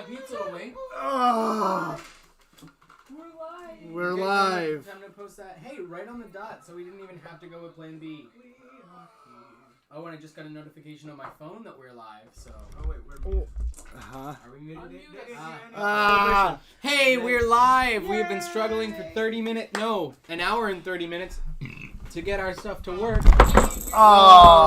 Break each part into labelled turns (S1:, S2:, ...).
S1: pizza away.
S2: Oh, we're live.
S1: Time to post that. Hey, right on the dot, so we didn't even have to go with Plan B. Oh, and I just got a notification on my phone that we're live. So. Oh wait, we're muted.
S2: Are
S1: we muted?
S3: Hey, we're live. Yay! We've been struggling for an hour and 30 minutes to get our stuff to work.
S2: Oh.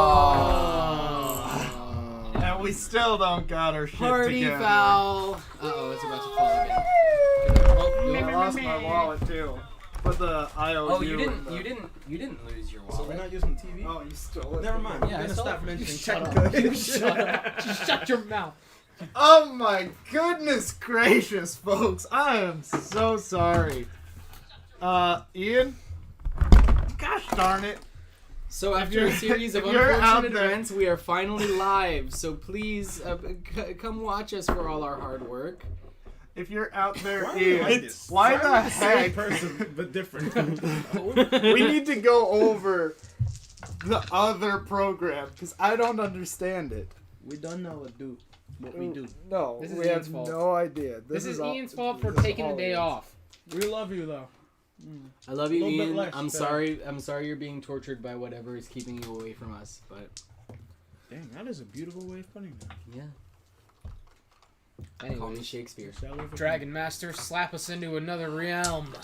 S2: And we still don't got our shit
S3: Party
S2: together.
S3: foul. Uh-oh, it's about to fall again.
S2: I lost my wallet too. But the IOU.
S3: Oh, you didn't lose your wallet.
S4: So we're not using TV?
S2: Oh, you stole it.
S4: Never mind.
S3: Yeah,
S4: I'm gonna stop mentioning.
S3: Shut up. Just shut your mouth.
S2: Oh my goodness gracious, folks! I am so sorry. Ian. Gosh darn it.
S3: So after a series of unfortunate events, we are finally live. So please come watch us for all our hard work.
S2: If you're out there, Ian, why the heck?
S4: Same person, but different.
S2: We need to go over the other program because I don't understand it.
S4: We don't know what we do.
S2: No,
S5: This is
S2: we
S5: Ian's
S2: have
S5: fault.
S2: no idea.
S5: This is Ian's fault for taking the day off.
S4: We love you though.
S3: I love you,
S4: A little bit
S3: Ian.
S4: less,
S3: I'm sorry you're being tortured by whatever is keeping you away from us. But
S4: Dang, that is a beautiful way of putting that.
S3: yeah. Call me
S5: Anyways,
S3: Shakespeare.
S5: Dragon Master, slap us into another realm.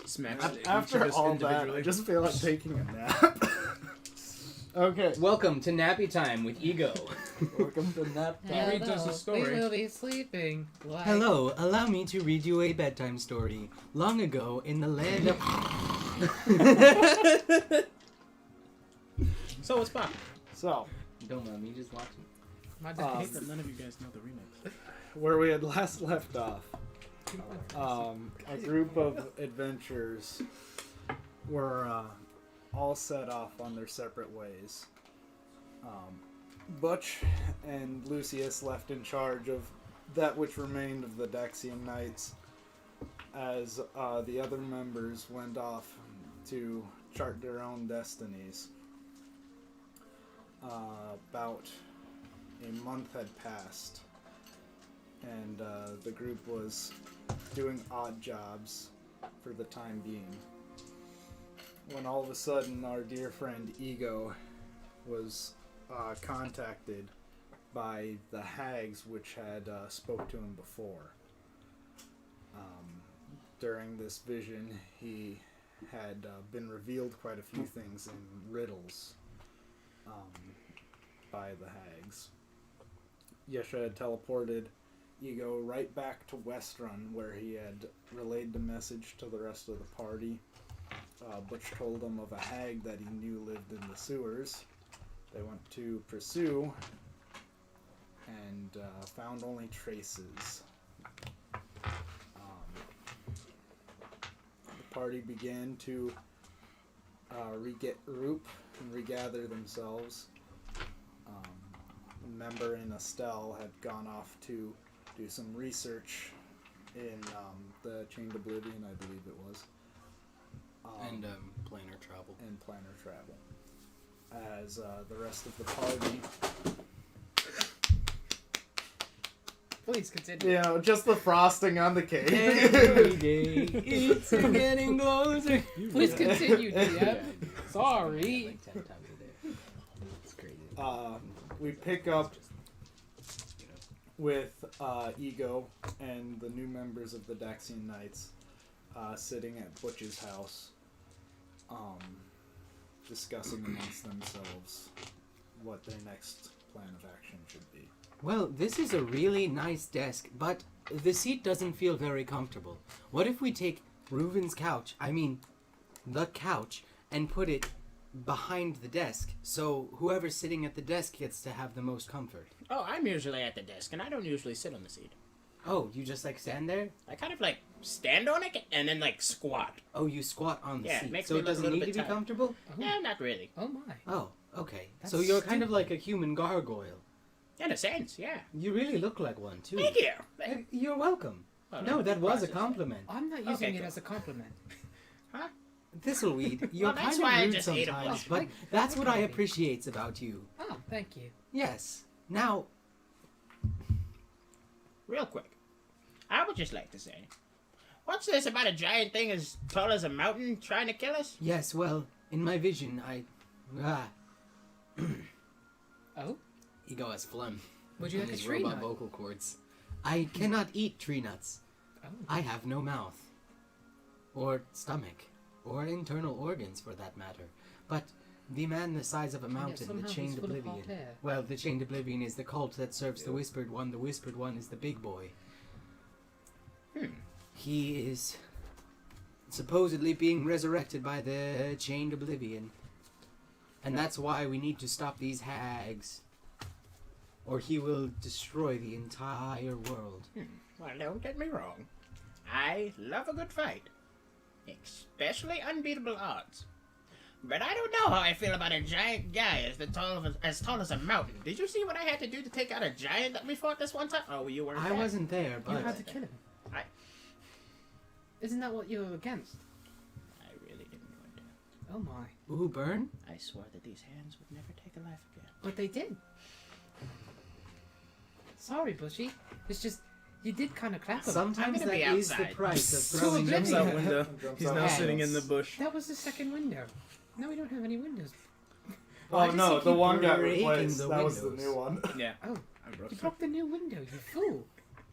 S4: Smack.
S2: After all that, I just feel like taking a nap. Okay.
S3: Welcome to Nappy Time with Ego.
S2: Welcome to nap
S4: He
S2: time.
S4: reads us a story.
S5: We will be sleeping. Like...
S3: Hello, allow me to read you a bedtime story. Long ago, in the land of...
S4: So what's poppin'?
S2: So,
S3: Don't mind me, just watching.
S5: My
S4: I
S5: day.
S4: hate that none of you guys know the remix.
S2: where we had last left off, a group of adventurers were all set off on their separate ways. Butch and Lucius left in charge of that which remained of the Daxion Knights, as the other members went off to chart their own destinies. About a month had passed, and the group was doing odd jobs for the time being, when all of a sudden our dear friend Ego was contacted by the hags which had spoke to him before. During this vision, he had been revealed quite a few things in riddles by the hags. Yesha had teleported Ego right back to Westrun, where he had relayed the message to the rest of the party. Butch told them of a hag that he knew lived in the sewers. They went to pursue and found only traces. The party began to regroup and regather themselves. A member in Estelle had gone off to do some research in the Chained Oblivion, I believe it was.
S3: And planar travel.
S2: And planar travel. As the rest of the party...
S5: Please continue.
S2: You know, just the frosting on the cake.
S3: Every day, it's getting closer.
S5: Please continue, DM. Sorry.
S3: Like 10 times a day. It's crazy.
S2: We pick up with Ego and the new members of the Daxion Knights sitting at Butch's house, discussing amongst themselves what their next plan of action should be.
S3: Well, this is a really nice desk, but the seat doesn't feel very comfortable. What if we take the couch, and put it behind the desk, so whoever's sitting at the desk gets to have the most comfort?
S6: Oh, I'm usually at the desk, and I don't usually sit on the seat.
S3: Oh, you just stand there?
S6: I kind of stand on it and then
S3: squat. Oh, you squat on the
S6: Yeah, it
S3: seat.
S6: makes
S3: So
S6: me
S3: it
S6: look a
S3: doesn't
S6: little
S3: need to
S6: bit
S3: be
S6: tight.
S3: comfortable?
S6: No, not really.
S5: Oh my.
S3: Oh, okay.
S5: That's
S3: so you're kind of like a human gargoyle.
S6: In a sense, yeah.
S3: You really look like one, too.
S6: Thank you.
S3: You're welcome.
S6: Oh,
S3: No, that was a
S6: process.
S3: compliment.
S5: I'm not using
S6: Okay,
S5: it
S6: cool.
S5: as a compliment.
S6: Huh?
S3: Thistleweed, you're
S6: Well, that's
S3: kind
S6: why I
S3: of rude
S6: just ate a
S3: sometimes,
S6: bunch.
S3: but that's what I appreciate about you.
S5: Oh, thank you.
S3: Yes. Now,
S6: real quick. I would just like to say, what's this about a giant thing as tall as a mountain trying to kill us?
S3: Yes, well, in my vision,
S5: Oh?
S3: Ego has phlegm.
S5: Would you
S3: in
S5: like a
S3: his
S5: tree
S3: robot
S5: nut?
S3: vocal cords. I cannot eat tree nuts.
S5: Oh.
S3: I have no mouth. Or stomach. Or internal organs, for that matter. But the man the size of a mountain,
S5: somehow
S3: the
S5: he's
S3: Chained
S5: full of hot
S3: Oblivion.
S5: air.
S3: Well, the Chained Oblivion is the cult that serves the Whispered One. The Whispered One is the big boy. He is supposedly being resurrected by the Chained Oblivion. And that's why we need to stop these hags. Or he will destroy the entire world.
S6: Well, don't get me wrong. I love a good fight. Especially unbeatable odds. But I don't know how I feel about a giant guy as tall as a mountain. Did you see what I had to do to take out a giant that we fought this one time? Oh, you weren't
S3: I
S6: there?
S3: wasn't there,
S5: You
S3: but
S5: had to kill him. Isn't that what you were against?
S6: I really didn't want to.
S5: Oh my.
S3: Ooh, burn?
S6: I swore that these hands would never take a life again.
S5: But they did. Sorry, Bushy. It's just, you did kind of clap him.
S3: Sometimes
S6: gonna
S3: that
S6: be
S3: is the
S6: outside.
S3: price of
S5: So
S3: throwing
S4: Jumps
S5: oblivious.
S4: out window. He's now
S3: Hands.
S4: sitting in the bush.
S5: That was the second window. Now we don't have any windows.
S2: Oh
S3: does
S2: no,
S3: he
S2: the
S3: keep
S2: one got
S3: breaking
S2: replaced.
S3: the
S2: That was the
S3: windows?
S2: new one.
S4: Yeah.
S5: Oh,
S4: I broke
S5: you
S4: it.
S5: broke the new window, you fool.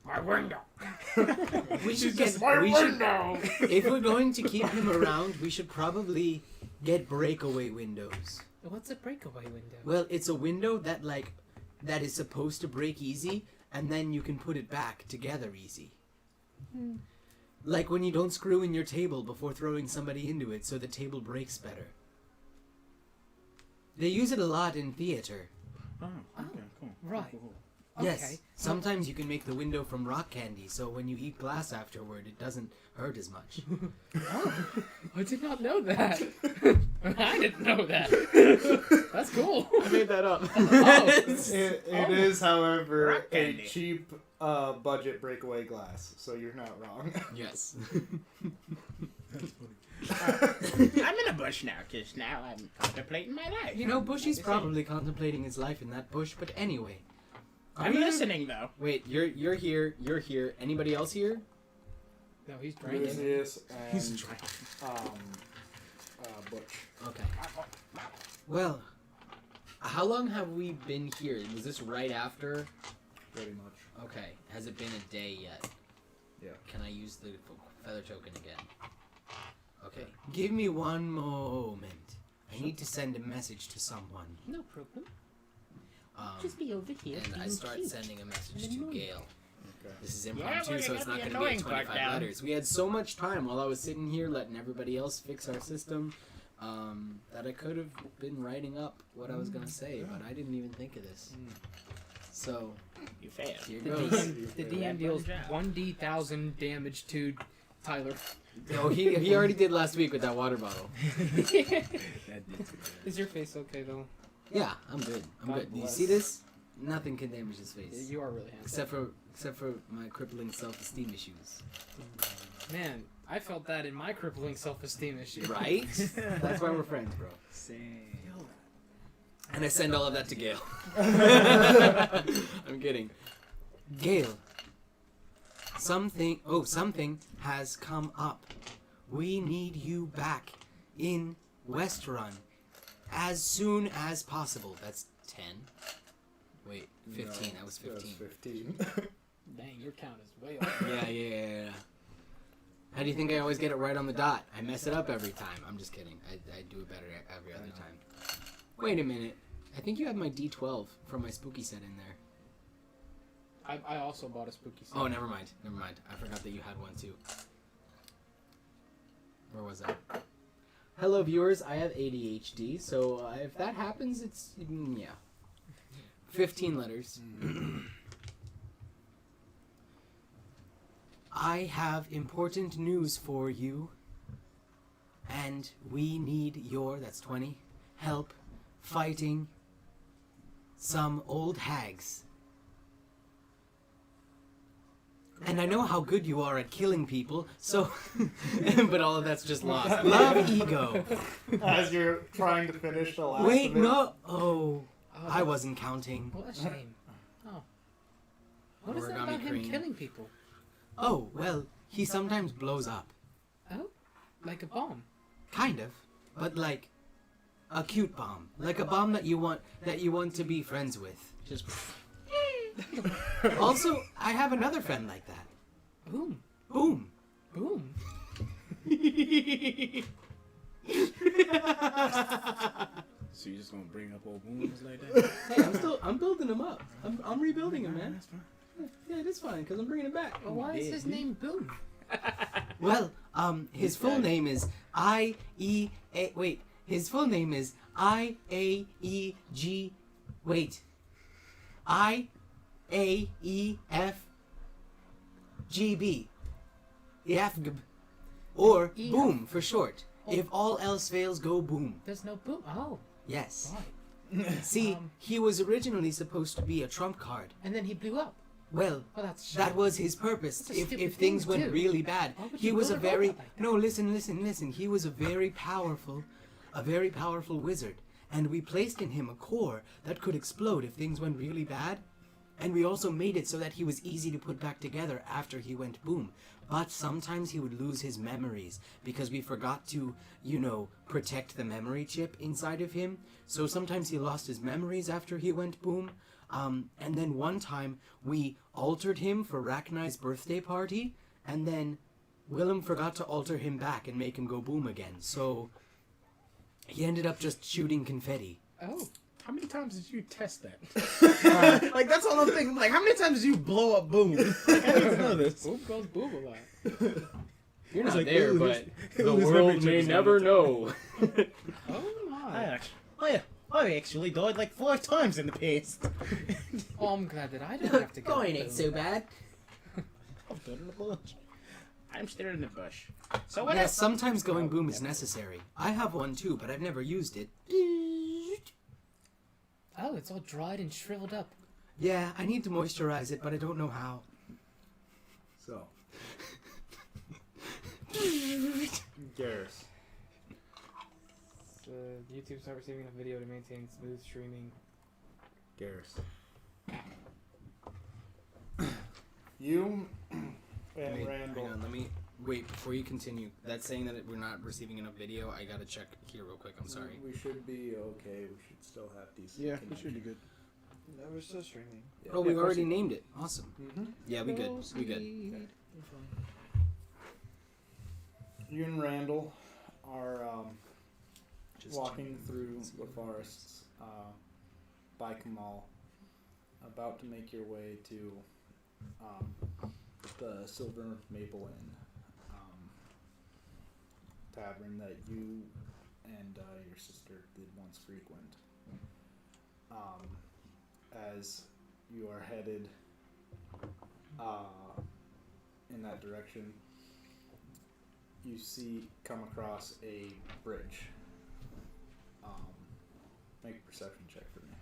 S6: My window.
S3: We should get. We should, if we're going to keep him around, we should probably get breakaway windows.
S5: What's a breakaway window?
S3: Well, it's a window that is supposed to break easy, and then you can put it back together easy. Like when you don't screw in your table before throwing somebody into it, so the table breaks better. They use it a lot in theater.
S4: Oh, okay, cool.
S5: Right.
S4: Cool.
S3: Yes.
S5: Okay.
S3: Sometimes you can make the window from rock candy, so when you eat glass afterward, it doesn't hurt as much.
S5: Oh, I did not know that. I didn't know that. That's cool.
S3: I made that up.
S2: It is, however,
S6: Rock
S2: a
S6: candy.
S2: cheap budget breakaway glass, so you're not wrong.
S3: Yes.
S6: I'm in a bush now, because now I'm contemplating my life.
S3: You know, Bushy's probably contemplating his life in that bush, but anyway.
S6: I'm listening, though.
S3: Wait, you're here, you're here. Anybody else here?
S5: No, he's drinking.
S2: Lucius
S4: He's
S2: and
S4: trying.
S2: Butch.
S3: Okay. Well, how long have we been here? Was this right after?
S2: Pretty much.
S3: Okay. Has it been a day yet?
S2: Yeah.
S3: Can I use the feather token again? Okay. Give me one moment. I need to send a message to someone.
S5: No problem.
S6: Just be over here.
S3: And I
S6: being
S3: start
S6: cute.
S3: sending a message
S6: And
S3: to
S6: annoying.
S3: Gale.
S2: Okay.
S3: This is
S6: Yeah,
S3: impromptu,
S6: well, you
S3: so it's
S6: got
S3: not
S6: the
S3: going to be
S6: annoying
S3: at
S6: part
S3: 25
S6: down.
S3: letters. We had so much time while I was sitting here letting everybody else fix our system that I could have been writing up what I was going to say, but I didn't even think of this. So,
S6: You failed.
S3: here
S5: The
S3: goes.
S5: the DM deals 1d1000 damage to Tyler.
S3: Oh, he already did last week with that water bottle.
S4: That did too.
S5: Is your face okay though?
S3: Yeah, I'm good. I'm
S5: God
S3: good. Do you
S5: bless.
S3: see this? Nothing can damage his face.
S5: You are really handsome.
S3: Except for my crippling self-esteem issues.
S5: Man, I felt that in my crippling self-esteem issue.
S3: Right? That's why we're friends, bro.
S4: Same.
S3: And I send all of that to Gale. I'm kidding. Gale. Something has come up. We need you back in Westrun as soon as possible. That's 10. Wait, 15.
S2: No,
S3: That was
S2: that
S3: 15.
S2: 15.
S5: Dang, your count is way off.
S3: Yeah. How do you think I always get it right on the dot? I mess it up every time. I'm just kidding. I do it better every other time. Wait a minute. I think you have my D12 from my spooky set in there.
S5: I also bought a spooky set.
S3: Oh, never mind. I forgot that you had one too. Where was I? Hello, viewers. I have ADHD, so if that happens, it's yeah. 15 letters. I have important news for you, and we need your, that's 20, help fighting some old hags. And I know how good you are at killing people, so... but all of that's just lost. Love, ego.
S2: As you're trying to finish the last
S3: Wait,
S2: of it.
S3: no. Oh,
S5: Oh,
S3: I wasn't counting.
S5: What a shame. Oh. What is that
S3: Origami
S5: about him
S3: crane.
S5: killing people?
S3: Oh, well, he sometimes blows up.
S5: Oh, like a bomb.
S3: Kind of, but like a cute bomb, like a bomb that you want to be friends with.
S4: Just.
S3: Also, I have another friend like that.
S5: Boom,
S3: Boom.
S5: boom.
S4: So you're just gonna bring up old wounds like that?
S3: Hey, I'm building him up. I'm rebuilding him, man.
S4: That's fine.
S3: Yeah, it is fine because I'm bringing it back.
S5: Well, why is his name Boom?
S3: Well, his full name is his full name is IAEG. Wait. IAEFGB. IAFGB. Or Boom for short. If all else fails, go Boom.
S5: There's no Boom. Oh,
S3: Yes.
S5: right.
S3: See, he was originally supposed to be a trump card.
S5: And then he blew up.
S3: Well,
S5: Well, that's
S3: that was his purpose.
S5: That's a
S3: If
S5: stupid
S3: things
S5: thing to
S3: went
S5: do.
S3: really bad,
S5: Why would
S3: he
S5: you
S3: was a
S5: build a
S3: very
S5: robot like that?
S3: no. Listen. He was a very powerful wizard, and we placed in him a core that could explode if things went really bad. And we also made it so that he was easy to put back together after he went boom. But sometimes he would lose his memories because we forgot to, protect the memory chip inside of him. So sometimes he lost his memories after he went boom. And then one time we altered him for Rachni's birthday party, and then Willem forgot to alter him back and make him go boom again. So he ended up just shooting confetti.
S5: Oh,
S4: How many times did you test that? Like, that's all I'm thinking. Like, how many times did you blow up Boom? Like, I need to know this.
S5: Boom goes Boom a lot.
S1: You're
S4: It's
S1: not
S4: like,
S1: there,
S4: ooh,
S1: but
S4: who's-
S1: the
S4: who's
S1: world
S4: memory
S1: may
S4: chip is
S1: never
S4: gonna
S1: know.
S5: Oh my.
S4: I actually died like 4 times in the past.
S5: Oh, I'm glad that I didn't have to go.
S3: Going ain't so bad.
S4: I'm still in the bush.
S6: I'm still in the bush. So what
S3: Yes,
S6: else?
S3: sometimes going boom is necessary. I have one too, but I've never used it.
S5: Oh, it's all dried and shriveled up.
S3: Yeah, I need to moisturize it, but I don't know how.
S2: So, Geris.
S5: YouTube start receiving a video to maintain smooth streaming.
S2: Geris. You and
S3: Wait,
S2: Randall.
S3: hang on, let me wait before you continue. That's saying that we're not receiving enough video. I gotta check here real quick. I'm sorry.
S2: We should be okay. We should still have these.
S4: Yeah, we should be good.
S7: No, we're still streaming.
S2: Yeah.
S3: Oh, we've already named it. Awesome.
S2: Mm-hmm.
S3: Yeah, we good. We good.
S2: You and Randall are
S3: Just
S2: walking through the forests by Kamal, about to make your way to the Silver Maple Inn tavern that you and your sister did once frequent. As you are headed in that direction, you come across a bridge. Make a perception check for me.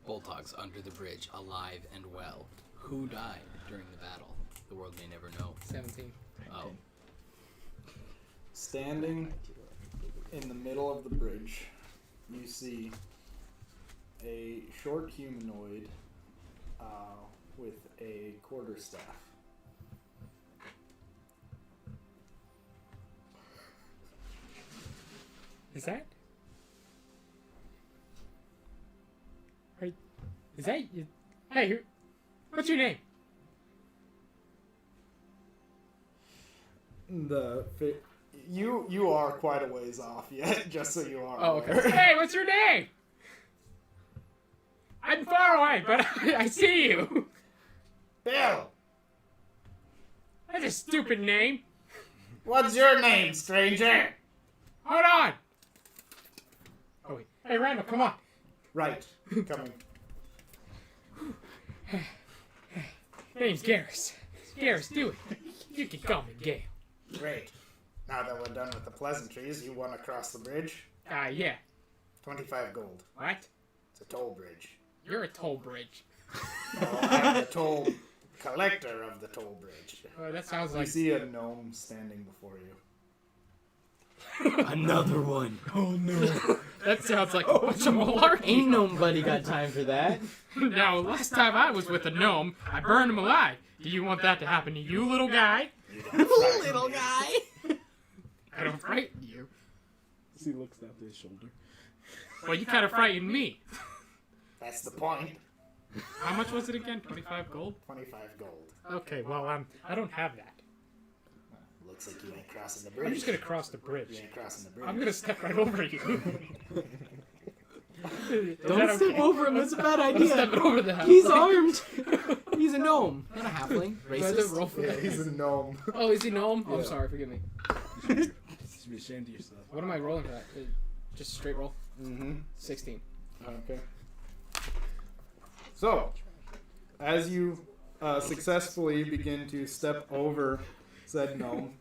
S3: Boltog's under the bridge, alive and well. Who died during the battle? The world may never know.
S5: 17.
S3: Oh.
S2: Standing in the middle of the bridge, you see a short humanoid with a quarterstaff.
S5: Is that? Is that you? Hey, what's your name?
S2: You are quite a ways off yet, just so you are.
S5: Oh, okay.
S2: aware.
S5: Hey, what's your name? I'm far away, but I see you.
S6: Bill,
S5: That's a stupid name.
S6: what's your name, stranger?
S5: Hold on. Oh wait. Hey, Randall, come on.
S2: Right, coming.
S5: Name's Geris. Geris, do it. You can call me Gale.
S6: Great. Now that we're done with the pleasantries, you want to cross the bridge?
S5: Yeah.
S6: 25 gold.
S5: What?
S6: It's a toll bridge.
S5: You're a toll bridge.
S6: Well, I'm the toll collector of the toll bridge.
S5: That sounds
S2: You
S5: like.
S2: see a gnome standing before you.
S3: Another one.
S4: Oh no.
S5: That sounds like a bunch of malarkey.
S3: Ain't nobody got time for that.
S5: Now, last time I was with a gnome, I burned him alive. Do you want that to happen to you, little guy?
S3: Little guy.
S5: I don't frighten you.
S4: He looks down to his shoulder.
S5: Well, you kind of frightened me.
S2: That's the point.
S5: How much was it again? 25 gold?
S2: 25 gold.
S5: Okay, well, I don't have that.
S2: Looks like you ain't crossing the bridge.
S5: I'm just gonna cross the
S2: You
S5: bridge.
S2: ain't crossing the bridge.
S5: I'm gonna step right over you.
S3: Don't step over him. That's a bad
S5: I'm
S3: idea.
S5: stepping over the house.
S3: He's armed. He's a gnome, not a halfling.
S5: Do I have to
S3: Racist.
S5: roll for
S2: Yeah,
S5: that?
S2: he's a gnome.
S5: Oh, is he gnome? Oh, I'm
S2: Yeah.
S5: sorry, forgive me.
S4: You should be ashamed of yourself.
S5: What am I rolling for that? Just a straight roll?
S2: Mm-hmm.
S5: 16.
S2: Okay. So, as you successfully begin to step over said gnome,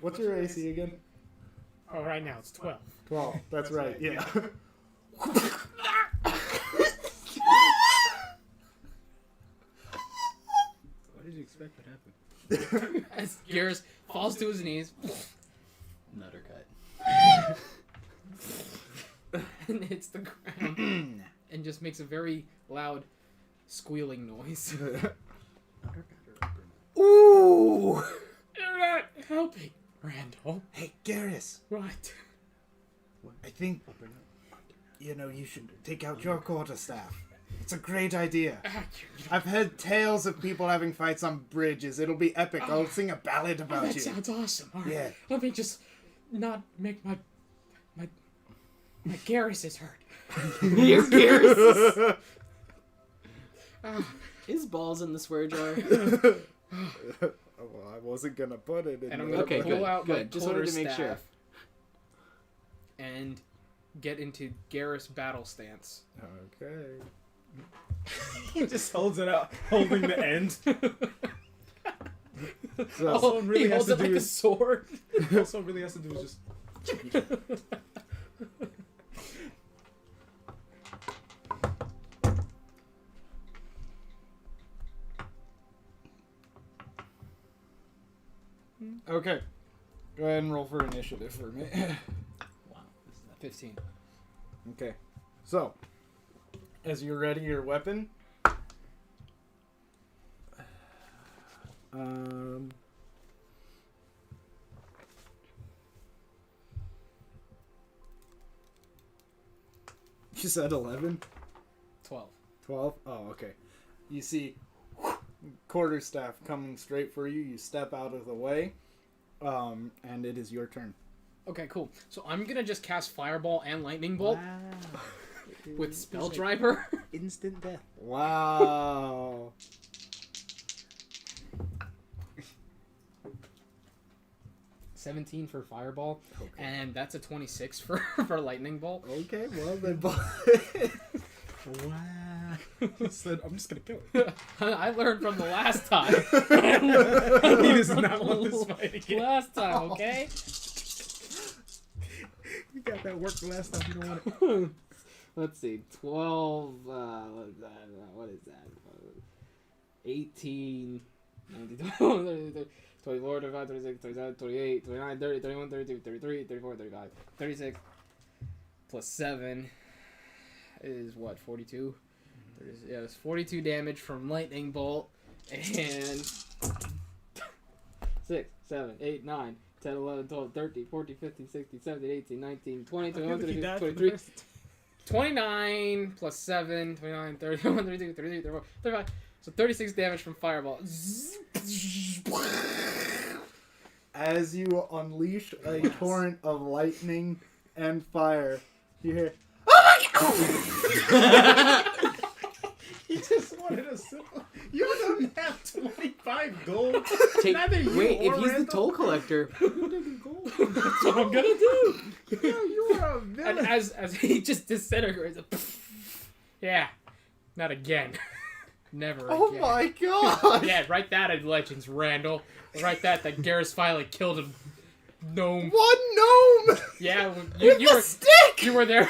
S2: what's your AC again?
S5: Oh, right now it's 12.
S2: 12. That's right. Yeah.
S4: What did you expect would happen?
S5: As Geris falls to his knees
S3: Nutter cut.
S5: and hits the ground and just makes a very loud squealing noise.
S2: Ooh!
S5: You're not helping, Randall.
S2: Hey, Geris.
S5: What?
S2: I think, you should take out your quarterstaff. It's a great idea. I've heard tales of people having fights on bridges. It'll be epic. I'll sing a ballad
S5: Oh,
S2: about
S5: that
S2: you.
S5: sounds awesome. All right.
S2: Yeah.
S5: Let me just not make my Geris is hurt.
S3: Your Geris. His balls in the swear jar.
S2: Well, I wasn't gonna put it in
S5: And I'm
S2: there,
S5: gonna
S3: Okay,
S2: but-
S5: pull
S3: good,
S5: out my
S3: good. Just wanted to make sure.
S5: quarterstaff and get into Geris battle stance.
S2: Okay.
S4: He just holds it out, holding the end.
S2: So,
S4: all it really
S5: he
S4: has
S5: holds
S4: to
S5: it
S4: do
S5: like a
S4: is-
S5: sword.
S4: All it really has to do is just.
S2: okay. Go ahead and roll for initiative for me.
S5: 15.
S2: Okay. So, as you ready your weapon, you said 11?
S5: 12.
S2: 12? Oh, okay. You see quarterstaff coming straight for you. You step out of the way, and it is your turn.
S5: Okay, cool. So I'm gonna just cast Fireball and Lightning Bolt
S4: Wow.
S5: with Spell Driver.
S4: Instant death.
S2: Wow.
S5: 17 for Fireball,
S2: Okay.
S5: and that's a 26 for Lightning Bolt.
S2: Okay, well then.
S4: Wow. He said, I'm just gonna kill it.
S5: I learned from the last time.
S4: He does not want this fight again.
S5: Last time, okay?
S4: You got that work the last time. You don't want it.
S3: Let's see. 12. What is that? What is that? 18. 92. 24, 25, 26, 27, 28, 29, 30, 31, 32, 33, 34, 35, 36. Plus 7 is what? 42? Yeah, it's 42 damage from Lightning Bolt. And 6, 7, 8, 9, 10, 11, 12, 13, 14, 15, 16, 17, 18, 19, 20, 21, 22, 23. 29 plus 7, 29, 31, 32, 33, 34, 35. So 36 damage from Fireball.
S2: As you unleash a torrent of lightning and fire, you hear,
S4: He just wanted a simple. You don't have 25 gold.
S3: Take,
S4: Neither you
S3: wait,
S4: or
S3: if he's the
S4: Randall.
S3: toll collector,
S5: That's what I'm gonna do.
S4: Yeah, you are a
S5: And
S4: villain.
S5: as he just disintegrates. Yeah, not again. Never
S2: oh
S5: again.
S2: my god!
S5: Yeah, write that in Legends, Randall. Write that Geris finally killed a gnome.
S2: One gnome!
S5: Yeah,
S2: With
S5: you
S2: a
S5: were
S2: stick!
S5: you were there.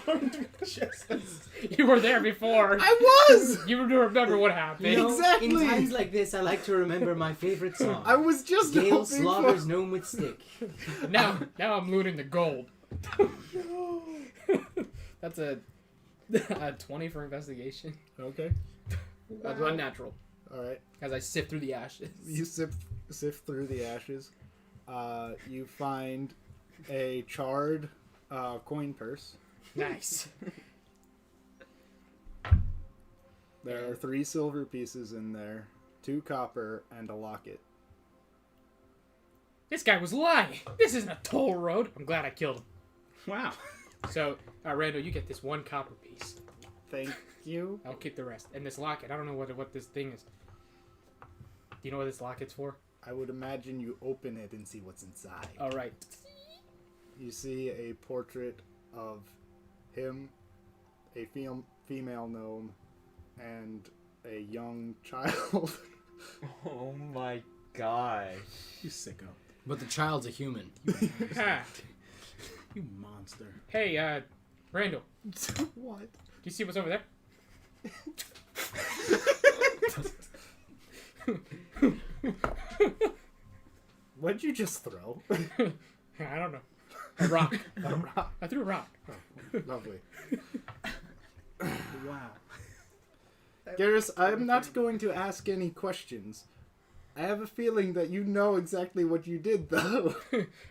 S4: Armed justice.
S5: You were there before.
S4: I was.
S5: You remember what happened.
S3: You know,
S2: Exactly.
S3: In times like this, I like to remember my favorite song.
S2: I was just
S3: Gale
S2: hoping
S3: slaughters gnome with stick.
S5: Now I'm looting the gold. That's a 20 for investigation.
S2: Okay.
S5: That's unnatural.
S2: All right.
S5: As I sift through the ashes.
S2: You sift through the ashes. You find a charred coin purse.
S5: Nice.
S2: There are 3 silver pieces in there, 2 copper, and a locket.
S5: This guy was lying. This isn't a toll road. I'm glad I killed him.
S4: Wow.
S5: So, Randall, you get this 1 copper piece.
S2: Thank you.
S5: I'll keep the rest. And this locket, I don't know what this thing is. Do you know what this locket's for?
S2: I would imagine you open it and see what's inside.
S5: All right.
S2: You see a portrait of him, a female gnome, and a young child.
S7: Oh my gosh.
S4: You sicko.
S1: But the child's a human.
S5: Ha.
S4: You monster.
S5: Hey, Randall,
S2: What?
S5: do you see what's over there?
S2: What'd you just throw?
S5: I don't know. A rock.
S2: A rock.
S5: I threw a rock.
S2: Lovely.
S4: Wow.
S2: Geris, I'm not going to ask any questions. I have a feeling that you know exactly what you did, though.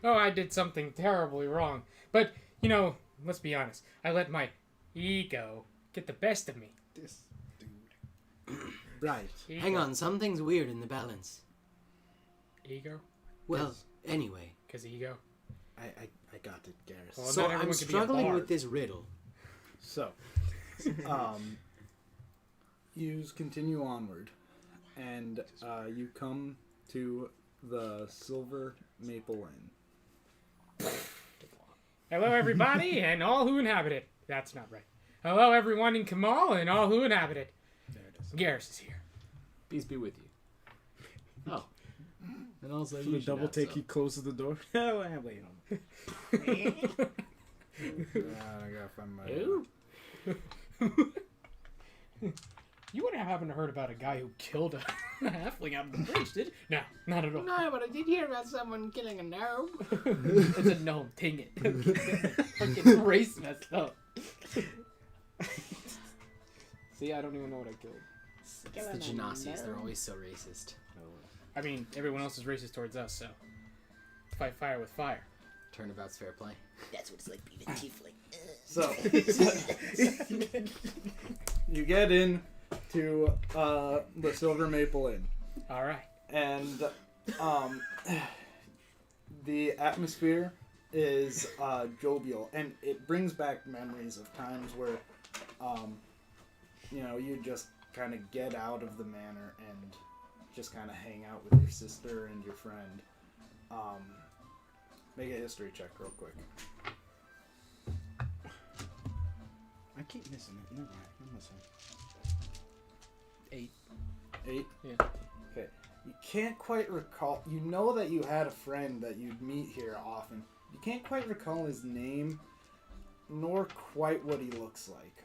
S5: Oh, I did something terribly wrong. But, you know, let's be honest. I let my ego get the best of me.
S4: This dude.
S2: Right.
S5: Ego.
S3: Hang on, something's weird in the balance.
S5: Ego?
S3: Well, anyway.
S5: Because ego?
S2: I got it, Geris.
S5: Well,
S3: So
S5: not everyone
S3: I'm
S5: can be a
S3: struggling
S5: bard.
S3: with this riddle.
S2: So, you continue onward, and you come to the Silver Maple Inn.
S5: Hello, everybody, and all who inhabit it. That's not right. Hello, everyone in Kamal and all who inhabit it.
S4: There it is.
S5: Geris is here.
S1: Peace be with you. Oh. And also,
S4: For
S1: you
S4: the
S1: should
S4: double
S1: have
S4: take,
S1: some.
S4: he closes the door. Oh, wait on.
S2: I gotta find my.
S5: Ooh. You wouldn't have happened to heard about a guy who killed a halfling out on the bridge, did you? No, not at all.
S3: No, but I did hear about someone killing a gnome.
S5: It's a gnome, dang it. Fucking race messed up. See, I don't even know what I killed.
S1: It's the Genasi's. They're always so racist.
S5: I mean, everyone else is racist towards us, so fight fire with fire.
S1: Turnabout's fair play.
S6: That's what it's like being a tiefling.
S2: So, you get in to the Silver Maple Inn,
S5: All right.
S2: and the atmosphere is jovial, and it brings back memories of times where, you just kind of get out of the manor and just kind of hang out with your sister and your friend. Make a history check real quick.
S4: I keep missing it. Never mind. I'm missing.
S5: 8.
S2: 8?
S5: Yeah.
S2: Okay. You can't quite recall. You know that you had a friend that you'd meet here often. You can't quite recall his name, nor quite what he looks like.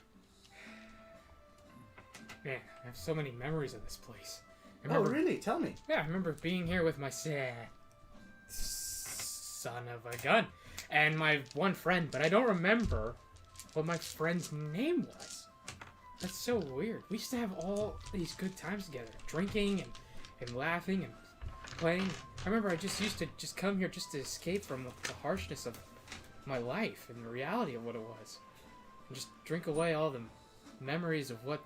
S5: Man, I have so many memories of this place. I
S2: Oh,
S5: remember,
S2: really? Tell me.
S5: Yeah, I remember being here with my son of a gun and my one friend, but I don't remember what my friend's name was. That's so weird. We used to have all these good times together, drinking and laughing and playing. I remember I just used to just come here just to escape from the harshness of my life and the reality of what it was. And just drink away all the memories of what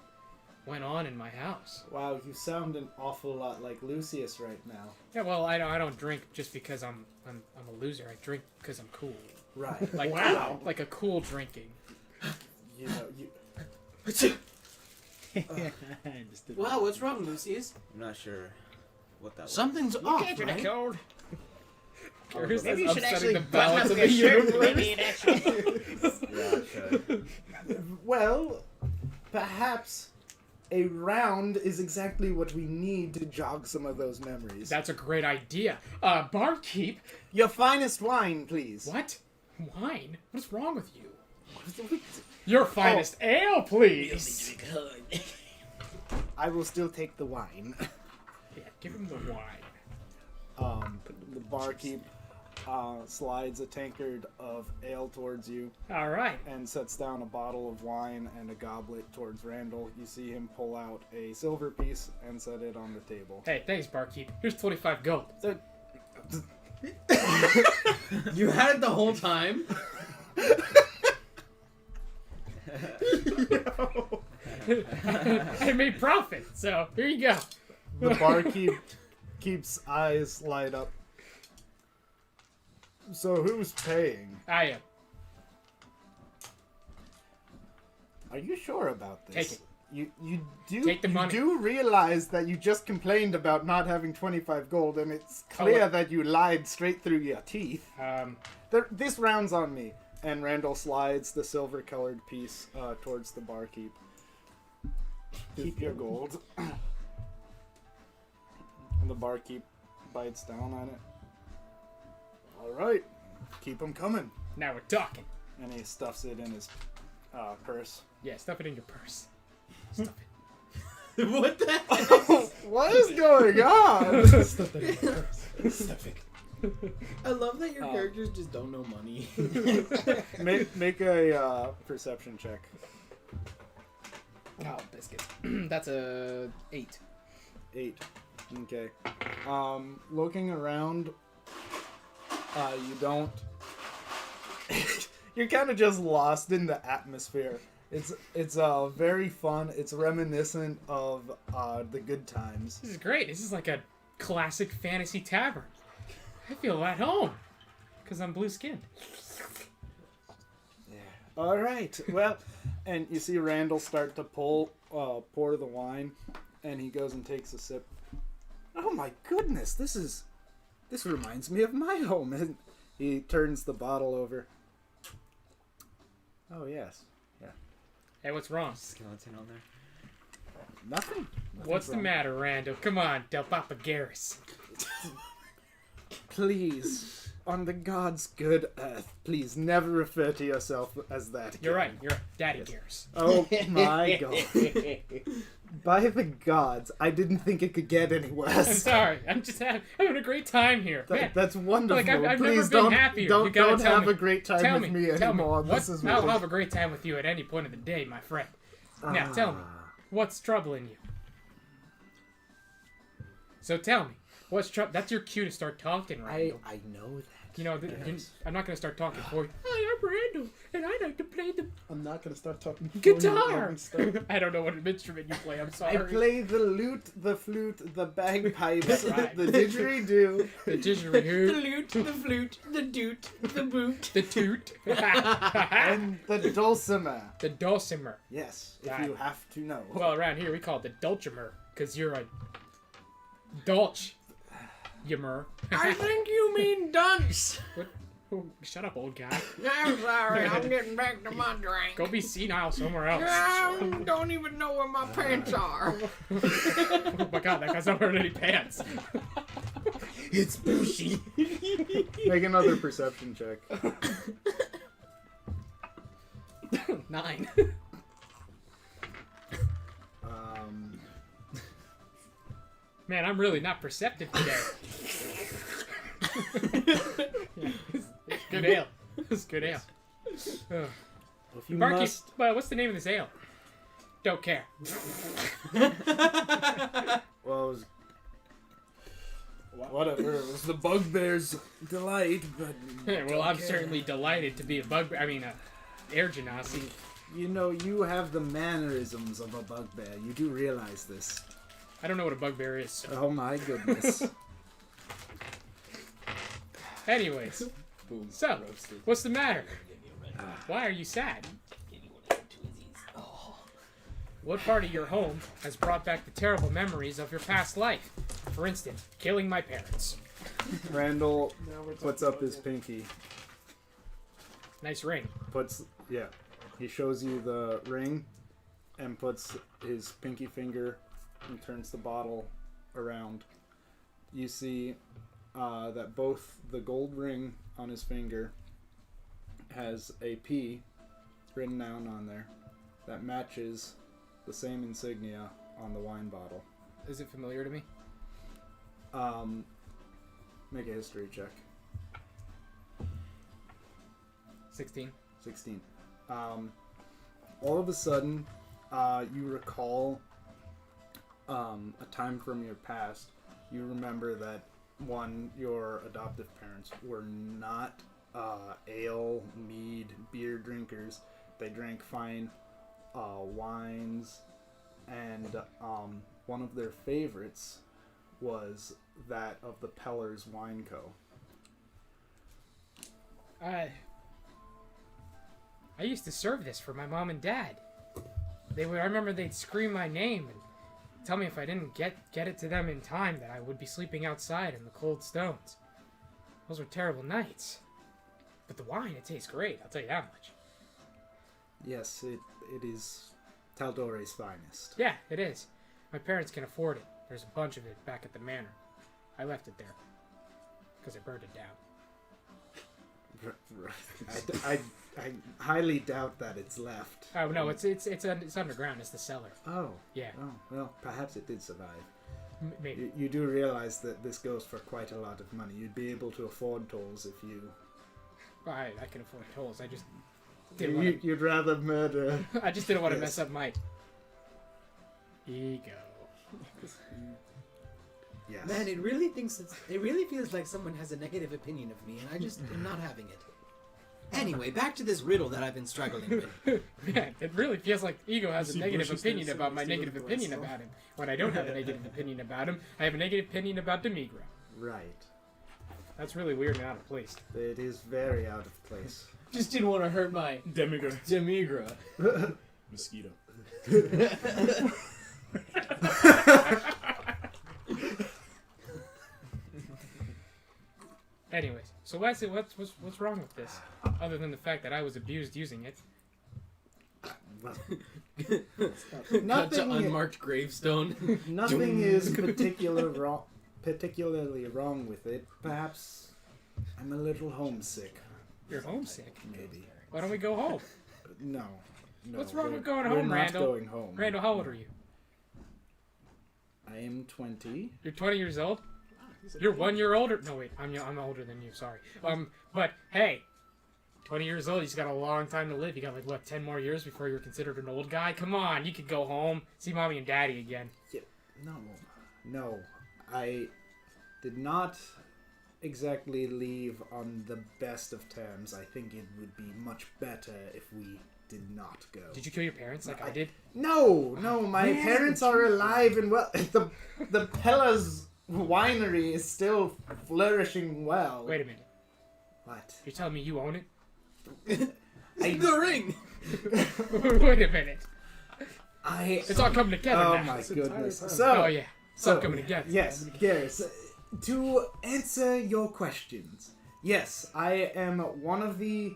S5: went on in my house.
S2: Wow, you sound an awful lot like Lucius right now.
S5: Yeah, well, I don't drink just because I'm a loser. I drink because I'm cool.
S2: Right.
S5: Like
S2: Wow.
S5: like a cool drinking.
S2: You know, you.
S4: I just did
S3: Wow, what's wrong, Lucius?
S7: I'm not sure what that was.
S3: Something's off,
S6: Catching a
S3: right?
S6: cold.
S5: Geris
S6: Maybe
S5: is
S6: you should
S5: upsetting
S6: actually
S5: the balance
S6: button
S5: of
S6: up
S5: the
S6: your shirt.
S5: universe.
S6: Maybe it actually.
S7: Yeah, okay.
S2: Well, perhaps a round is exactly what we need to jog some of those memories.
S5: That's a great idea. Barkeep,
S2: Your finest wine, please.
S5: what? Wine? What's wrong with you? Your finest ale, please.
S2: I will still take the wine.
S5: Yeah, give him the wine.
S2: The barkeep slides a tankard of ale towards you
S5: All right.
S2: and sets down a bottle of wine and a goblet towards Randall. You see him pull out a silver piece and set it on the table.
S5: Hey, thanks, barkeep. Here's 25 gold.
S1: You had it the whole time?
S5: I made profit, so here you go.
S2: The barkeep keeps eyes light up. So who's paying?
S5: I am.
S2: Are you sure about this?
S5: Take it.
S2: You do
S5: Take the money.
S2: You do realize that you just complained about not having 25 gold, and it's clear
S5: what?
S2: that you lied straight through your teeth.
S5: Um,
S2: This round's on me. And Randall slides the silver-colored piece towards the barkeep. Keep your gold. And the barkeep bites down on it. All right, keep them coming.
S5: now we're talking.
S2: And he stuffs it in his purse.
S5: Yeah, stuff it in your purse. Stuff it.
S1: What the heck?
S2: What is going on?
S4: Stuff it.
S1: I love that your characters just don't know money.
S2: make a perception check.
S4: Oh, biscuits. That's a 8.
S2: 8. Okay. Looking around, you don't. You're kind of just lost in the atmosphere. It's very fun. It's reminiscent of the good times.
S5: This is great. This is like a classic fantasy tavern. I feel at home. Because I'm blue skinned.
S2: All right. Well, and you see Randall start to pour the wine, and he goes and takes a sip. Oh my goodness! This reminds me of my home. And he turns the bottle over. Oh yes. Yeah.
S5: Hey, what's wrong?
S7: Skeleton on there.
S2: Nothing.
S5: What's the matter, Randall? Come on, Del Papa Geris.
S2: Please, on the gods' good earth, please never refer to yourself as that again.
S5: You're right. You're right. Daddy Geris.
S2: Oh my god. By the gods, I didn't think it could get any
S5: I'm
S2: worse.
S5: sorry. I'm just having a great time here. Man,
S2: That's wonderful.
S5: like, I've never
S2: Please
S5: been
S2: don't,
S5: happier.
S2: Don't,
S5: You gotta
S2: don't
S5: tell
S2: have
S5: me.
S2: a great time
S5: tell
S2: with
S5: me.
S2: me
S5: Tell me.
S2: anymore.
S5: What?
S2: This is
S5: I'll
S2: ridiculous.
S5: have a great time with you at any point of the day, my friend. Now, tell me. What's troubling you? So tell me. What's trouble? That's your cue to start talking, Randall.
S2: I know that.
S5: You know, I'm not going to start talking for you. Hi, I'm Randall, and I like to play the
S4: I'm not gonna start talking.
S5: guitar. I don't know what instrument you play. I'm sorry.
S2: I play the lute, the flute, the bagpipes,
S5: Right.
S2: the didgeridoo.
S5: the didgeridoo,
S1: The lute, the flute, the doot, the boot.
S5: the toot,
S2: And the dulcimer.
S5: the dulcimer.
S2: Yes, if
S5: Right.
S2: you have to know.
S5: Well, around here we call it the dulcimer, because you're a dulch. Yummer.
S1: I think you mean dunce.
S5: What? Oh, shut up, old guy.
S1: I'm sorry, I'm getting back to my drink.
S5: Go be senile somewhere else.
S1: I don't even know where my pants are.
S5: Oh my god, that guy's not wearing any pants.
S4: It's bushy.
S2: Make another perception check.
S5: 9. Man, I'm really not perceptive today. Yeah, it's good ale. It's good ale. Ugh.
S2: If you
S5: Barkeep,
S2: must,
S5: what's the name of this ale? Don't care.
S2: well, it was, whatever. It was the bugbear's delight, but
S5: Well, I'm certainly delighted to be a air genasi.
S2: you know you have the mannerisms of a bugbear. You do realize this.
S5: I don't know what a bugbear is.
S2: Oh my goodness.
S5: Anyways, so, what's the matter? Why are you sad? What part of your home has brought back the terrible memories of your past life? For instance, killing my parents.
S2: Randall puts up his pinky.
S5: Nice ring.
S2: He shows you the ring and puts his pinky finger and turns the bottle around. You see that both the gold ring on his finger has a P written down on there that matches the same insignia on the wine bottle.
S5: Is it familiar to me?
S2: Make a history check.
S5: 16.
S2: 16. All of a sudden, you recall a time from your past. You remember that, one, your adoptive parents were not ale, mead, beer drinkers. They drank fine wines, and one of their favorites was that of the Pellers Wine Co.
S5: I used to serve this for my mom and dad. I remember they'd scream my name and tell me if I didn't get it to them in time that I would be sleeping outside in the cold stones. Those were terrible nights. But the wine, it tastes great, I'll tell you that much.
S2: Yes, it is Tal'Dore's finest.
S5: Yeah, it is. My parents can afford it. There's a bunch of it back at the manor. I left it there. Because I burned it down.
S2: I highly doubt that it's left.
S5: Oh, no, it's underground. It's the cellar.
S2: Oh.
S5: Yeah.
S2: Oh, well, perhaps it did survive.
S5: Maybe.
S2: You do realize that this goes for quite a lot of money. You'd be able to afford tolls if you...
S5: I can afford tolls. I just didn't want
S2: You'd rather murder...
S5: I just didn't want to
S2: Yes.
S5: mess up my ego.
S2: Yes.
S3: Man, it really feels like someone has a negative opinion of me, and I just am not having it. Anyway, back to this riddle that I've been struggling with.
S5: Man, it really feels like ego has a
S4: See,
S5: negative
S4: Bush is
S5: opinion
S4: still
S5: about my
S4: stealing
S5: negative
S4: for
S5: opinion
S4: himself.
S5: about him. When I don't have a negative opinion about him, I have a negative opinion about Demigra.
S2: Right.
S5: That's really weird and out of place.
S2: It is very out of place.
S1: Just didn't want to hurt my
S4: Demigra.
S1: Demigra.
S4: Mosquito.
S5: Anyways, so Wesley, what's wrong with this? Other than the fact that I was abused using it.
S2: Well,
S1: Cut to
S2: nothing,
S1: unmarked gravestone.
S2: nothing is particularly wrong with it. Perhaps I'm a little homesick.
S5: You're homesick.
S2: Maybe.
S5: Why don't we go home?
S2: No.
S5: What's wrong
S2: we're-
S5: with going
S2: we're
S5: home,
S2: not
S5: Randall?
S2: going home.
S5: Randall, how old are you?
S2: I am 20.
S5: You're 20 years old? You're 1 year older? No, wait, I'm older than you, sorry. But hey, 20 years old, he's got a long time to live. You got like, what, 10 more years before you're considered an old guy? Come on, you could go home, see mommy and daddy again.
S2: Yeah, no. I did not exactly leave on the best of terms. I think it would be much better if we did not go.
S5: Did you kill your parents like I did?
S2: No, my parents are alive and well. The Pella's winery is still flourishing well.
S5: Wait a minute.
S2: What?
S5: You're telling me you own it?
S1: The ring.
S5: Wait a minute. It's all coming together
S2: Oh
S5: now.
S2: my goodness.
S4: time.
S2: So,
S5: Oh yeah, it's all coming together.
S2: yes, Geris, to answer your questions, yes, I am one of the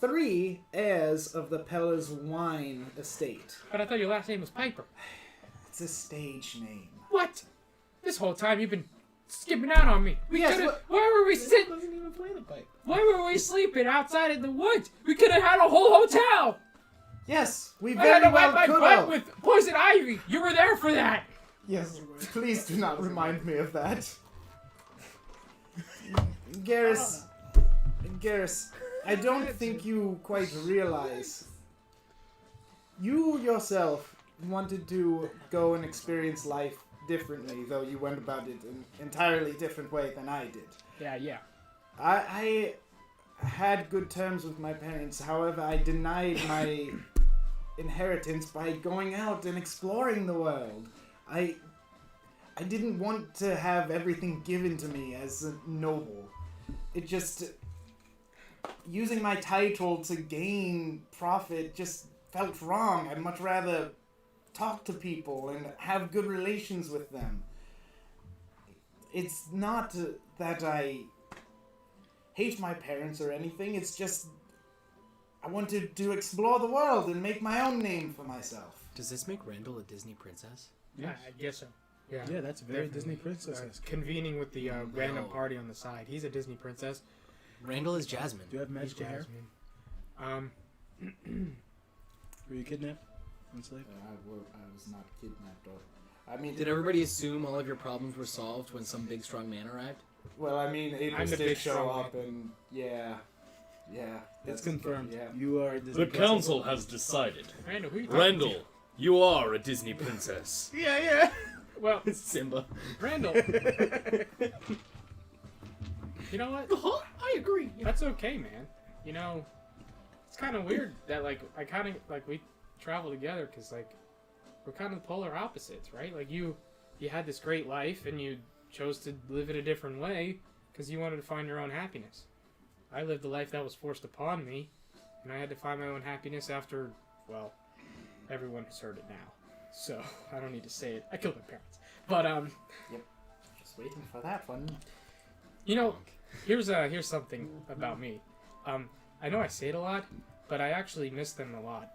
S2: 3 heirs of the Pella's wine estate.
S5: But I thought your last name was Piper.
S2: It's a stage name.
S5: What? This whole time you've been skipping out on me. We
S2: Yes,
S5: could have.
S2: but-
S5: Why were we sitting?
S4: Doesn't even play the pipe.
S5: Why were we sleeping outside in the woods? We could have had a whole hotel.
S2: Yes, we
S5: I had
S2: very
S5: to wipe
S2: well
S5: my
S2: could
S5: butt
S2: have.
S5: with poison ivy. You were there for that.
S2: Yes, please do not remind me of that. Geris, I don't think you quite realize. You yourself wanted to go and experience life differently, though you went about it an entirely different way than I did.
S5: Yeah.
S2: I had good terms with my parents, however, I denied my inheritance by going out and exploring the world. I didn't want to have everything given to me as a noble. It just... Using my title to gain profit just felt wrong. I'd much rather talk to people and have good relations with them. It's not that I hate my parents or anything, it's just I wanted to explore the world and make my own name for myself.
S3: Does this make Randall a Disney princess?
S5: Yeah, I guess so. Yeah.
S4: Yeah, that's very
S5: Definitely.
S4: Disney princess.
S5: Convening with the random
S3: No.
S5: party on the side. He's a Disney princess.
S3: Randall is Jasmine.
S4: Do you have
S5: He's
S4: magical hair?
S5: Jasmine.
S4: Were you kidnapped? Enslaved?
S2: I was not kidnapped. I mean,
S3: Did everybody assume all of your problems were solved when some big strong man arrived?
S2: well, I mean,
S5: I'm
S2: Elias
S5: the
S2: did
S5: big
S2: show
S5: strong
S2: up, and yeah.
S4: It's confirmed.
S2: Yeah.
S4: You are a Disney
S8: The
S4: princess.
S8: council has decided.
S5: Randall, who you talking
S8: Randall, you are a Disney princess.
S4: Yeah.
S5: to? Well,
S3: Simba.
S5: Randall. You know what?
S3: I agree.
S5: That's okay, man. You know, it's kind of weird that like I kind of like we travel together because like we're kind of polar opposites, right? Like you had this great life and you chose to live it a different way because you wanted to find your own happiness. I lived a life that was forced upon me, and I had to find my own happiness after, well, everyone has heard it now, so I don't need to say it. I killed my parents, but
S2: Just waiting for that one.
S5: you know, here's something about me. I know I say it a lot, but I actually miss them a lot.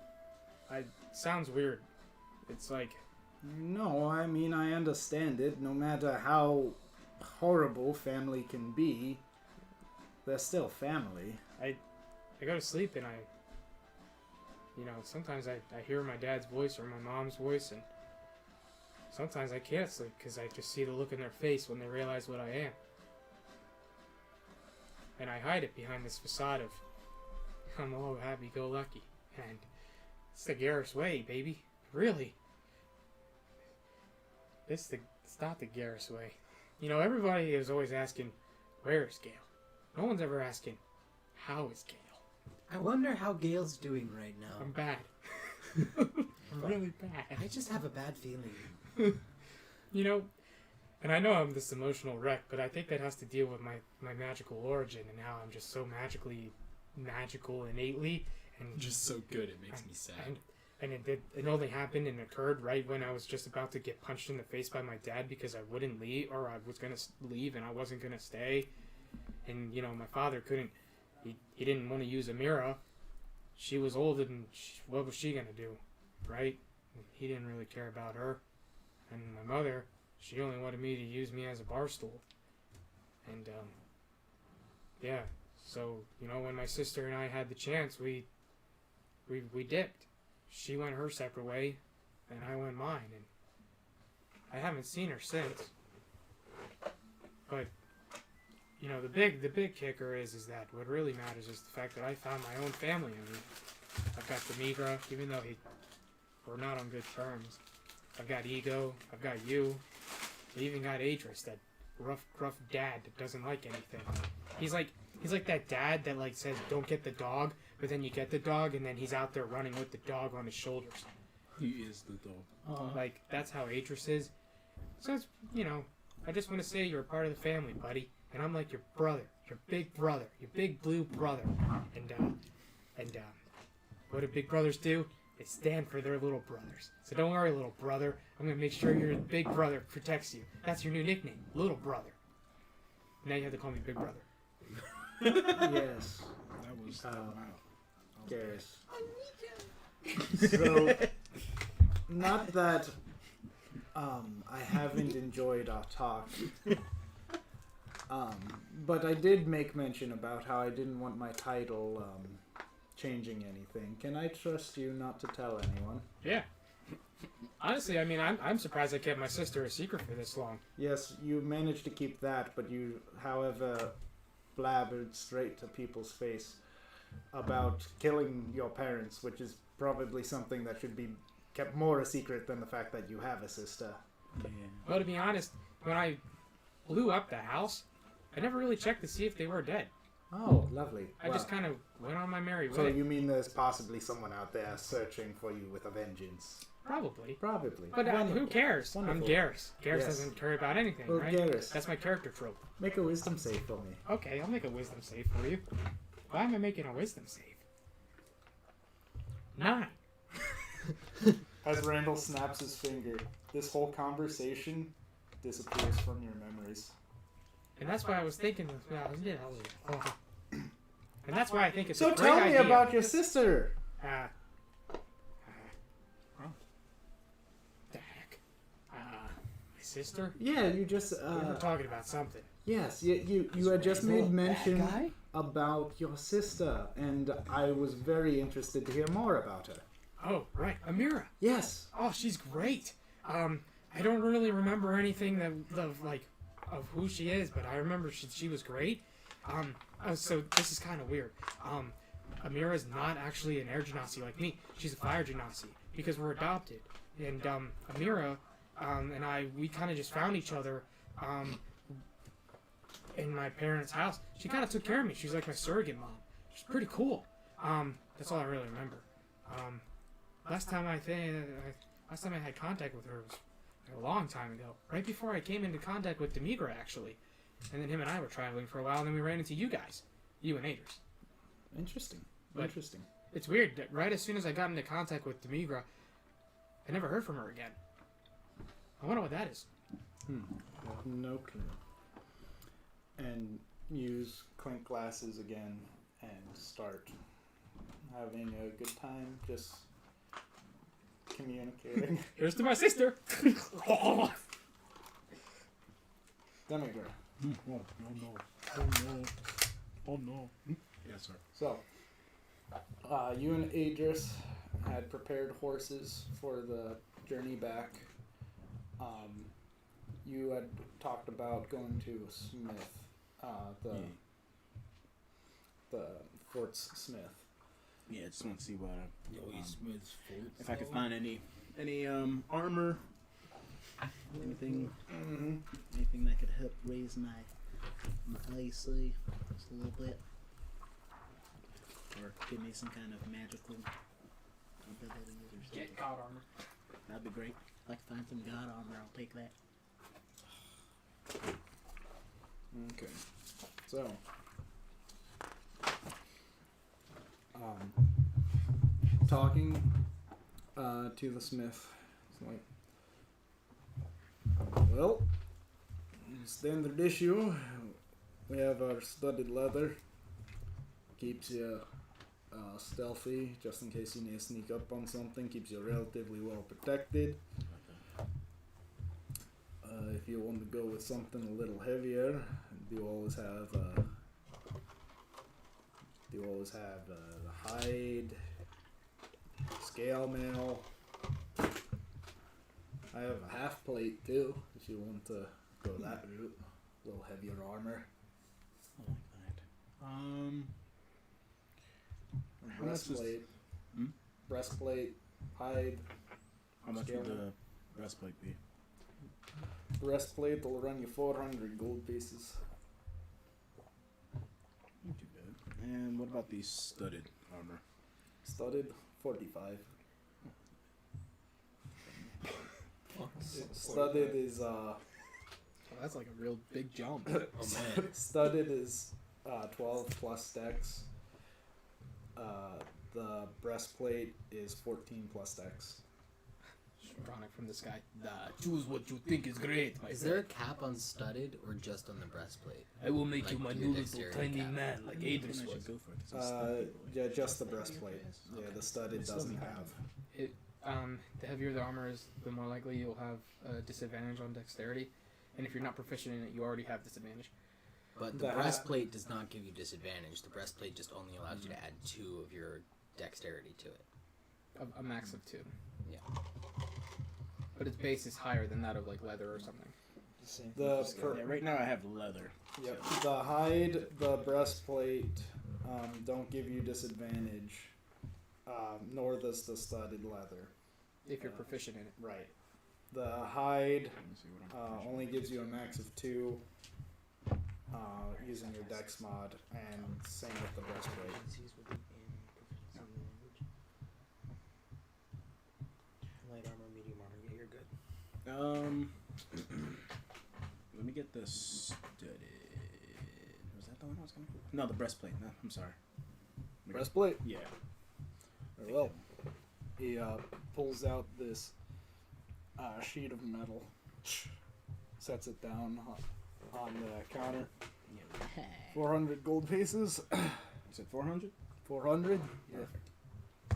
S5: Sounds weird. It's like,
S2: No, I mean, I understand it. No matter how horrible family can be, they're still family.
S5: I go to sleep and sometimes I hear my dad's voice or my mom's voice, and sometimes I can't sleep because I just see the look in their face when they realize what I am. And I hide it behind this facade of, I'm all happy-go-lucky, and it's the Geris way, baby. Really. It's not the Geris way. You know, everybody is always asking, where is Gale? No one's ever asking, how is Gale?
S3: I wonder how Gail's doing right now.
S5: I'm bad. I'm really bad.
S3: I just have a bad feeling.
S5: You know, and I know I'm this emotional wreck, but I think that has to deal with my magical origin and how I'm just so magical innately, and
S1: Just so good, it makes me sad.
S5: and it only happened and occurred right when I was just about to get punched in the face by my dad because I wouldn't leave, or I was gonna leave and I wasn't gonna stay, and you know my father couldn't. He didn't want to use Amira. She was old, and what was she gonna do, right? He didn't really care about her, and my mother, she only wanted me to use me as a bar stool, and yeah. So you know when my sister and I had the chance, we dipped. She went her separate way, and I went mine, and I haven't seen her since. But you know, the big kicker is that what really matters is the fact that I found my own family. I mean, I've got Demigra, even though we're not on good terms. I've got Ego. I've got you. I even got Adris, that rough dad that doesn't like anything. He's like that dad that like says don't get the dog, but then you get the dog, and then he's out there running with the dog on his shoulders.
S4: He is the dog.
S5: Like that's how Adris is. So it's, you know, I just want to say you're a part of the family, buddy. And I'm like your brother, your big brother, your big blue brother. And what do big brothers do? They stand for their little brothers. So don't worry, little brother. I'm going to make sure your big brother protects you. That's your new nickname, little brother. Now you have to call me big brother.
S2: Yes.
S4: That was
S2: Geris. So, not that I haven't enjoyed our talk, but I did make mention about how I didn't want my title changing anything. Can I trust you not to tell anyone?
S5: Yeah. Honestly, I mean, I'm surprised I kept my sister a secret for this long.
S2: Yes, you managed to keep that, but you, however, blabbered straight to people's face about killing your parents, which is probably something that should be kept more a secret than the fact that you have a sister.
S4: Yeah.
S5: Well, to be honest, when I blew up the house, I never really checked to see if they were dead.
S2: Oh, lovely.
S5: I just kind of went on my merry way.
S2: So you mean there's possibly someone out there searching for you with a vengeance?
S5: Probably.
S2: Probably.
S5: But who
S2: Wonderful.
S5: cares?
S2: Wonderful.
S5: I'm Geris. Geris
S2: Yes.
S5: doesn't care about anything,
S2: Well,
S5: right?
S2: Geris,
S5: That's my character trope.
S2: make a wisdom save for me.
S5: Okay, I'll make a wisdom save for you. Why am I making a wisdom save? 9.
S2: As Randall snaps his finger, this whole conversation disappears from your memories.
S5: And that's why I was thinking. And that's why I think it's
S2: So
S5: a great
S2: tell me
S5: idea.
S2: about your sister.
S5: The heck? My sister?
S2: Yeah, you just
S5: We were talking about something.
S2: yes, you had just made mention about your sister, and I was very interested to hear more about her.
S5: Oh, right, Amira.
S2: Yes.
S5: Oh, she's great. I don't really remember anything of who she is, but I remember she was great. So this is kind of weird. Amira's not actually an air genasi like me. She's a fire genasi because we're adopted. And Amira and we kind of just found each other in my parents' house. She kind of took care of me. She's like my surrogate mom. She's pretty cool. That's all I really remember. Last time I had contact with her was a long time ago. Right before I came into contact with Demigra, actually. And then him and I were traveling for a while, and then we ran into you guys. You and Aders.
S2: Interesting.
S5: But
S2: Interesting.
S5: It's weird that right as soon as I got into contact with Demigra, I never heard from her again. I wonder what that is.
S2: No clue. And use clink glasses again and start having a good time, just communicating.
S5: Here's to my sister.
S2: Demigra.
S4: Oh no. Yes, sir.
S2: So, you and Adris had prepared horses for the journey back. You had talked about going to Smith, the Fort's Smith.
S4: Yeah, just want to see what if I could find any armor, anything that could help raise my AC just a little bit, or give me some kind of magical abilities or something.
S5: Get god armor.
S4: That'd be great. If I can find some god armor, I'll take that.
S2: Okay. So, talking to the smith, it's like, well, standard issue, we have our studded leather, keeps you stealthy, just in case you need to sneak up on something, keeps you relatively well protected. If you want to go with something a little heavier, you always have the hide, scale mail. I have a half plate too, if you want to go that route. A little heavier armor.
S4: I like that.
S2: Breastplate. Breastplate, hide.
S4: How much
S2: scale
S4: would
S2: mail.
S4: the breastplate be?
S2: Breastplate will run you 400 gold pieces.
S4: Not too bad. And what about the studded armor?
S2: Studded, 45. Studded is
S3: that's like a real big jump.
S2: studded is 12 plus stacks. The breastplate is 14 plus stacks.
S3: Ironic from this guy. Choose what you think is great.
S1: Is there a cap on studded or just on the breastplate?
S3: I will make
S1: Like
S3: you my
S1: your
S3: new little
S1: dexterity
S3: tiny
S1: cap.
S3: man like
S4: I
S3: Adris
S4: should
S3: was.
S4: go for it. 'Cause it's studded.
S2: Yeah, just the breastplate. Yeah, the studded doesn't have.
S5: The heavier the armor is, the more likely you'll have a disadvantage on dexterity. And if you're not proficient in it, you already have disadvantage.
S1: But the
S2: The hat-
S1: breastplate does not give you disadvantage. The breastplate just only allows you to add 2 of your dexterity to it.
S5: A max of 2.
S1: Yeah.
S5: But its base is higher than that of like leather or something.
S4: Yeah, right now I have leather.
S2: Yep. The hide, the breastplate don't give you disadvantage, nor does the studded leather.
S5: If you're proficient in it.
S2: Right. The hide
S4: Let me see what I'm
S2: only gives you a max of 2 using your dex mod, and same with the breastplate.
S3: Light armor, medium armor. Yeah, you're good.
S4: Let me get the studded. Was that the one I was gonna? No, the breastplate. No, I'm sorry.
S2: Breastplate?
S4: Yeah.
S2: Very well. He pulls out this sheet of metal, sets it down on the counter. 400 gold pieces.
S4: You said 400?
S2: 400? Yeah.
S5: I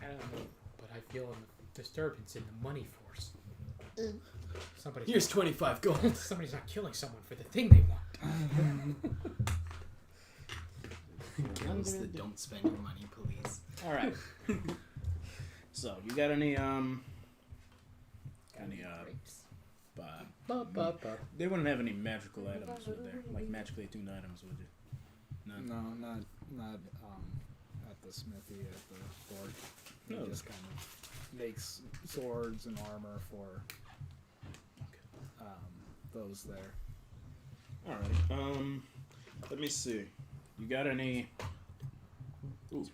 S5: don't know, but I feel a disturbance in the money force. Somebody's
S1: Here's 25 gold.
S5: somebody's not killing someone for the thing they want.
S1: Girls that don't spend your money, please.
S4: All right. So, you got any they wouldn't have any magical items, would there? Like magically attuned items, would you? None.
S2: No, not at the smithy at the fort. He
S4: No.
S2: just kind of makes swords and armor for those there.
S4: Alright. Let me see. You got any? Ooh.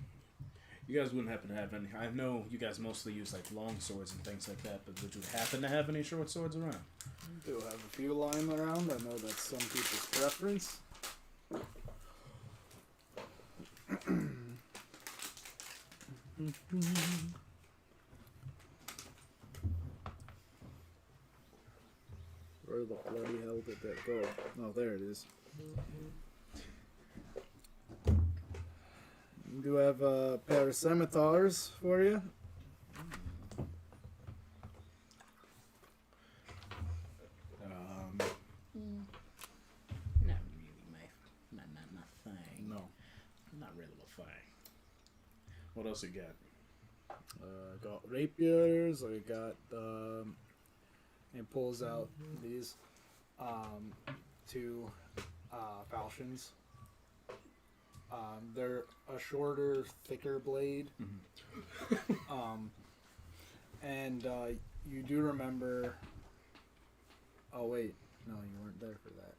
S4: You guys wouldn't happen to have any. I know you guys mostly use like long swords and things like that, but would you happen to have any short swords around?
S2: Do have a few lying around. I know that's some people's preference. Where the bloody hell did that go? Oh, there it is. Do have a pair of scimitars for you?
S4: Not really my thing.
S2: No.
S4: Not really my thing. What else you got?
S2: Got rapiers. I got and pulls out these two falchions. They're a shorter, thicker blade. And you do remember. Oh wait, no, you weren't there for that.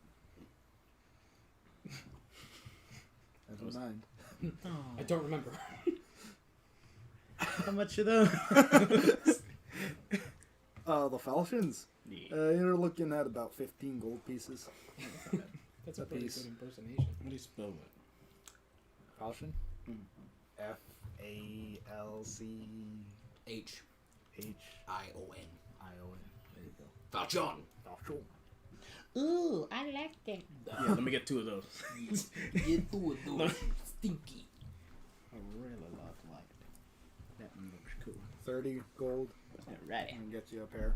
S2: Never mind.
S5: I don't remember.
S4: How much are those?
S2: The falchions. You're looking at about 15 gold pieces.
S5: That's a
S2: A
S5: pretty
S2: piece.
S5: good impersonation.
S4: How do you spell it?
S2: Falchion.
S3: H
S2: Falchion.
S3: I O N.
S2: There you go.
S3: Falchion.
S2: Falchion.
S6: Ooh, I like that.
S4: Yeah, let me get two of those.
S3: Get two of those stinky.
S4: I really like it. That one looks cool.
S2: 30 gold.
S6: Alrighty.
S2: And get you a pair.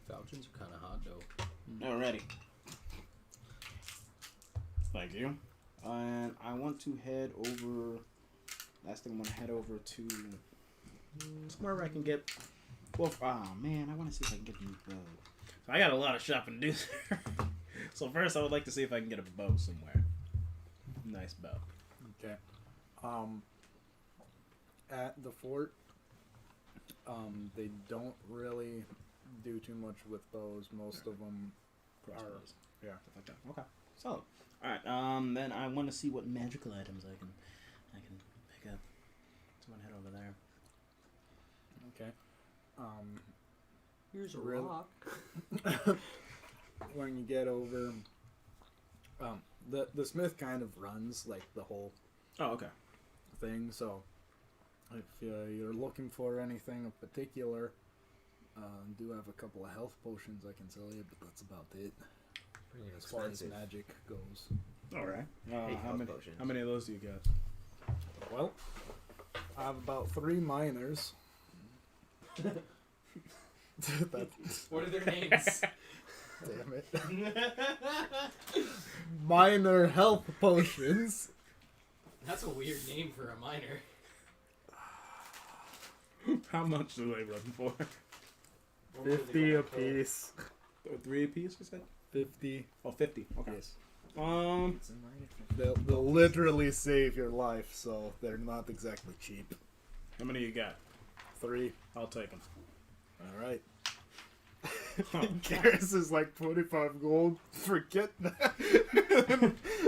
S3: Falchions are kind of hot though.
S4: Alrighty. Thank you. And I want to head over. Last thing I want to head over to somewhere where I can get. Well, oh man, I want to see if I can get a new bow. I got a lot of shopping to do there. So first, I would like to see if I can get a bow somewhere. Nice bow.
S2: Okay. At the fort, they don't really do too much with bows. Most of them are. Yeah.
S4: Stuff like that. Okay. Solid. All right. Then I want to see what magical items I can pick up. So I'm gonna head over there.
S2: Okay.
S3: Here's a
S2: Really?
S3: rock.
S2: When you get over, the smith kind of runs like the whole
S4: Oh, okay.
S2: thing. So if you're looking for anything in particular, do have a couple of health potions I can sell you, but that's about it as far as magic goes.
S4: All right.
S7: Hate
S4: How
S7: health
S4: many?
S7: potions.
S4: How many of those do you got?
S2: Well, I have about 3 minors.
S1: What are their names?
S2: Damn it. Minor health potions.
S1: That's a weird name for a minor.
S4: How much do they run for?
S2: 50 a piece.
S4: 3 apiece, you said?
S2: 50.
S4: Oh, 50. Okay.
S2: Yes. They'll literally save your life, so they're not exactly cheap.
S4: How many you got?
S2: 3.
S4: I'll take them.
S2: All right. Geris is like 25 gold. Forget that.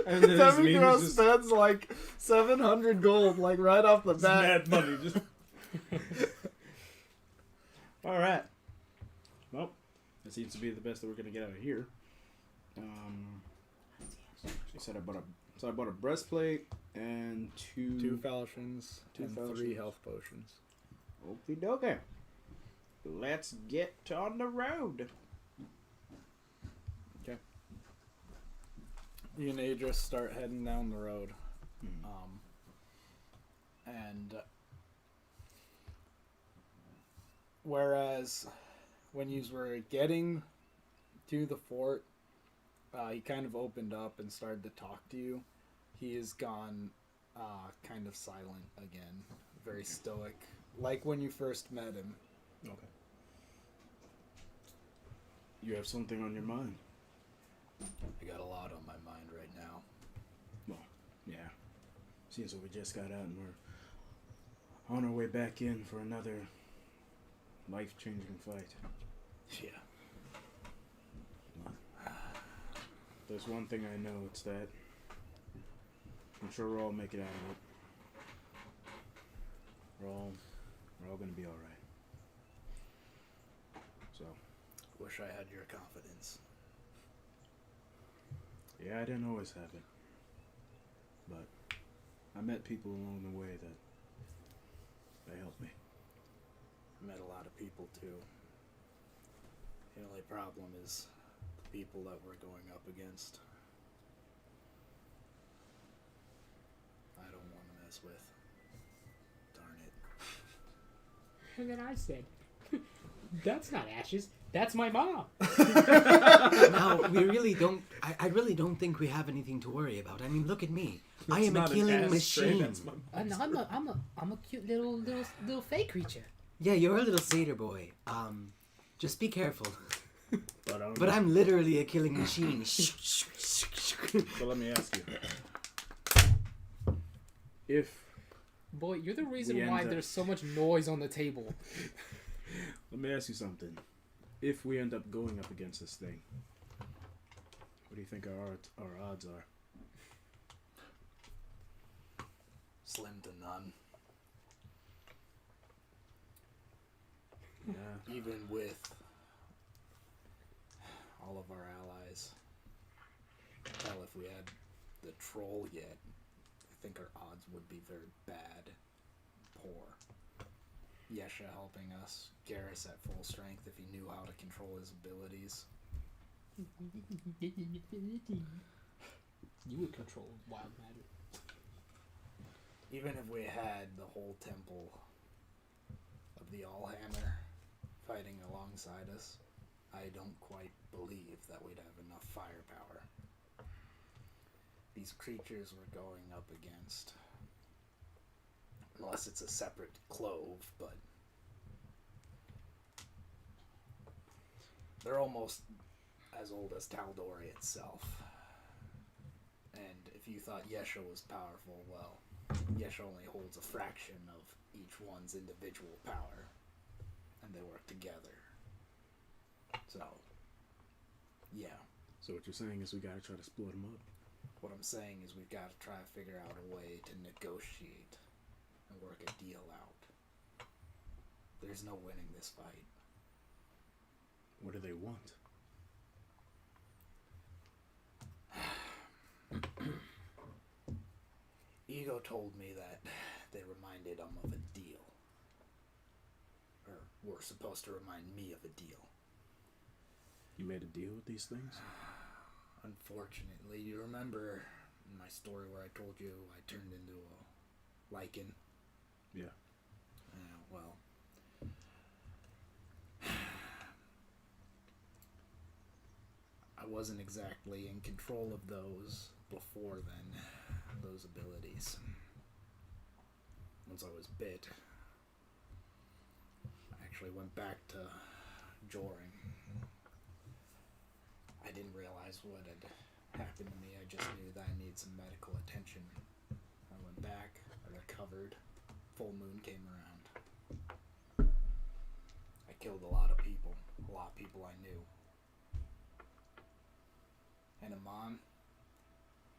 S4: And then his name
S2: Demigra
S4: is just-
S2: spends like 700 gold, like right off the
S4: It's
S2: bat.
S4: mad money. Just. All right. Well, that seems to be the best that we're gonna get out of here. She said I bought a breastplate and
S2: 2 falchions
S4: Two
S2: and 3
S4: falchions.
S2: health potions.
S4: Okie dokie. Let's get on the road.
S2: Okay. You and Adris start heading down the road. And whereas when you were getting to the fort, he kind of opened up and started to talk to you. He has gone kind of silent again. very stoic, like when you first met him.
S4: Okay. You have something on your mind?
S2: I got a lot on my mind right now.
S4: Well, yeah. Seems like we just got out and we're on our way back in for another life-changing fight.
S2: Yeah.
S4: There's one thing I know, it's that I'm sure we'll all make it out of it. We're all gonna be alright. So,
S2: Wish I had your confidence.
S4: yeah, I didn't always have it. But I met people along the way that they helped me.
S2: I met a lot of people too. The only problem is the people that we're going up against. I don't want to mess with. Darn it.
S5: And then I said, "That's not ashes. That's my mom."
S3: Now, we really don't... I really don't think we have anything to worry about. I mean, look at me. I am a
S8: not an
S3: killing
S8: ashtray,
S3: machine.
S8: that's my
S5: No, I'm a cute little fake creature.
S3: Yeah, you're a little satyr boy. Just be careful.
S4: But,
S3: But I'm literally a killing machine.
S4: So let me ask you. If
S5: Boy, you're the reason
S4: We end
S5: why
S4: up-
S5: there's so much noise on the table.
S4: Let me ask you something. If we end up going up against this thing, what do you think our odds are?
S2: Slim to none.
S4: Yeah.
S2: Even with all of our allies. Hell, if we had the troll yet, I think our odds would be very bad. Poor. Yesha helping us. Geris at full strength if he knew how to control his abilities.
S5: You would control wild magic.
S2: Even if we had the whole temple of the Allhammer fighting alongside us, I don't quite believe that we'd have enough firepower. These creatures we're going up against, unless it's a separate clove, but they're almost as old as Taldori itself. And if you thought Yesha was powerful, well, Yesha only holds a fraction of each one's individual power, and they work together. So, yeah.
S4: So what you're saying is we gotta try to split them up.
S2: What I'm saying is we've got to try to figure out a way to negotiate and work a deal out. There's no winning this fight.
S4: What do they want?
S2: Ego told me that they reminded him of a deal. Or were supposed to remind me of a deal.
S4: You made a deal with these things?
S2: Unfortunately, you remember in my story where I told you I turned into a lichen?
S4: Yeah.
S2: Yeah, well. I wasn't exactly in control of those before then, those abilities. Once I was bit, I actually went back to Joring. I didn't realize what had happened to me. I just knew that I needed some medical attention. I went back, I recovered. Full moon came around. I killed a lot of people I knew. And Amon,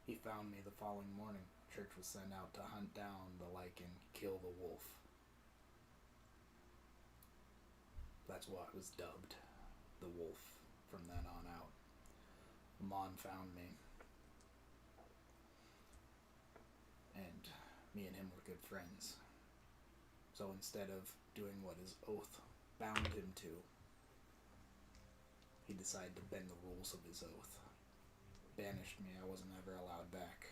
S2: he found me the following morning. Church was sent out to hunt down the lichen, kill the wolf. That's why I was dubbed the wolf from then on out. Amon found me. And me and him were good friends. So instead of doing what his oath bound him to, he decided to bend the rules of his oath. Banished me. I wasn't ever allowed back.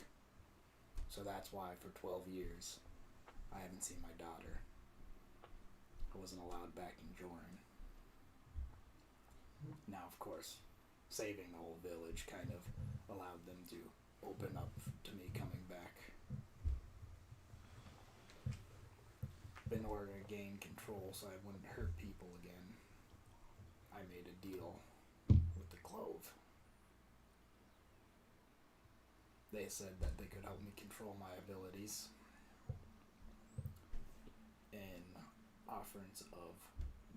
S2: So that's why for 12 years I haven't seen my daughter. I wasn't allowed back in Jorin. Now, of course, saving the whole village kind of allowed them to open up to me coming back. gain control so I wouldn't hurt people again, I made a deal with the Clove. They said that they could help me control my abilities in offerings of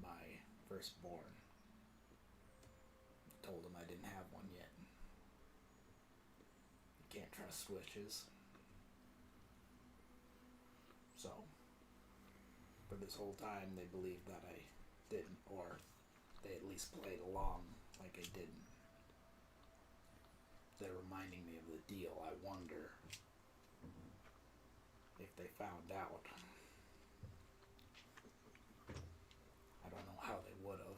S2: my firstborn. Told them I didn't have one yet. You can't trust witches. So, for this whole time, they believed that I didn't, or they at least played along like I didn't. They're reminding me of the deal. I wonder if they found out. I don't know how they would have.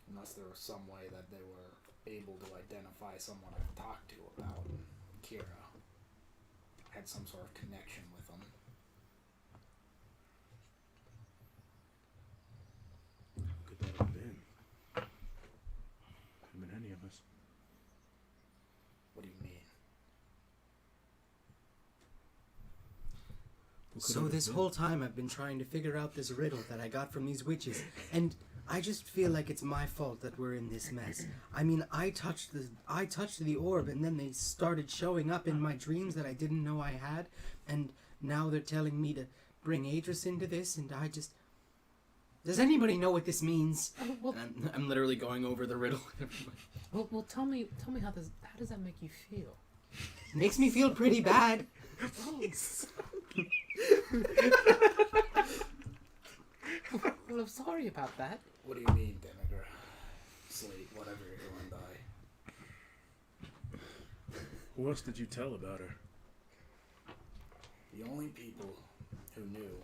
S2: Unless there was some way that they were able to identify someone I've talked to about Kira. Had some sort of connection with them.
S4: Could that have been? Couldn't been any of us.
S2: What do you mean?
S3: So this whole time I've been trying to figure out this riddle that I got from these witches, and I just feel like it's my fault that we're in this mess. I mean, I touched the orb, and then they started showing up in my dreams that I didn't know I had, and now they're telling me to bring Adris into this, and I just... Does anybody know what this means?
S5: Well,
S3: I'm literally going over the riddle.
S5: well, tell me how does that make you feel?
S3: Makes me feel pretty bad.
S5: Well, I'm sorry about that.
S2: What do you mean, Demigra? Slate, whatever you're doing, die.
S4: Who else did you tell about her?
S2: The only people who knew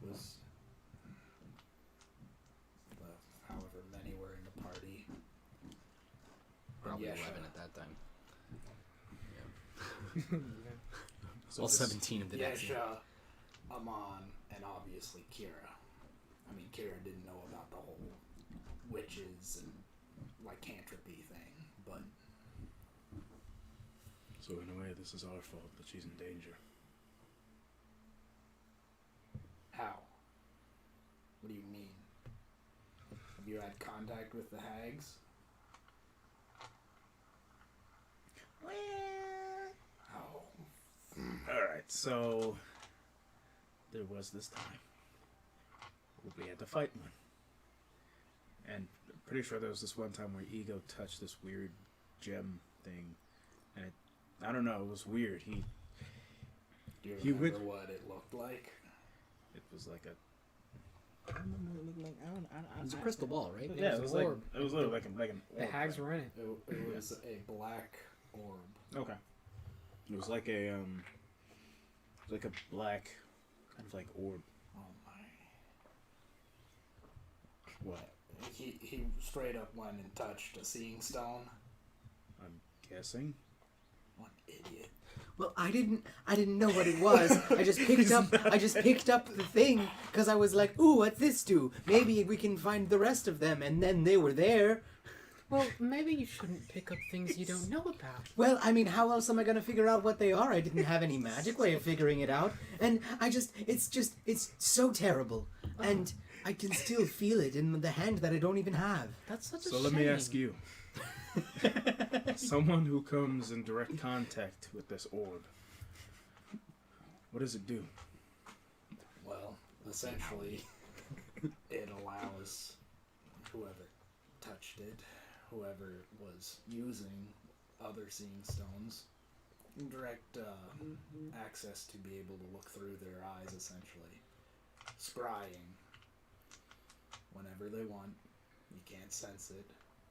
S2: was however many were in the party.
S3: Probably
S2: Yesha.
S3: 11 at that time.
S4: So
S3: All
S4: this-
S3: 17 of the Daxion.
S2: Yesha, Amon, and obviously Kira. I mean, Kira didn't know about the whole witches and lycanthropy thing, but...
S4: So in a way, this is our fault that she's in danger.
S2: How? What do you mean? Have you had contact with the hags? How?
S4: Alright, so there was this time we had to fight one. And I'm pretty sure there was this one time where Ego touched this weird gem thing. And I don't know, it was weird.
S2: Do you
S4: He
S2: remember
S4: would-
S2: what it looked like?
S4: It was like a... I don't remember what it looked like.
S3: It was a crystal ball, right?
S4: Yeah, it was like...
S5: orb.
S4: It was literally like an
S5: The
S4: orb
S5: hags
S4: thing.
S5: were in it.
S2: It was a black orb.
S4: Okay. It was like a, like a black, kind of like orb.
S2: Oh my.
S4: What?
S2: He straight up went and touched a seeing stone.
S4: I'm guessing.
S2: What an idiot.
S3: Well, I didn't know what it was. I just picked up the thing because I was like, "Ooh, what's this do? Maybe we can find the rest of them." And then they were there.
S5: Well, maybe you shouldn't pick up things you don't know about.
S3: Well, I mean, how else am I gonna figure out what they are? I didn't have any magic way of figuring it out, and it's so terrible, and I can still feel it in the hand that I don't even have.
S5: That's such a
S4: So
S5: shame.
S4: let me ask you. Someone who comes in direct contact with this orb, what does it do?
S2: Well, essentially, it allows whoever touched it, whoever was using other seeing stones, direct access to be able to look through their eyes, essentially. Scrying. Whenever they want. You can't sense it.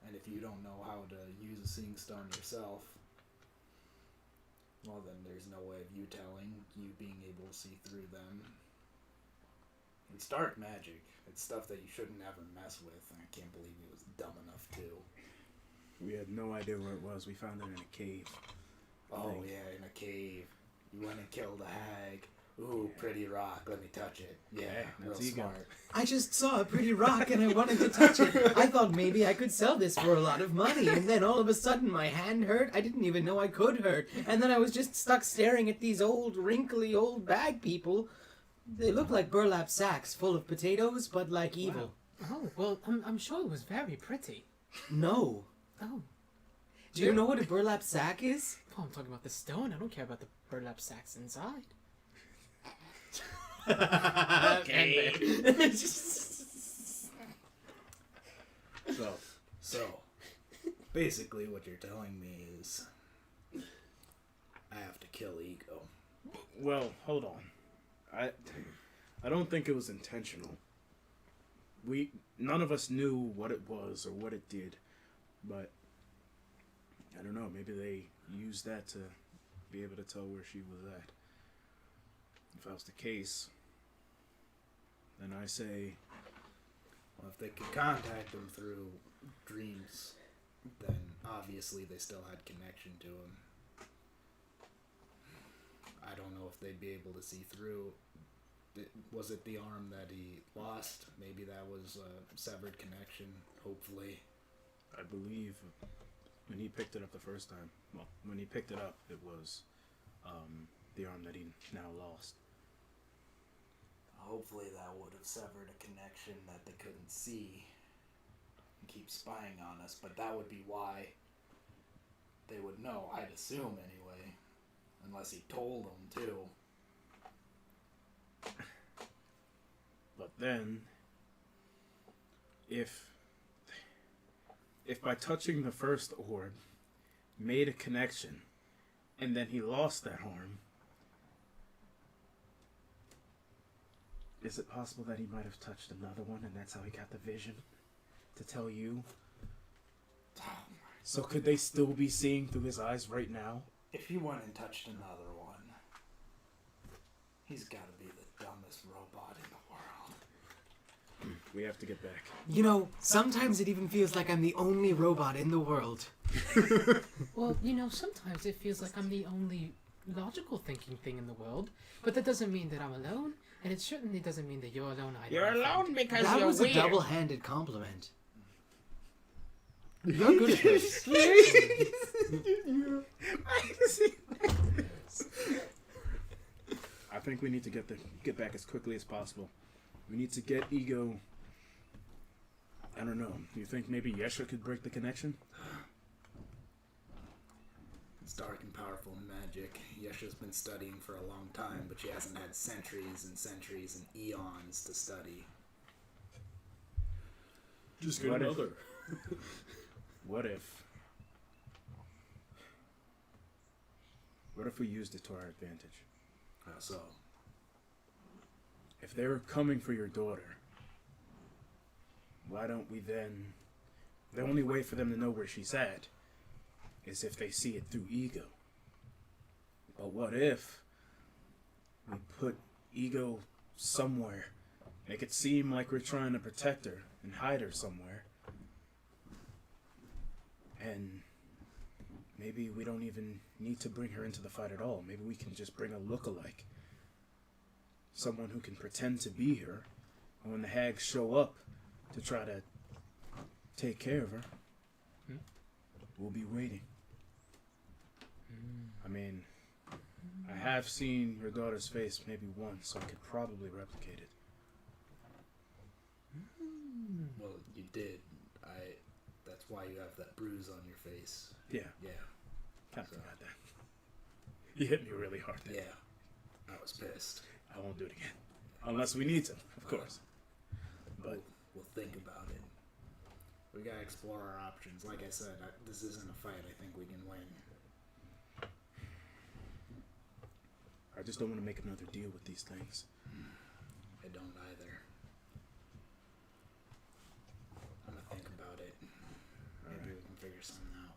S2: And if you don't know how to use a seeing stone yourself, well then there's no way of you telling, you being able to see through them. It's dark magic. It's stuff that you shouldn't ever mess with, and I can't believe he was dumb enough to.
S4: We had no idea where it was. We found it in a cave.
S2: Oh yeah, in a cave. You went and killed a hag. Ooh, pretty rock. Let me touch it. Yeah,
S4: Hey,
S2: real
S4: that's ego.
S2: smart.
S3: I just saw a pretty rock and I wanted to touch it. I thought maybe I could sell this for a lot of money, and then all of a sudden my hand hurt. I didn't even know I could hurt. And then I was just stuck staring at these old, wrinkly, old bag people. They look like burlap sacks full of potatoes, but like evil.
S5: Oh, well, I'm sure it was very pretty.
S3: No.
S5: Oh.
S3: Do you know what a burlap sack is?
S5: Oh, I'm talking about the stone. I don't care about the burlap sacks inside.
S6: Okay.
S2: So, basically what you're telling me is I have to kill ego.
S4: Well, hold on. I don't think it was intentional. None of us knew what it was or what it did, but I don't know, maybe they used that to be able to tell where she was at. If that was the case, then I say,
S2: Well, if they could contact him through dreams, then obviously they still had connection to him. I don't know if they'd be able to see through. Was it the arm that he lost? Maybe that was a severed connection, hopefully.
S4: I believe when he picked it up the first time, well, when he picked it up, it was the arm that he now lost.
S2: Hopefully that would have severed a connection that they couldn't see and keep spying on us, but that would be why they would know, I'd assume anyway, unless he told them too.
S4: But then, if by touching the first orb made a connection, and then he lost that arm, is it possible that he might have touched another one, and that's how he got the vision to tell you? So could they still be seeing through his eyes right now?
S2: If he went and touched another one, he's got to be the dumbest robot in the world.
S4: We have to get back.
S3: You know, sometimes it even feels like I'm the only robot in the world.
S5: Well, sometimes it feels like I'm the only logical thinking thing in the world, but that doesn't mean that I'm alone, and it certainly doesn't mean that you're alone either.
S6: You're alone because
S3: That
S6: you're
S3: was
S6: weird.
S3: a double-handed compliment. You're good at this.
S4: I think we need to get back as quickly as possible. We need to get Ego. I don't know. You think maybe Yesha could break the connection?
S2: It's dark and powerful magic. Yesha's been studying for a long time, but she hasn't had centuries and centuries and eons to study.
S8: Just
S4: get
S8: another.
S4: What if we used it to our advantage?
S2: How so?
S4: If they're coming for your daughter, why don't we then... The only way for them to know where she's at is if they see it through Ego. But what if we put Ego somewhere, make it seem like we're trying to protect her and hide her somewhere, and maybe we don't even need to bring her into the fight at all. Maybe we can just bring a lookalike. Someone who can pretend to be her, and when the hags show up to try to take care of her, we'll be waiting. I mean, I have seen your daughter's face maybe once, so I could probably replicate it.
S2: Well, you did. That's why you have that bruise on your face.
S4: Yeah,
S2: Yeah.
S4: kind of forgot that. You hit me really hard there.
S2: Yeah. I was pissed.
S4: I won't do it again. Unless we need to, of course. But
S2: We'll think about it. We gotta explore our options. Like I said, this isn't a fight I think we can win.
S4: I just don't want to make another deal with these things.
S2: I don't either. I'm gonna think about it. Maybe we can figure something out.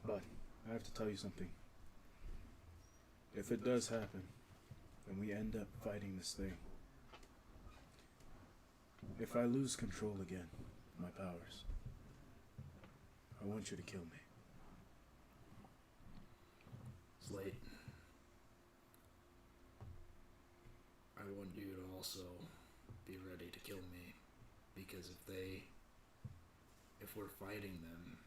S4: But I have to tell you something. If it does happen, and we end up fighting this thing, if I lose control again of my powers, I want you to kill me.
S2: Slate. want you to also be ready to kill me. Because if we're fighting them,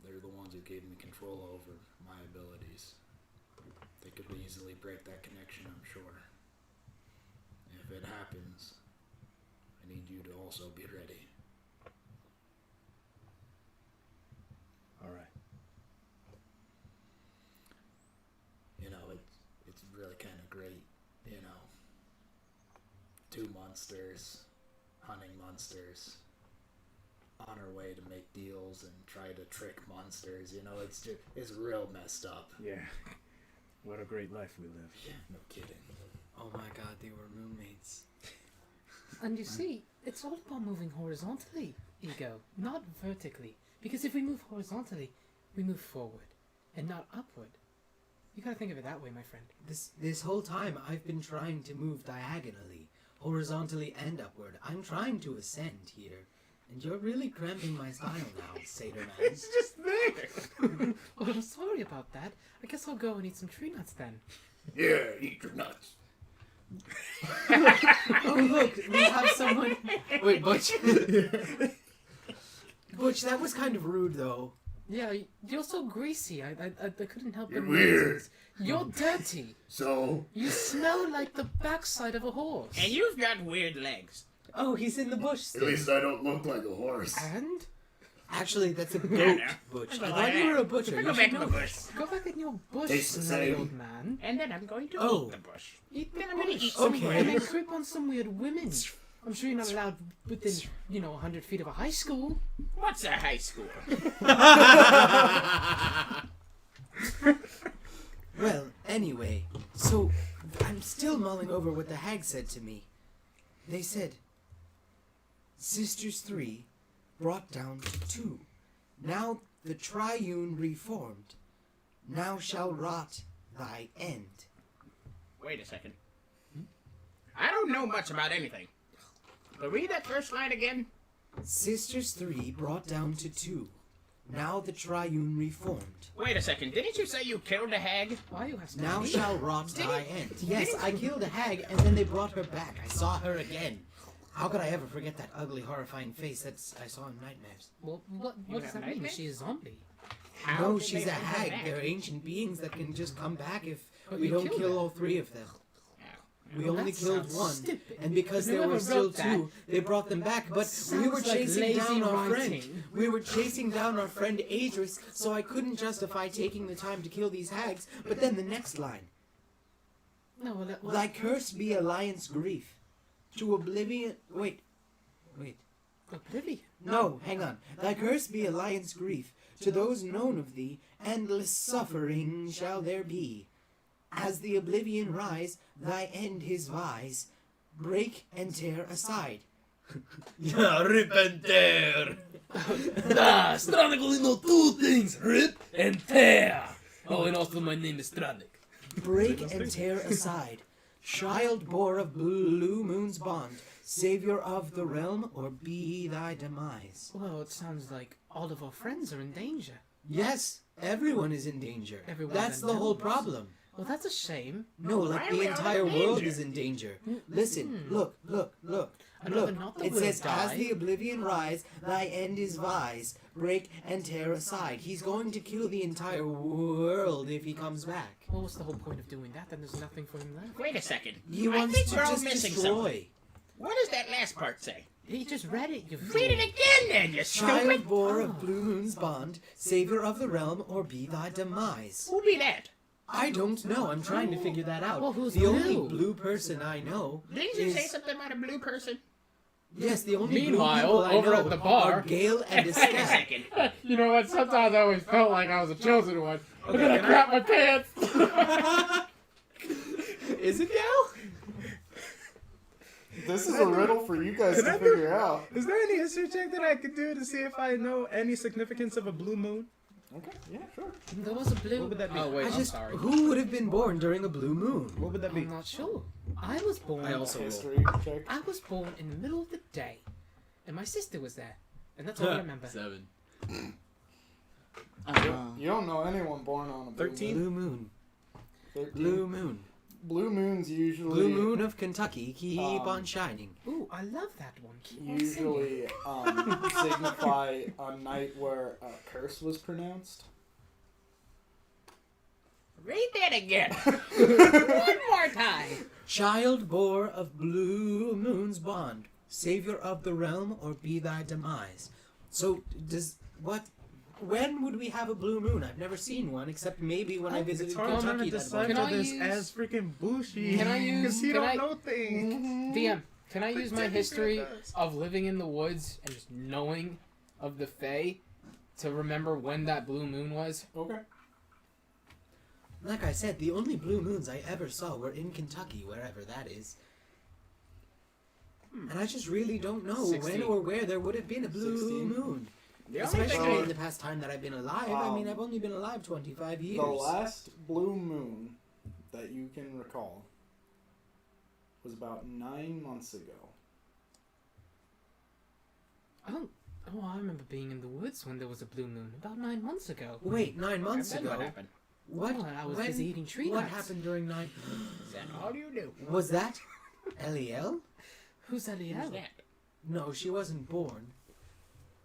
S2: they're the ones who gave me control over my abilities. They could easily break that connection, I'm sure. If it happens, I need you to also be ready.
S4: Alright.
S2: You know, it's really kind of great, you know. 2 monsters, hunting monsters, on our way to make deals and try to trick monsters, you know, it's real messed up.
S4: Yeah. What a great life we live.
S2: Yeah, no kidding.
S3: Oh my god, they were roommates.
S5: And you see, it's all about moving horizontally, Ego, not vertically. Because if we move horizontally, we move forward, and not upward. You gotta think of it that way, my friend.
S3: This whole time, I've been trying to move diagonally, horizontally and upward. I'm trying to ascend here. And you're really cramping my style now, Satyr Man.
S6: It's just there.
S5: Well, I'm sorry about that. I guess I'll go and eat some tree nuts then.
S2: Yeah, eat your nuts.
S3: Oh, look, we have someone... Wait, Butch. Butch, that was kind of rude, though.
S5: Yeah, you're so greasy. I couldn't help
S2: You're
S5: but
S2: weird.
S5: notice. You're dirty.
S2: So?
S5: You smell like the backside of a horse.
S6: And you've got weird legs.
S3: Oh, he's in the bush
S2: At
S3: still.
S2: least I don't look like a horse.
S5: And?
S3: Actually, that's a
S6: Yeah,
S3: goat,
S6: no.
S3: Butch.
S6: I
S3: I
S6: know,
S3: thought
S6: I
S3: you were a
S6: am.
S3: butcher.
S6: Go
S3: You
S6: back
S3: should
S6: to the
S3: know.
S6: bush.
S5: Go back in your bush,
S2: Tastes the
S5: smelly
S2: same.
S5: old man.
S6: And then I'm going to
S3: Oh.
S6: eat the bush.
S5: Eat the
S6: Then I'm going to
S5: bush.
S6: eat some
S3: Okay.
S5: And then
S6: grass.
S5: creep on some weird women. I'm sure you're not allowed within, 100 feet of a high school.
S6: What's a high school?
S3: Well, anyway, so I'm still mulling over what the hag said to me. They said, Sisters 3 brought down to 2. Now the triune reformed. Now shall rot thy end.
S6: Wait a second. I don't know much about anything. But read that first line again.
S3: Sisters 3 brought down to 2. Now the triune reformed.
S6: Wait a second. Didn't you say you killed a hag?
S5: Why are you asking
S3: Now
S5: me?
S3: shall rot thy end. Yes, I killed a hag and then they brought her back. I saw her again. How could I ever forget that ugly, horrifying face that I saw in nightmares?
S5: Well, what
S6: You
S5: does
S6: have
S5: that mean?
S6: nightmares?
S5: Is she a zombie?
S6: How
S3: No,
S6: did
S3: she's
S6: they
S3: a
S6: bring her
S3: hag.
S6: back?
S3: They're ancient beings that can just come back if
S5: But
S3: we
S5: you
S3: don't
S5: killed
S3: kill
S5: her.
S3: all 3 of them. We
S5: Well,
S3: only
S5: that
S3: killed
S5: sounds
S3: 1,
S5: stupid.
S3: and because there
S5: Whoever
S3: were still
S5: wrote that
S3: 2, they brought them back. But we
S5: sounds
S3: were
S5: like
S3: chasing
S5: lazy
S3: down our friend.
S5: writing.
S3: We were chasing down our friend Adris, so I couldn't justify taking the time to kill these hags. But then the next line:
S5: No, well,
S3: "Thy curse be alliance grief, to oblivion." Wait.
S5: Oblivion.
S3: No, hang on. Thy curse be alliance grief, to those known of thee, endless suffering shall there be. As the oblivion rise, thy end his vise, break and tear aside.
S8: Yeah, rip and tear. Stranik only know 2 things: rip and tear. Oh, and also my name is Stranik.
S3: Break and tear aside. Child bore of blue moon's bond, savior of the realm, or be thy demise.
S5: Well, it sounds like all of our friends are in danger.
S3: Yes, everyone is in danger.
S5: Everyone
S3: That's
S5: that
S3: the whole
S5: knows.
S3: problem.
S5: Well, that's a shame.
S3: No, like
S6: Why are
S3: the
S6: we all
S3: entire
S6: in
S3: world
S6: danger?
S3: is in danger. Listen, look.
S5: Another not the
S3: It
S5: will
S3: says,
S5: die.
S3: as the oblivion rise, thy end is vise, break and tear aside. He's going to kill the entire world if he comes back.
S5: Well, what's the whole point of doing that? Then there's nothing for him left.
S6: Wait a second.
S3: He
S6: I
S3: wants
S6: think
S3: to
S6: we're all
S3: just
S6: missing
S3: destroy.
S6: something. What does that last part say?
S5: He just read it, you
S6: Read it
S5: fool.
S6: again then, you
S3: Child
S6: stupid.
S3: bore of blue moon's bond, savior of the realm, or be thy demise.
S6: Who be that?
S3: I don't know. I'm trying to figure that out.
S5: Well, who's
S3: the only
S5: blue?
S3: blue person I know
S6: Didn't you
S3: is...
S6: say something about a blue person?
S3: Yes, the only
S5: Meanwhile,
S3: blue people I
S5: over
S3: know
S5: at the bar-
S3: are Gale and
S6: Wait a
S3: Escape.
S6: second.
S5: You know what? Sometimes I always felt like I was a chosen one. I'm
S3: Okay,
S5: gonna
S3: can I-
S5: crap my pants.
S3: Is it Gale?
S2: This is a riddle for you guys to figure out.
S4: Is there any history check that I could do to see if I know any significance of a blue moon?
S2: Okay, yeah, sure.
S5: There was a blue.
S4: What would that be?
S5: Oh wait,
S3: I
S5: I'm
S3: just,
S5: sorry.
S3: who would have been born during a blue moon?
S4: What would that be?
S5: I'm not sure. I was born.
S8: I also will.
S2: History check.
S5: I was born in the middle of the day, and my sister was there, and that's all I remember.
S8: 7.
S2: You don't know anyone born on a blue
S4: 13?
S2: moon.
S3: Blue moon.
S2: 13.
S3: Blue moon.
S2: blue moons usually
S3: Blue moon of Kentucky, keep on shining.
S5: Ooh, I love that one. Keep on singing.
S2: usually signify a night where a curse was pronounced.
S6: Read that again. One more time.
S3: Child bore of blue moon's bond, savior of the realm, or be thy demise. So, when would we have a blue moon? I've never seen one, except maybe when I visited Kentucky. That one
S5: Can I
S4: decipher this
S5: use-
S4: as freaking Bushi.
S5: Can I use-
S4: Because he
S5: can
S4: don't
S5: I-
S4: know things.
S5: DM, can I use my
S4: Pretend
S5: history
S4: he does.
S5: of living in the woods and just knowing of the Fae to remember when that blue moon was?
S2: Okay.
S3: Like I said, the only blue moons I ever saw were in Kentucky, wherever that is. And I just really don't know
S5: 16.
S3: when or where there would have been a blue
S2: 16.
S3: moon.
S6: The only
S3: Especially
S6: thing
S3: in the past time that I've been alive. I mean, I've only been alive 25 years.
S2: The last blue moon that you can recall was about 9 months ago.
S5: Oh, I remember being in the woods when there was a blue moon about 9 months ago.
S3: Wait, 9 months
S6: Then
S3: ago?
S6: what happened?
S3: What?
S5: Oh, I was
S3: when-
S5: busy eating tree
S3: What
S5: nuts.
S3: happened during 9?
S6: Is that all you do?
S3: Was that Eliel?
S5: Who's Elias?
S6: Who's that?
S3: No, she wasn't born.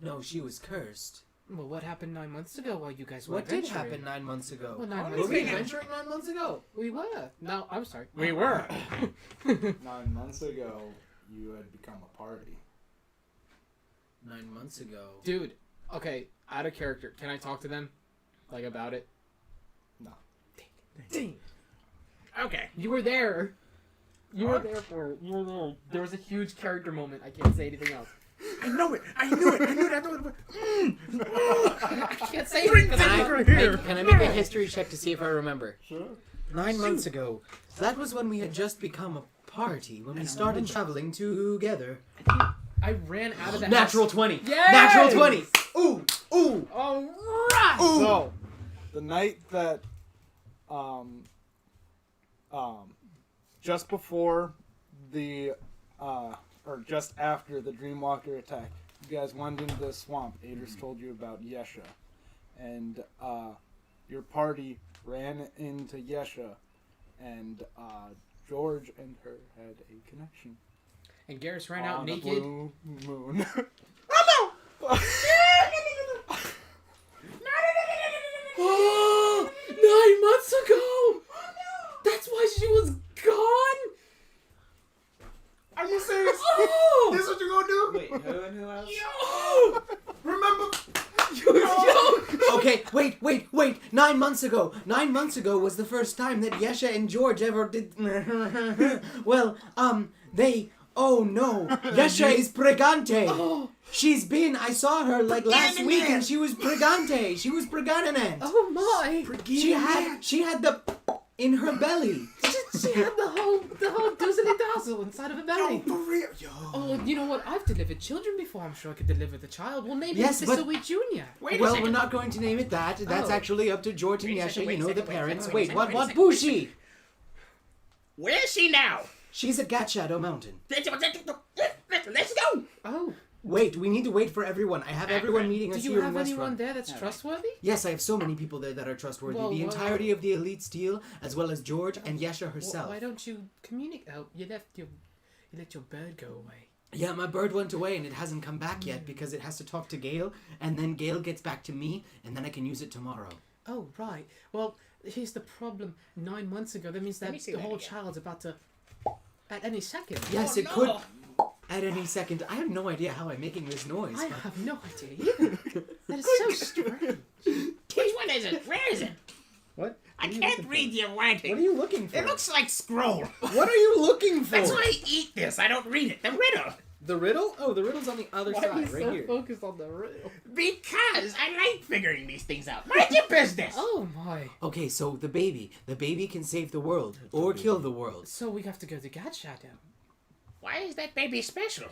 S3: No, she was cursed.
S5: Well, what happened 9 months ago while you guys were
S3: What did
S5: adventuring?
S3: happen 9 months ago?
S5: Well, 9
S6: Were
S3: Were
S5: months
S3: we
S5: ago.
S3: adventuring 9 months ago?
S5: We were. No, I'm sorry. We were.
S2: 9 months ago, you had become a party.
S3: 9 months ago.
S5: Dude, okay, out of character. Can I talk to them? Like, about it?
S2: No.
S5: Dang.
S6: Okay.
S5: You were there. You were there for it. You were there. There was a huge character moment. I can't say anything else.
S4: I know it. I knew it.
S5: I can't say
S4: Bring
S5: anything.
S4: things
S5: else.
S4: right here.
S3: Can I make a history check to see if I remember?
S2: Sure.
S3: 9 months ago. That was when we had just become a party, when we started traveling together.
S5: I ran out of the
S3: Natural
S5: house.
S3: 20.
S5: Yay!
S3: Natural 20. Ooh, ooh,
S5: All right.
S3: ooh.
S2: So, the night that, just before the, or just after the Dreamwalker attack, you guys went into the swamp. Aders told you about Yesha. And, your party ran into Yesha, and, George and her had a connection.
S5: And Geris ran out
S2: on the
S5: naked.
S2: blue moon.
S5: Oh, 9 months ago. That's why she was gone.
S4: Are you serious?
S5: Oh,
S4: This is what you gonna do?
S7: Wait, who and who else?
S4: Remember?
S3: Okay, wait. 9 months ago. 9 months ago was the first time that Yesha and George ever did. Well, they. Oh no. Yesha is pregante.
S5: Oh.
S3: She's been. I saw her like last week and she was pregante. She was pregnant.
S5: Oh my!
S3: She had the in her belly.
S5: She had the whole doozly dazzle inside of a belly.
S4: For real? Yo.
S5: Oh, you know what? I've delivered children before. I'm sure I could deliver the child. We'll name
S3: Yes,
S5: him
S3: but-
S5: Thistlewee Jr.
S6: Wait a
S3: Well,
S6: second.
S3: we're not going to name it that. That's
S5: Oh.
S3: actually up to George and
S6: Wait a
S3: Yesha,
S6: second,
S3: you
S6: wait a
S3: know, the
S6: second, wait a
S3: parents.
S6: second, wait a
S3: Wait,
S6: second,
S3: what?
S6: wait a
S3: What?
S6: second.
S3: Bushi!
S6: Where is she now?
S3: She's at Gat Shadow Mountain.
S6: Let's go.
S5: Oh,
S3: Wait, we need to wait for everyone. I have everyone meeting
S5: do
S3: us
S5: you
S3: here in
S5: have anyone
S3: Westrun.
S5: there that's trustworthy?
S3: Yes, I have so many people there that are trustworthy.
S5: Well,
S3: the
S5: well-
S3: entirety of the Elite Steel, as well as George and Yesha herself.
S5: Why don't you communicate? Oh, you let your bird go away.
S3: Yeah, my bird went away and it hasn't come back yet because it has to talk to Gale, and then Gale gets back to me, and then I can use it tomorrow.
S5: Oh, right. Well, here's the problem. 9 months ago, that means
S6: Let
S5: that
S6: me see
S5: the
S6: that
S5: whole
S6: again.
S5: child's about to... At any second.
S3: Yes,
S6: Oh,
S3: it
S6: no.
S3: could at any second. I have no idea how I'm making this noise.
S5: I
S3: but-
S5: have no idea either. That is so strange.
S6: Which one is it? Where is it?
S3: What?
S6: I can't read your writing.
S3: What are you looking for?
S6: It looks like scroll.
S3: What are you looking for?
S6: That's why I eat this. I don't read it. The riddle.
S3: The riddle? Oh, the riddle's on the other
S5: Why are you
S3: side, right
S5: so
S3: here.
S5: focused on the riddle?
S6: Because I like figuring these things out. Mind your business.
S5: Oh, my.
S3: Okay, so the baby can save the world or kill the world.
S5: So we have to go to Gat Shadow.
S6: Why is that baby special?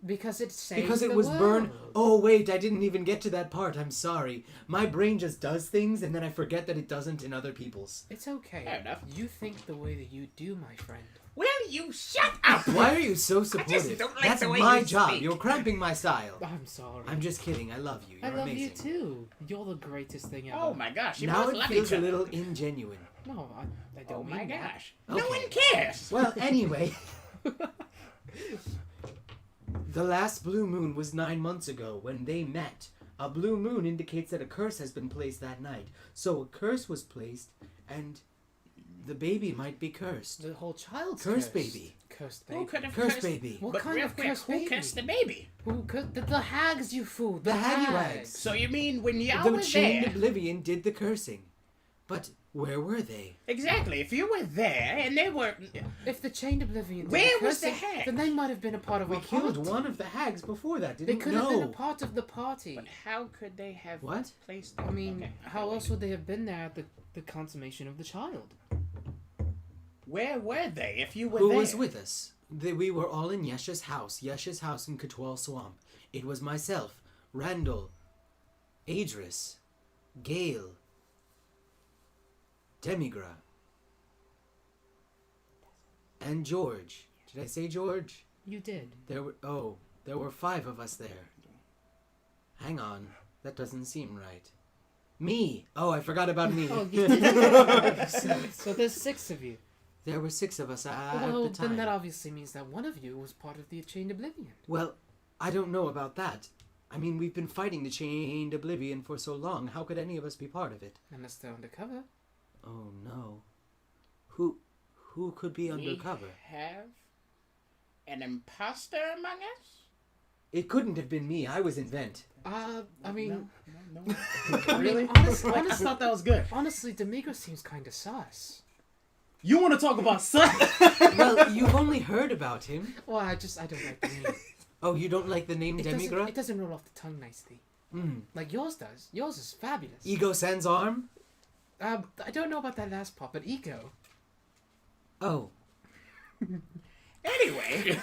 S5: Because it saved
S3: Because it
S5: the
S3: was burned.
S5: world.
S3: Oh, wait, I didn't even get to that part. I'm sorry. My brain just does things, and then I forget that it doesn't in other people's.
S5: It's okay.
S6: Fair enough.
S5: You think the way that you do, my friend.
S6: Will you shut up?
S3: Why are you so supportive?
S6: don't like
S3: That's
S6: the way
S3: my
S6: you
S3: job.
S6: speak.
S3: You're cramping my style.
S5: I'm sorry.
S3: I'm just kidding. I love you.
S5: I
S3: You're
S5: love
S3: amazing.
S5: you too. You're the greatest thing ever.
S6: Oh my gosh, you
S3: Now
S6: both
S3: it
S6: love
S3: feels
S6: each
S3: a
S6: other.
S3: little ingenuine.
S5: No, I don't
S6: Oh
S5: mean
S6: my
S5: that.
S6: gosh. No
S3: Okay.
S6: one cares.
S3: Well, anyway. The last blue moon was 9 months ago when they met. A blue moon indicates that a curse has been placed that night. So a curse was placed, and the baby might be cursed.
S5: The whole child's
S3: Cursed
S5: cursed.
S3: baby.
S5: Cursed baby.
S6: Who could have
S3: Cursed
S6: cursed
S3: baby.
S5: What
S6: But
S5: kind
S6: real
S5: of
S6: quick,
S5: cursed
S6: who
S5: baby?
S6: cursed the baby?
S5: Who cursed the hags, you fool?
S3: The Hags.
S6: So you mean when y'all
S3: The
S6: were
S3: chained
S6: there?
S3: oblivion did the cursing. But where were they?
S6: Exactly. If you were there and they were,
S5: If the chained oblivion did
S6: Where
S5: the
S6: was the
S5: cursing,
S6: hag?
S5: then they might have been a part of
S3: We
S5: our
S3: killed
S5: party.
S3: one of the hags before that,
S5: They
S3: didn't
S5: could
S3: we?
S5: have been a
S3: No.
S5: part of the party.
S6: but how could they have
S3: What?
S6: placed?
S5: I mean,
S6: Okay,
S5: how
S6: wait.
S5: else would they have been there at the consummation of the child?
S6: Where were they? If you were
S3: Who
S6: there,
S3: was with us? We were all in Yesha's house in Katwal Swamp. It was myself, Randall, Adris, Gale, Demigra, and George. Did I say George?
S5: You did.
S3: There were 5 of us there. Hang on, that doesn't seem right. Me! Oh, I forgot about me.
S5: Oh, you did. so there's 6 of you.
S3: There were 6 of us at
S5: Well,
S3: the time.
S5: then that obviously means that one of you was part of the chained oblivion.
S3: Well, I don't know about that. I mean, we've been fighting the chained oblivion for so long. How could any of us be part of it?
S5: Unless they're undercover.
S3: Oh no. Who could be undercover?
S6: We have an imposter among us.
S3: It couldn't have been me. I was in vent.
S5: I mean,
S6: No.
S5: I
S4: Really?
S5: mean,
S4: I
S5: honestly,
S4: thought that was good.
S5: honestly, Demigra seems kind of sus.
S4: You want to talk about son?
S3: Well, you've only heard about him.
S5: Well, I don't like the name.
S3: Oh, you don't like the name
S5: It
S3: Demigra?
S5: doesn't roll off the tongue nicely.
S3: Mm.
S5: Like yours does. Yours is fabulous.
S3: Ego Sans arm?
S5: I don't know about that last part, but ego.
S3: Oh.
S6: Anyway,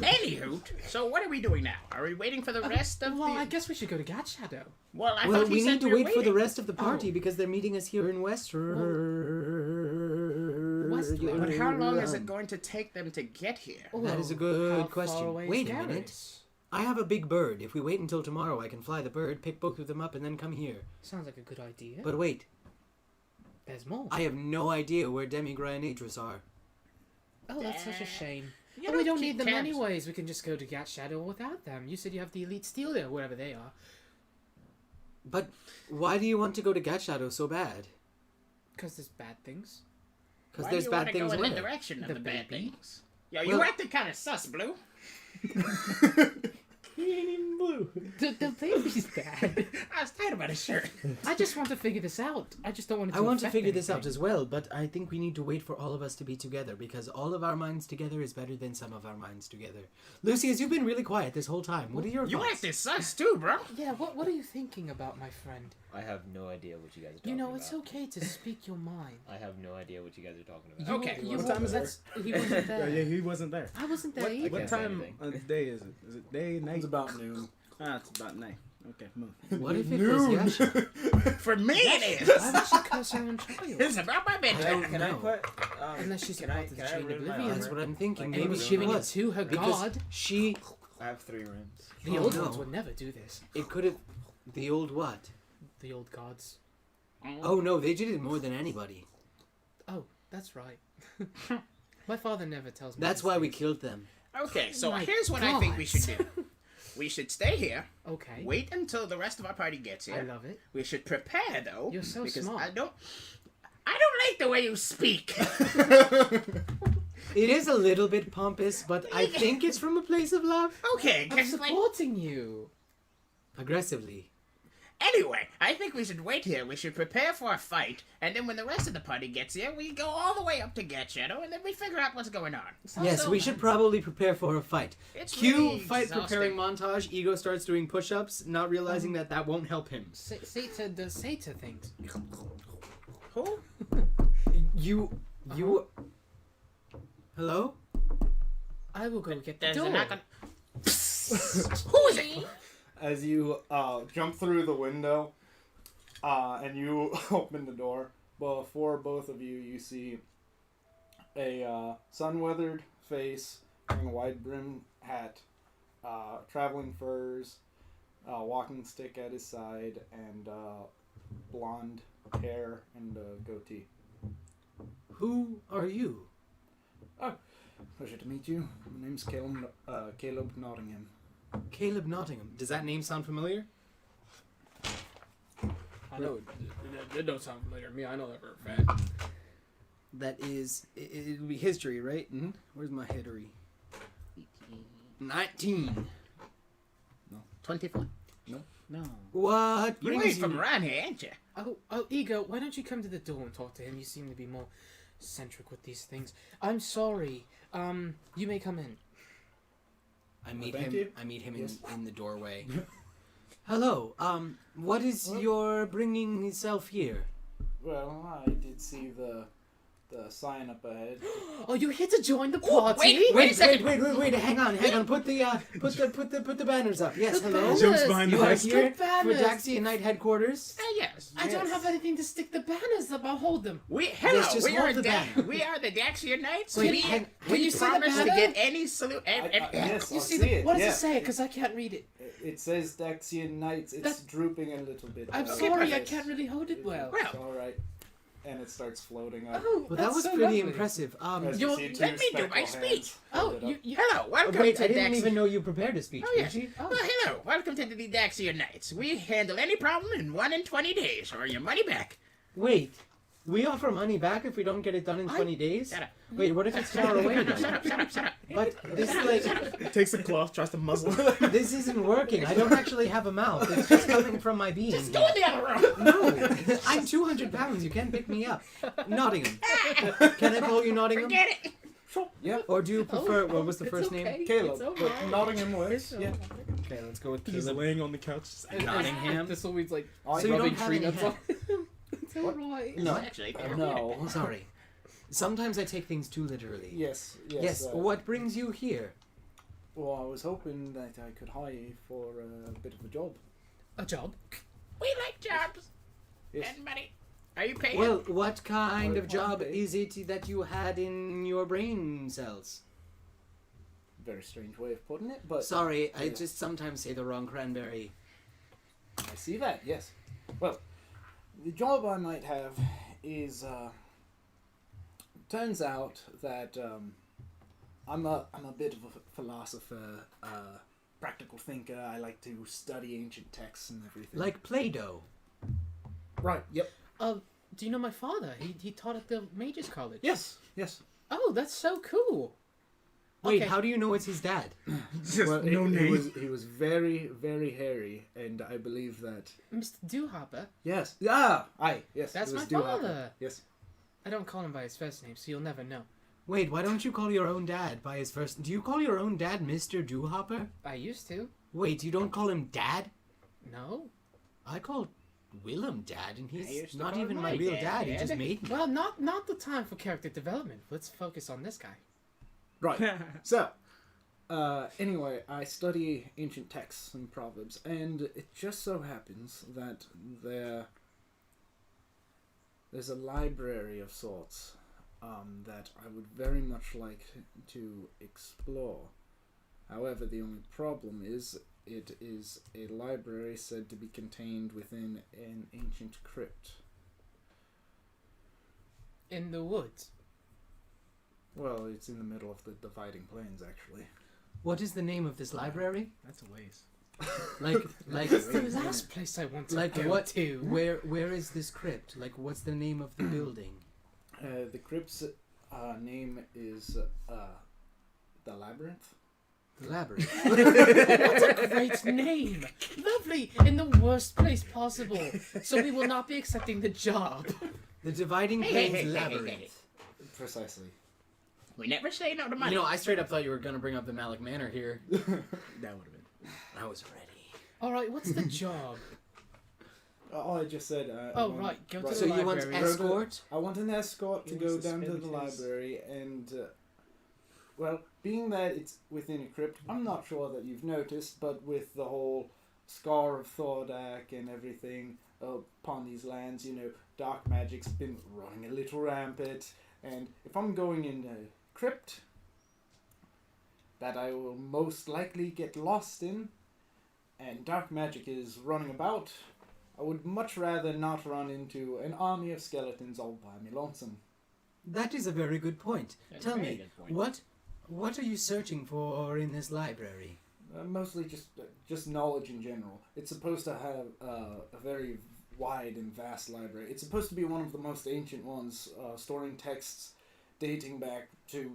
S6: anywho, so what are we doing now? Are we waiting for the rest of
S5: Well,
S6: the?
S5: I guess we should go to Gat Shadow.
S6: Well, I
S3: Well,
S6: thought you
S3: we
S6: said
S3: need to
S6: we were
S3: wait for the
S6: waiting.
S3: rest of the party because they're meeting us here in
S5: Westland.
S6: But how long is it going to take them to get here?
S3: That is a
S5: How
S3: good
S5: far
S3: question.
S5: away is
S3: Wait a minute.
S5: Geris?
S3: I have a big bird. If we wait until tomorrow, I can fly the bird, pick both of them up, and then come here.
S5: Sounds like a good idea.
S3: But wait,
S5: There's more.
S3: I have no idea where Demigra and Adris are.
S5: Oh, that's such a shame.
S6: You
S5: And we don't
S6: keep
S5: need them
S6: tabs.
S5: anyways. We can just go to Gat Shadow without them. You said you have the Elite Steel there, wherever they are.
S3: But why do you want to go to Gat Shadow so bad?
S5: Because there's bad things.
S3: Because
S6: Why
S3: there's
S6: do you
S3: bad
S6: wanna
S3: things
S6: go in
S3: where?
S6: the direction of
S5: The
S6: the bad
S5: baby?
S6: things? Yo, you
S3: Well-
S6: acting kind of sus, Blue.
S4: He ain't even blue.
S5: The baby's bad.
S6: I was tired about his shirt.
S5: I just want to figure this out. I just don't want it to
S3: I want to
S5: affect
S3: figure this out
S5: anything.
S3: as well, but I think we need to wait for all of us to be together because all of our minds together is better than some of our minds together. Lucius, you've been really quiet this whole time. What are your
S6: You
S3: thoughts?
S6: acting sus too, bro.
S5: Yeah, what are you thinking about, my friend?
S7: I have no idea what you guys are talking
S5: You know,
S7: about.
S5: it's okay to speak your mind.
S7: I have no idea what you guys are talking about.
S5: You,
S6: Okay,
S5: you,
S4: what time is it?
S5: that's, he wasn't there.
S4: Yeah, he wasn't there.
S5: I wasn't there
S7: I
S5: either.
S4: What
S7: can't say
S4: time
S7: anything.
S4: of day is it? Is it day, night?
S2: It's about noon.
S4: Ah, it's about night. Okay, move.
S3: What if it was Yasha?
S6: For me, it is.
S5: Why would she curse her own child?
S6: It's about my
S3: I
S6: bedtime.
S3: don't
S7: Can I
S3: know.
S7: put?
S5: Unless she's
S7: can
S5: about
S7: I,
S5: to
S7: can I
S5: chain
S7: ruin my
S5: oblivion.
S3: That's
S7: armor?
S3: what I'm thinking.
S7: Like,
S5: Maybe
S3: Maybe
S7: ruin
S5: giving
S7: my
S5: it to her
S3: because
S5: god.
S3: she.
S7: I have 3 rooms.
S5: The
S3: Oh,
S5: old
S3: no.
S5: ones would never do this.
S3: It could have. The old what?
S5: The old gods.
S3: Oh no, they did it more than anybody.
S5: Oh, that's right. My father never tells me.
S3: That's
S5: these
S3: why we
S5: things.
S3: killed them.
S6: Okay, so
S5: My
S6: here's what I think we should
S5: God.
S6: do. We should stay here.
S5: Okay.
S6: Wait until the rest of our party gets
S5: I
S6: here.
S5: love it.
S6: We should prepare though.
S5: You're so
S6: because
S5: smart.
S6: I don't like the way you speak.
S3: It is a little bit pompous, but I think it's from a place of love.
S6: Okay,
S5: I'm
S6: 'cause, like,
S5: supporting you.
S3: Aggressively.
S6: anyway, I think we should wait here. We should prepare for a fight, and then when the rest of the party gets here, we go all the way up to Get Shadow, and then we figure out what's going on.
S3: Yes, we should probably prepare for a fight.
S6: It's
S3: Cue
S6: really
S3: fight
S6: exhausting.
S3: preparing montage. Ego starts doing push-ups, not realizing that won't help him.
S5: Say to things.
S6: Who?
S3: You. Hello?
S5: I will go get the
S6: There's
S5: door.
S6: a knock on. Who is it?
S2: As you jump through the window and you open the door, before both of you, you see a sun-weathered face wearing a wide-brimmed hat, traveling furs, walking stick at his side, and blonde hair and a goatee.
S3: Who are you?
S2: Pleasure to meet you. My name's Kaylum, Caleb Nottingham.
S3: Caleb Nottingham. Does that name sound familiar?
S5: I know it don't sound familiar to me. I know that for a fact.
S3: That is, it'll be history, right?
S2: Mm-hmm.
S3: Where's my history? 19.
S6: 24.
S4: No.
S3: What
S6: You
S3: brings
S6: ain't
S3: you?
S6: from around here, ain't you?
S5: Oh, Ego, why don't you come to the door and talk to him? You seem to be more centric with these things. I'm sorry. You may come in.
S3: I meet
S2: Thank
S3: him.
S2: you.
S3: I meet him
S2: Yes.
S3: in the doorway. Hello. What is your bringing yourself here?
S2: Well, I did see the sign up ahead.
S5: Oh, you're here to join the party?
S6: wait a second.
S3: Wait! Hang on! Put the banners up. Yes,
S5: The
S3: hello.
S5: banners.
S4: Jumps behind the
S3: You are
S4: house.
S3: here
S5: The
S3: for
S5: banners.
S3: Daxion Knight headquarters.
S6: Yes.
S5: I don't have anything to stick the banners up. I'll hold them.
S6: Hello,
S3: Let's just
S6: we are
S3: hold the banner.
S6: we are the Daxion Knights.
S3: Wait,
S6: we
S3: can
S5: you see the
S6: promise to
S5: banner?
S6: get any salute.
S2: Yes,
S5: You
S2: I
S5: see,
S2: see it.
S5: what does
S2: yeah.
S5: it say? Because I can't read it.
S2: It says Daxion Knights. It's
S5: That-
S2: drooping a little bit.
S5: I'm
S6: Okay,
S5: sorry, I
S6: perfect.
S5: can't really hold it well.
S2: It's all right. And it starts floating up.
S5: Oh,
S3: Well, that
S5: that's
S3: was
S5: so
S3: pretty
S5: lovely.
S3: impressive.
S2: As
S5: you-
S2: you see two
S6: let me do
S2: spectral
S6: my speech.
S2: hands
S5: Oh,
S2: hold it up.
S5: you
S6: Hello, welcome
S3: Wait,
S6: to
S3: I didn't
S6: Daxion.
S3: even know you prepared a speech.
S6: Oh, yes.
S3: Did you?
S5: Oh.
S6: Well, hello, welcome to the Daxion Knights. We handle any problem in 1 in 20 days, or your money back.
S3: Wait, we offer money back if we don't get it done in 20 days?
S6: Shut up.
S3: Wait, what if it's far away?
S6: Shut up, shut up, shut up.
S3: But this like
S4: Takes the cloth, tries to muzzle it.
S3: this isn't working. I don't actually have a mouth. It's just coming from my being.
S6: Just go in the other room.
S3: No, I'm 200 pounds. You can't pick me up. Nottingham. Can I call you Nottingham?
S6: Forget it.
S2: Yeah,
S3: Or do you prefer? What was the
S5: It's
S3: first
S5: okay.
S3: name?
S2: Caleb.
S5: It's all
S2: But
S5: right.
S2: Nottingham works.
S5: It's
S2: Yeah.
S5: all right.
S3: Okay, let's go with
S4: He's
S3: Caleb.
S4: laying on the couch. Just,
S3: Nottingham.
S5: This always like
S2: Oh,
S3: So you don't
S5: rubbing
S3: have
S5: tree
S3: any
S5: nuts
S3: hair?
S5: on him. It's alright.
S2: No.
S6: Actually,
S2: No.
S3: Sorry. Sometimes I take things too literally.
S2: Yes.
S3: Yes. What brings you here?
S2: Well, I was hoping that I could hire you for a bit of a job.
S5: A job?
S6: we like jobs
S2: Yes.
S6: and money. Are you paying?
S3: Well, what kind of
S2: One
S3: job
S2: day.
S3: is it that you had in your brain cells?
S2: Very strange way of putting it, but
S3: Sorry, I
S2: yeah.
S3: just sometimes say the wrong cranberry.
S2: I see that. Yes. Well, the job I might have is. Turns out that I'm a bit of a philosopher, practical thinker. I like to study ancient texts and everything.
S3: Like Play-Doh.
S2: Right. Yep.
S5: Do you know my father? He taught at the Mages College.
S2: Yes. Yes.
S5: Oh, that's so cool.
S3: Wait,
S5: Okay.
S3: how do you know it's his dad?
S4: just
S2: Well,
S4: no
S2: he
S4: name.
S2: was very, very hairy, and I believe that.
S5: Mr. Dewhopper.
S2: Yes. Ah. Aye. Yes.
S5: That's
S2: it was
S5: my
S2: Dewhopper.
S5: father.
S2: Yes.
S5: I don't call him by his first name, so you'll never know.
S3: Wait, why don't you call your own dad by his first... Do you call your own dad Mr. Dewhopper?
S5: I used to.
S3: Wait, you don't call him Dad?
S5: No.
S3: I call Willem Dad, and
S6: I used
S3: he's
S6: to
S3: not
S6: call
S3: even
S6: him
S3: my
S6: my
S3: real
S6: dad,
S3: dad. He
S6: Dad.
S3: just made me.
S5: Well, not the time for character development. Let's focus on this guy.
S2: Right. So, anyway, I study ancient texts and proverbs, and it just so happens that there's a library of sorts that I would very much like to explore. However, the only problem is it is a library said to be contained within an ancient crypt.
S5: In the woods.
S2: Well, it's in the middle of the dividing plains, actually.
S3: What is the name of this library?
S4: That's a waste.
S3: Like,
S5: It's the last place I want to
S3: like
S5: go
S3: what?
S5: to.
S3: Where is this crypt? Like, what's the name of the building?
S2: The crypt's name is the Labyrinth.
S3: The labyrinth.
S5: What a great name! Lovely! In the worst place possible. So we will not be accepting the job.
S3: The dividing
S6: Hey,
S3: plains
S6: hey, hey, hey,
S3: labyrinth.
S6: hey,
S2: Precisely.
S6: We never say no to money.
S3: You know, I straight up thought you were gonna bring up the Malik Manor here.
S4: That would have been.
S3: I was ready.
S5: Alright, what's the job?
S2: All I just said.
S5: Oh, right, go to
S3: So
S5: the
S3: you want
S5: library.
S3: escort?
S2: I want an escort to
S4: He
S2: go
S4: wants to
S2: down to
S4: spend
S2: the
S4: his-
S2: library and Well, being that it's within a crypt, I'm not sure that you've noticed, but with the whole Scar of Thordak and everything upon these lands, dark magic's been running a little rampant, and if I'm going in a crypt that I will most likely get lost in, and dark magic is running about, I would much rather not run into an army of skeletons all by me lonesome.
S3: That is a very good point.
S6: That's a
S3: Tell
S6: very
S3: me,
S6: good point.
S3: what are you searching for in this library?
S2: Mostly just knowledge in general. It's supposed to have a very wide and vast library. It's supposed to be one of the most ancient ones, storing texts dating back to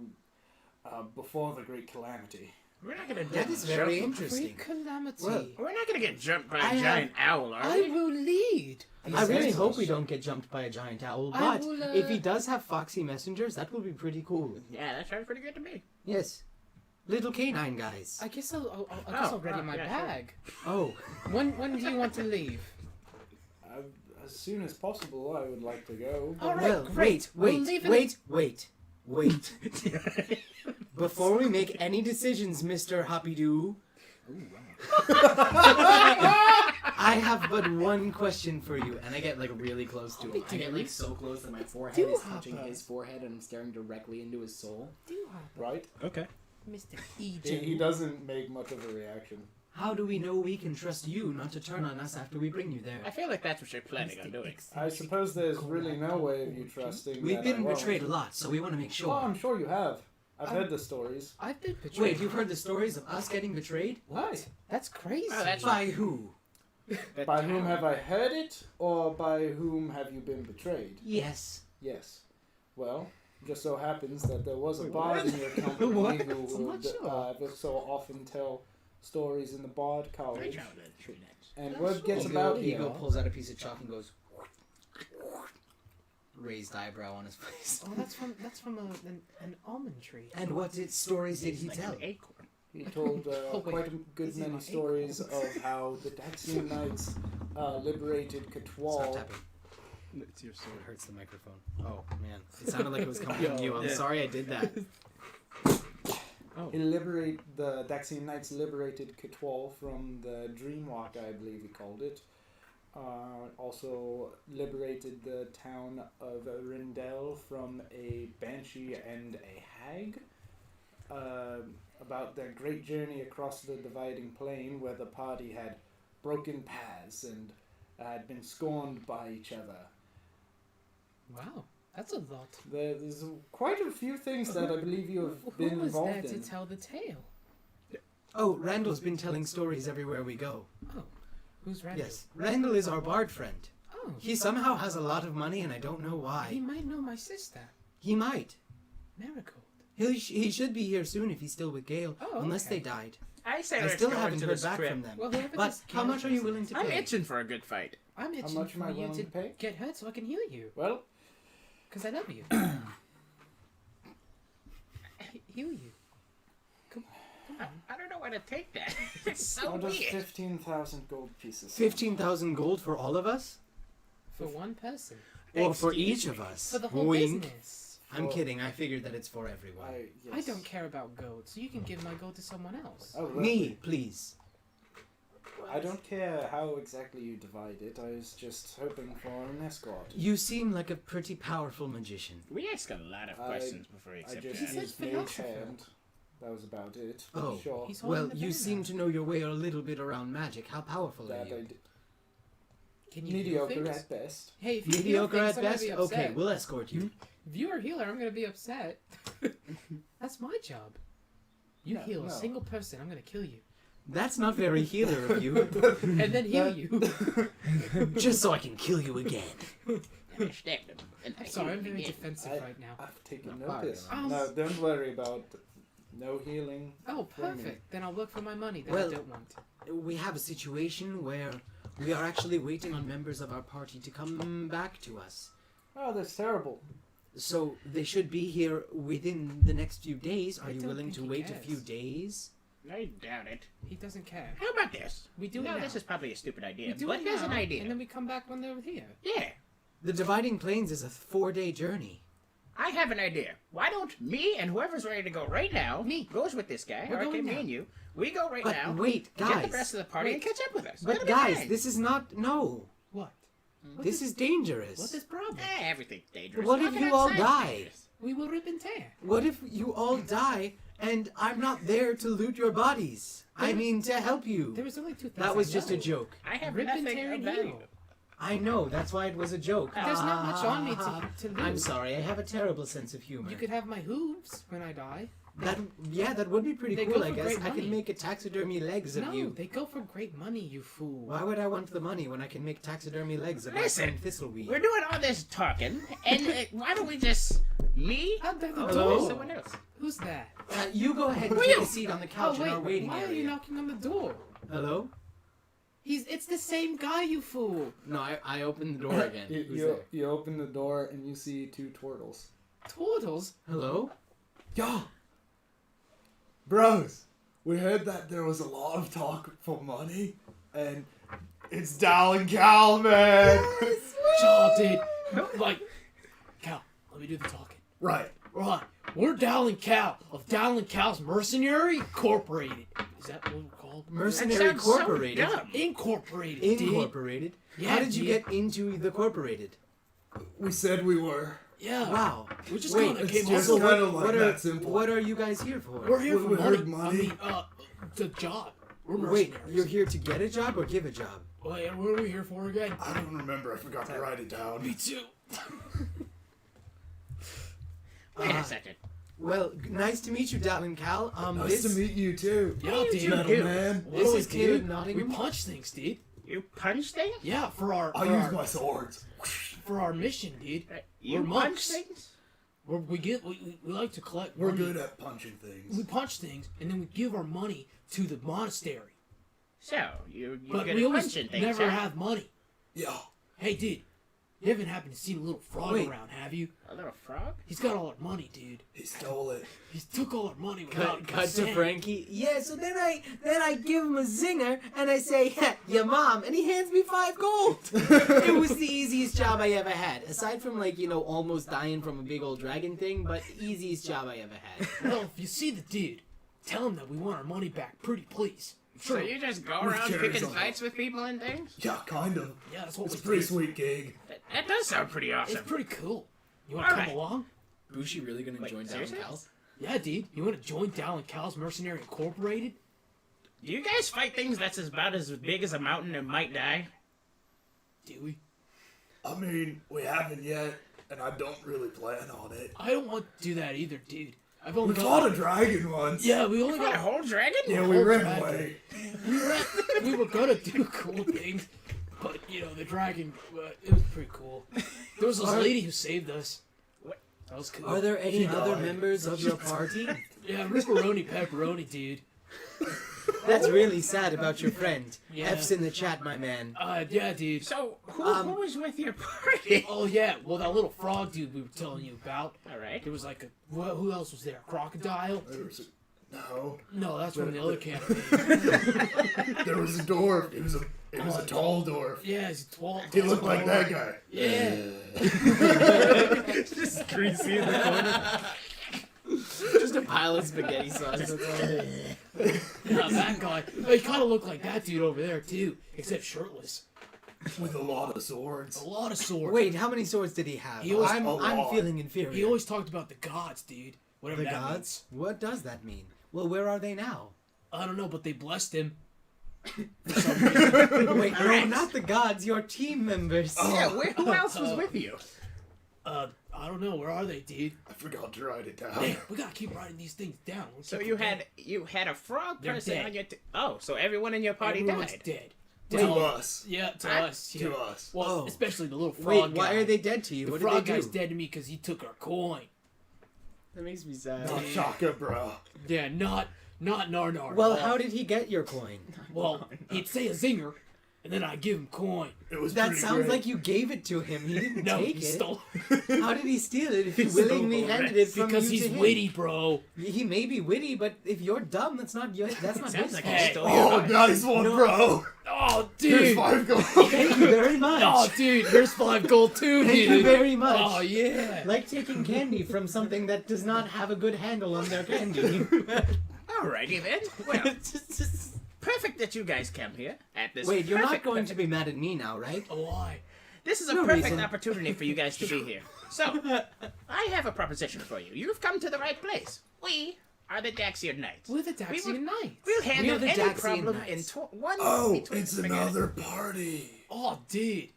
S2: before the Great Calamity.
S6: We're not gonna
S3: That is very interesting.
S5: Calamity.
S3: Well,
S6: We're not gonna get jumped by
S3: I
S6: a giant owl, are
S5: I
S6: we?
S5: will lead.
S3: I really hope we don't get jumped by a giant owl,
S5: I
S3: but
S5: will,
S3: if he does have foxy messengers, that will be pretty cool.
S6: Yeah, that sounds pretty good to me.
S3: Yes. Little canine guys.
S5: I guess I'll ready my
S6: yeah, sure.
S5: bag.
S3: Oh,
S5: When do you want to leave?
S2: As soon as possible, I would like to go.
S5: All right,
S3: well,
S5: great. We'll leave it
S3: wait. Before we make any decisions, Mr. Hoppy-Doo, I have but one question for you, and I get really close to him.
S1: I get so close that my forehead
S5: Do
S1: is
S5: hop
S1: touching
S5: up.
S1: his forehead and I'm staring directly into his soul.
S2: Right?
S4: Okay.
S5: Mr.
S2: He
S5: Egypt.
S2: doesn't make much of a reaction.
S3: How do we know we can trust you not to turn on us after we bring you there?
S6: I feel like that's what you're planning on doing.
S2: I suppose there's really no way of you trusting
S3: We've
S2: that
S3: been
S2: I won't.
S3: betrayed a lot, so we want to make
S2: Well, I'm
S3: sure.
S2: sure you have. I've heard the stories.
S5: I've been betrayed.
S3: Wait, you've heard the stories of us getting betrayed?
S5: What? That's crazy.
S6: Oh, that's
S3: By who?
S2: By whom have I heard it, or by whom have you been betrayed?
S3: Yes.
S2: Yes. Well, just so happens that there was a bard in your company
S3: What?
S2: who
S5: I'm
S2: would
S5: not sure.
S2: ever so often tell stories in the bard
S6: My
S2: college.
S6: childhood, true next.
S2: And word gets about
S3: Ego
S2: here.
S3: pulls out a piece of chalk and goes. Raised eyebrow on his face.
S5: Oh, that's from an almond tree.
S3: And what stories did he
S6: Like
S3: tell?
S6: an acorn.
S2: He told
S5: Oh, wait.
S2: quite a good
S5: Is it
S2: many
S5: an
S2: stories of how the Daxion Knights liberated
S3: Stop
S2: Katwal.
S3: tapping.
S4: It's your sword.
S3: It hurts the microphone. Oh man, it sounded like it was coming from you. I'm sorry I did that.
S2: The Daxion Knights liberated Katwal from the Dreamwalk, I believe he called it. Also liberated the town of Rindel from a banshee and a hag. About their great journey across the dividing plain where the party had broken paths and had been scorned by each other.
S5: Wow, that's a lot.
S2: There's quite a few things that I believe you have been
S5: Who was there
S2: involved
S5: to
S2: in.
S5: tell the tale?
S3: Oh, Randall's been telling stories everywhere we go.
S5: Oh, who's Randall?
S3: Yes, Randall is our bard friend.
S5: Oh,
S3: He somehow has a lot of money, and I don't know
S5: he
S3: why.
S5: might know my sister,
S3: He might.
S5: Marigold.
S3: He should be here soon if he's still with Gale,
S5: Oh,
S3: unless
S5: okay.
S3: they died.
S6: I say
S3: I
S6: let's
S3: still
S6: go
S3: haven't
S6: into
S3: heard
S6: this
S3: back
S6: crypt.
S3: from them.
S5: Well, whoever
S3: But
S5: this
S3: how much are you willing to
S6: I'm
S3: pay?
S6: itching for a good fight.
S5: I'm itching
S2: much am
S5: for
S2: I
S5: you
S2: willing
S5: to
S2: to pay?
S5: get hurt so I can heal you.
S2: Well,
S5: Because I love you. Heal you. Come on.
S6: I don't know why to take that. It's so
S2: how does
S6: weird.
S2: 15,000 gold pieces?
S3: 15,000 gold for all of us,
S5: For one person.
S3: or for
S6: Excuse
S3: each
S6: me.
S3: of us?
S5: For the whole
S3: Wink.
S5: business.
S3: I'm
S2: For-
S3: kidding. I figured that it's for everyone.
S5: I
S2: Yes.
S5: don't care about gold, so you can give my gold to someone else.
S2: Oh, lovely.
S3: Me, please.
S2: I don't care how exactly you divide it. I was just hoping for an escort.
S3: You seem like a pretty powerful magician.
S6: We ask a lot of questions before we
S2: I
S6: accept
S2: just
S5: He
S6: that.
S5: said
S2: used mage
S5: philosopher.
S2: hand. That was about it.
S3: Oh,
S2: Sure.
S5: He's holding
S3: Well,
S5: the
S3: you
S5: banner.
S3: seem to know your way a little bit around magic. How powerful are
S2: That I
S3: you?
S2: did.
S5: Can you heal
S2: Mediocre
S5: things?
S2: at best.
S5: Hey, if you heal
S3: Mediocre
S5: things,
S3: at
S5: I'm gonna
S3: best?
S5: be
S3: Okay,
S5: upset.
S3: we'll escort you.
S5: If you're a healer, I'm gonna be upset. That's my job. You
S2: No,
S5: heal
S2: no.
S5: a single person, I'm gonna kill you.
S3: That's not very healer of you.
S5: And then heal you.
S3: Just so I can kill you again.
S6: Understand them. And
S5: I'm sorry, I'm very
S6: again.
S5: defensive
S2: I-
S5: right now.
S2: I've taken
S3: Not
S2: notice.
S5: bad.
S2: No, don't worry about no healing.
S5: Oh,
S2: for me.
S5: perfect. Then I'll look for my money that
S3: Well-
S5: I don't want.
S3: We have a situation where we are actually waiting on members of our party to come back to us.
S2: Oh, that's terrible.
S3: So they should be here within the next few days. Are
S5: I
S3: you
S5: don't
S3: willing
S5: think
S3: to
S5: he
S3: wait a
S5: cares.
S3: few days?
S6: I doubt it.
S5: He doesn't care.
S6: How about this?
S5: We do
S6: no,
S5: it now.
S6: this is probably a stupid idea,
S5: We do
S6: but
S5: it
S6: here's an
S5: now,
S6: idea.
S5: And then we come back when they're here.
S6: Yeah.
S3: The Dividing Plains is a 4-day journey.
S6: I have an idea. Why don't me and whoever's ready to go right now goes with this guy?
S3: We're
S6: Or
S3: going
S6: me
S3: now.
S6: and you. We go right
S3: But
S6: now.
S3: wait,
S6: Get
S3: guys.
S6: the rest of the party and catch up with us.
S3: But
S6: It'll be
S3: guys,
S6: fine.
S3: this is not. No.
S5: What?
S3: This is dangerous.
S5: What's his problem?
S6: Everything's dangerous.
S3: What if
S6: Walking
S3: you all
S6: outside's
S3: die?
S6: dangerous.
S5: We will rip and tear.
S3: What if you all die and I'm not there to loot your bodies? I mean, to help you.
S5: There was only 2,000.
S3: That was just a joke.
S6: I have
S5: Rip and
S6: nothing
S5: tear
S6: of
S5: in
S6: value.
S5: you.
S3: I know, that's why it was a joke.
S5: There's not much on me to loot.
S3: I'm sorry, I have a terrible sense of humor.
S5: You could have my hooves when I die.
S3: That would be pretty
S5: They
S3: cool,
S5: go
S3: I
S5: for
S3: guess.
S5: great
S3: I
S5: money.
S3: can make a taxidermy legs of
S5: No,
S3: you.
S5: they go for great money, you fool.
S3: Why would I want the money when I can make taxidermy legs of my
S6: Listen,
S3: friend Thistleweed?
S6: We're doing all this talking, and why don't we just... Me?
S5: Out there the
S3: Hello?
S5: door.
S6: Someone else.
S5: Who's that?
S3: You go ahead and
S6: Who are
S3: take
S6: you?
S3: a seat on the
S5: Oh
S3: couch in
S5: wait,
S3: our waiting
S5: why are
S3: area.
S5: you knocking on the door?
S3: Hello?
S5: It's the same guy, you fool.
S3: No, I opened the door again. Who's there?
S2: You open the door and you see 2 turtles.
S5: Turtles?
S3: Hello?
S9: Yo! Bros, we heard that there was a lot of talk for money, and it's Dal and Cal, man!
S5: Shaw did. Like, Cal, let me do the talking.
S9: Right.
S5: Right, we're Dal Cal of Dal Cal's Mercenary Incorporated. Is that what we're called?
S3: Mercenary
S6: That sounds so
S3: Incorporated.
S6: dumb.
S5: Incorporated. dude.
S3: Incorporated?
S5: Yeah,
S3: How did you
S5: dude.
S3: get into the corporated?
S9: We said we were.
S5: Yeah.
S3: Wow.
S5: We just
S3: Wait,
S5: kind of
S9: it's
S5: came
S9: just
S5: up.
S9: kind of like
S3: what
S9: that
S3: are
S9: simple.
S3: what are you guys here for?
S5: We're here for
S9: we
S5: money.
S9: heard money.
S5: The job. We're
S3: Wait,
S5: mercenaries.
S3: you're here to get a job or give a job?
S5: Wait, what are we here for again?
S9: I don't remember. I forgot to write it down.
S5: Me too.
S6: Wait a second.
S3: Well, nice to meet you, Dal Cal.
S9: Nice
S3: this
S9: to meet you too.
S5: Yeah, dude.
S9: Metal man.
S5: What
S3: This
S5: do
S3: is
S5: we do?
S3: Kaylum Nottingham.
S5: We punch things, dude.
S6: You punch things?
S5: Yeah, for our
S9: I'll use my swords.
S5: for our mission, dude.
S6: You
S5: We're
S6: punch
S5: monks.
S6: things?
S5: We like to collect
S9: We're
S5: money.
S9: good at punching things.
S5: We punch things, and then we give our money to the monastery.
S6: So, you're
S5: But
S6: good
S5: we
S6: at
S5: always
S6: punching things,
S5: never
S6: huh?
S5: have money.
S9: Yeah.
S5: Hey, dude, you haven't happened to see a little frog
S3: Wait.
S5: around, have you?
S6: A little frog?
S5: He's got all our money, dude.
S9: He stole it.
S5: He took all our money without
S3: Cut to
S5: consent.
S3: Frankie. Yeah, so then I give him a zinger and I say, "Your mom," and he hands me 5 gold. It was the easiest job I ever had, aside from almost dying from a big old dragon thing. But easiest job I ever had.
S5: Well, if you see the dude, tell him that we want our money back, pretty please.
S6: So you just go
S9: With
S6: around
S9: cherries
S6: picking
S9: on
S6: fights with people and things?
S9: Yeah, kind of.
S5: Yeah, that's what
S9: It's a
S5: we
S9: pretty
S5: do.
S9: sweet gig.
S6: That does sound pretty awesome.
S5: It's pretty cool. You want to come
S6: Alright.
S5: along?
S1: Bushi really gonna join Down
S6: seriously?
S1: Cal?
S5: Yeah, dude. You want to join Dal Cal's Mercenary Incorporated?
S6: Do you guys fight things that's about as big as a mountain and might die?
S5: Do we?
S9: I mean, we haven't yet, and I don't really plan on it.
S5: I don't want to do that either, dude. I've only
S9: We
S5: got...
S9: fought a dragon once.
S5: Yeah, we only
S6: Got a
S5: got...
S6: whole dragon?
S9: Yeah, we
S5: whole
S9: ran
S5: dragon.
S9: away.
S5: We were gonna do cool things, but, the dragon, it was pretty cool. There was this lady who saved us. That was cool.
S3: Are there any
S9: He
S3: other
S9: died.
S3: members of your party?
S5: Yeah, Ripperoni Pepperoni, dude.
S3: That's really sad about your friend.
S5: Yeah.
S3: F's in the chat, my man.
S5: Yeah, dude.
S6: So, who was with your party?
S5: Oh, yeah, well, that little frog dude we were telling you about.
S6: Alright.
S5: There was like who else was there? A crocodile?
S9: No,
S5: No, that's from the other campaign.
S9: there was a dwarf. It was a tall dwarf.
S5: Yeah, he's 12.
S9: He looked like that guy.
S5: Yeah.
S4: Just greasy in the corner.
S3: Just a pile of spaghetti sauce. That's all it is.
S5: Yeah, that guy. He kind of looked like that dude over there, too, except shirtless.
S9: With a lot of swords.
S5: A lot of swords.
S3: Wait, how many swords did he have?
S5: He always-
S3: I'm
S9: a lot.
S3: feeling inferior.
S5: He always talked about the gods, dude. Whatever
S3: The
S5: that
S3: gods? What does that mean? Well, where are they now?
S5: means. I don't know, but they blessed him.
S3: Wait, no, not the gods, your team members.
S6: Yeah, who else was with you?
S5: I don't know. Where are they, dude?
S9: I forgot to write it down.
S5: Damn, we gotta keep writing these things down. We'll
S6: So
S5: keep
S6: you
S5: forgetting.
S6: had a frog
S5: They're
S6: person
S5: dead.
S6: on your Oh, so everyone in your party
S5: Everyone's
S6: died.
S5: dead.
S9: To us.
S5: Yeah, to
S6: Huh?
S5: us. Yeah.
S9: To us.
S5: Well,
S3: Oh.
S5: especially the little frog
S3: Wait, why
S5: guy.
S3: are they dead to you?
S5: The
S3: What
S5: frog
S3: did they
S5: guy's
S3: do?
S5: dead to me because he took our coin.
S3: That makes me sad.
S9: Not Shaka, bro.
S5: Yeah, not Narnar.
S3: Well, how did he get your coin?
S5: Well, he'd say a zinger, and then I'd give him coin.
S9: It was
S3: That
S9: pretty
S3: sounds
S9: great.
S3: like you gave it to him. He didn't
S5: No,
S3: take
S5: he
S3: it.
S5: stole
S3: How did he steal it if he willingly handed it from
S5: because
S3: you
S5: he's
S3: to him?
S5: witty, bro.
S3: He may be witty, but if you're dumb, that's not
S6: Sounds
S3: his
S6: like
S3: fault.
S6: he stole your
S9: Oh,
S6: heart.
S9: nice one,
S3: No.
S9: bro.
S5: Oh, Oh,
S9: Here's
S5: dude.
S9: 5 gold.
S3: Thank you very much.
S5: Oh, dude, here's 5 gold too,
S3: Thank
S5: dude.
S3: you very much.
S5: Oh, yeah.
S3: Like taking candy from something that does not have a good handle on their candy.
S6: Alrighty then. Well, perfect that you guys come here at this.
S3: Wait, you're not
S6: perfect
S3: going to be mad at me now, right?
S5: Why?
S6: This is a
S3: No
S6: perfect
S3: reason.
S6: opportunity for you guys to be here. So, I have a proposition for you. You've come to the right place. We are the Daxion Knights.
S5: We're the Daxion Knights.
S6: We'll handle
S3: the
S6: any
S3: Daxion
S6: problem
S3: Knights.
S6: in one.
S9: Oh,
S6: between
S9: it's
S6: the
S9: another party.
S5: Oh, dude.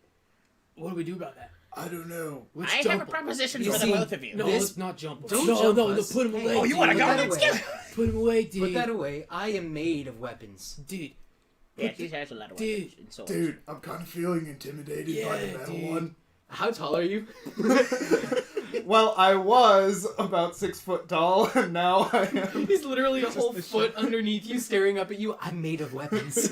S5: What do we do about that?
S9: I don't know.
S5: Let's
S6: I
S5: jump
S6: have a
S5: 'em.
S6: proposition
S3: You
S6: for
S3: see,
S6: the both of you.
S5: No,
S3: This-
S5: let's not jump him.
S3: Don't
S5: no,
S3: jump
S5: no,
S3: us.
S5: put him
S3: Hey,
S5: away.
S6: Oh, you want to
S5: dude.
S6: go?
S3: that
S6: Let's
S3: away.
S6: go.
S5: Put him away, dude.
S3: Put that away. I am made of weapons.
S5: Dude.
S6: Yeah, she has a lot of
S5: Dude.
S6: weapons and swords.
S9: Dude, I'm kind of feeling intimidated by the
S5: Yeah,
S9: metal
S5: dude.
S9: one.
S3: How tall are you?
S2: Well, I was about 6 foot tall, and now I am.
S3: He's literally a whole foot underneath you, staring up at you. I'm made of weapons.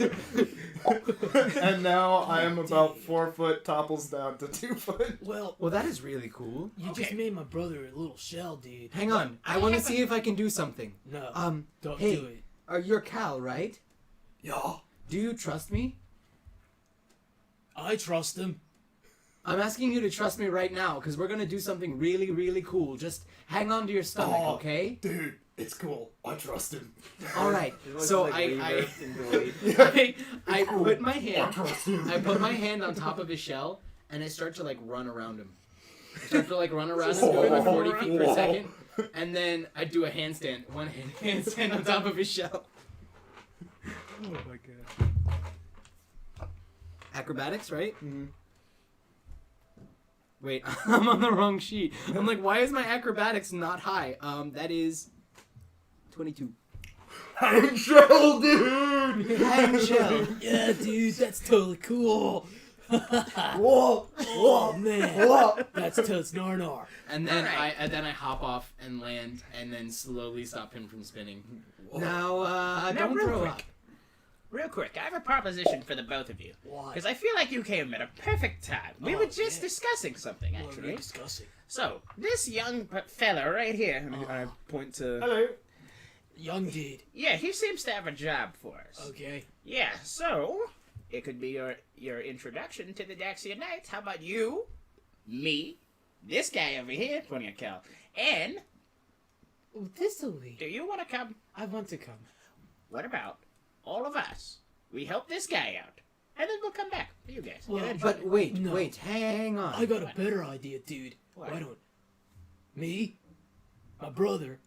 S2: And now I am about 4 foot, topples down to 2 foot.
S5: Well,
S3: Well, that is really cool.
S5: you just made my brother a little shell, dude.
S3: Hang on. I want to see if I can do something.
S5: No, don't
S3: hey,
S5: do it.
S3: you're Cal, right?
S9: Yeah.
S3: Do you trust me?
S5: I trust him.
S3: I'm asking you to trust me right now, because we're going to do something really, really cool. Just hang on to your stomach,
S9: Oh.
S3: okay?
S9: Dude, it's cool. I trust him.
S3: All right. So I put my
S9: I
S3: hand...
S9: trust him.
S3: I put my hand on top of his shell, and I start to, like, run around him. I start to, like, run around him, going like 40 feet per second. And then I do a handstand. One handstand on top of his shell.
S4: Oh my god.
S3: Acrobatics, right? Mm-hmm. Wait, I'm on the wrong sheet. I'm like, why is my acrobatics not high? That is 22.
S9: Hang shell, dude!
S3: Hang shell.
S5: Yeah, dude, that's totally cool.
S9: Whoa!
S5: Oh man,
S9: Whoa!
S5: that's totes narnar.
S3: And then I hop off and land, and then slowly stop him from spinning. Now,
S6: Now,
S3: don't
S6: real
S3: throw
S6: quick.
S3: up.
S6: Real quick, I have a proposition for the both of you.
S5: Why?
S6: Because I feel like you came at a perfect time. We were just
S5: yeah.
S6: discussing something,
S5: What are we
S6: actually.
S5: discussing?
S6: So, this young fella right here,
S4: And I point to.
S2: Hello.
S5: Young dude.
S6: yeah, he seems to have a job for us.
S5: Okay.
S6: Yeah, so, it could be your introduction to the Daxion Knights. How about you, me, this guy over here, pointing at Cal, and
S5: Oh, this'll be.
S6: do you want to come?
S5: I want to come.
S6: What about all of us? We help this guy out, and then we'll come back for you guys.
S5: Well,
S6: Get in.
S3: But wait,
S5: No.
S3: wait, hang on.
S5: I got a better idea, dude.
S6: What?
S5: Why don't me, my brother,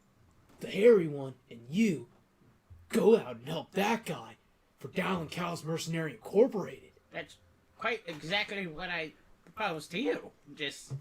S5: the hairy one, and you go out and help that guy for Dallin Cow's Mercenary Incorporated?
S6: That's quite exactly what I proposed to you. Just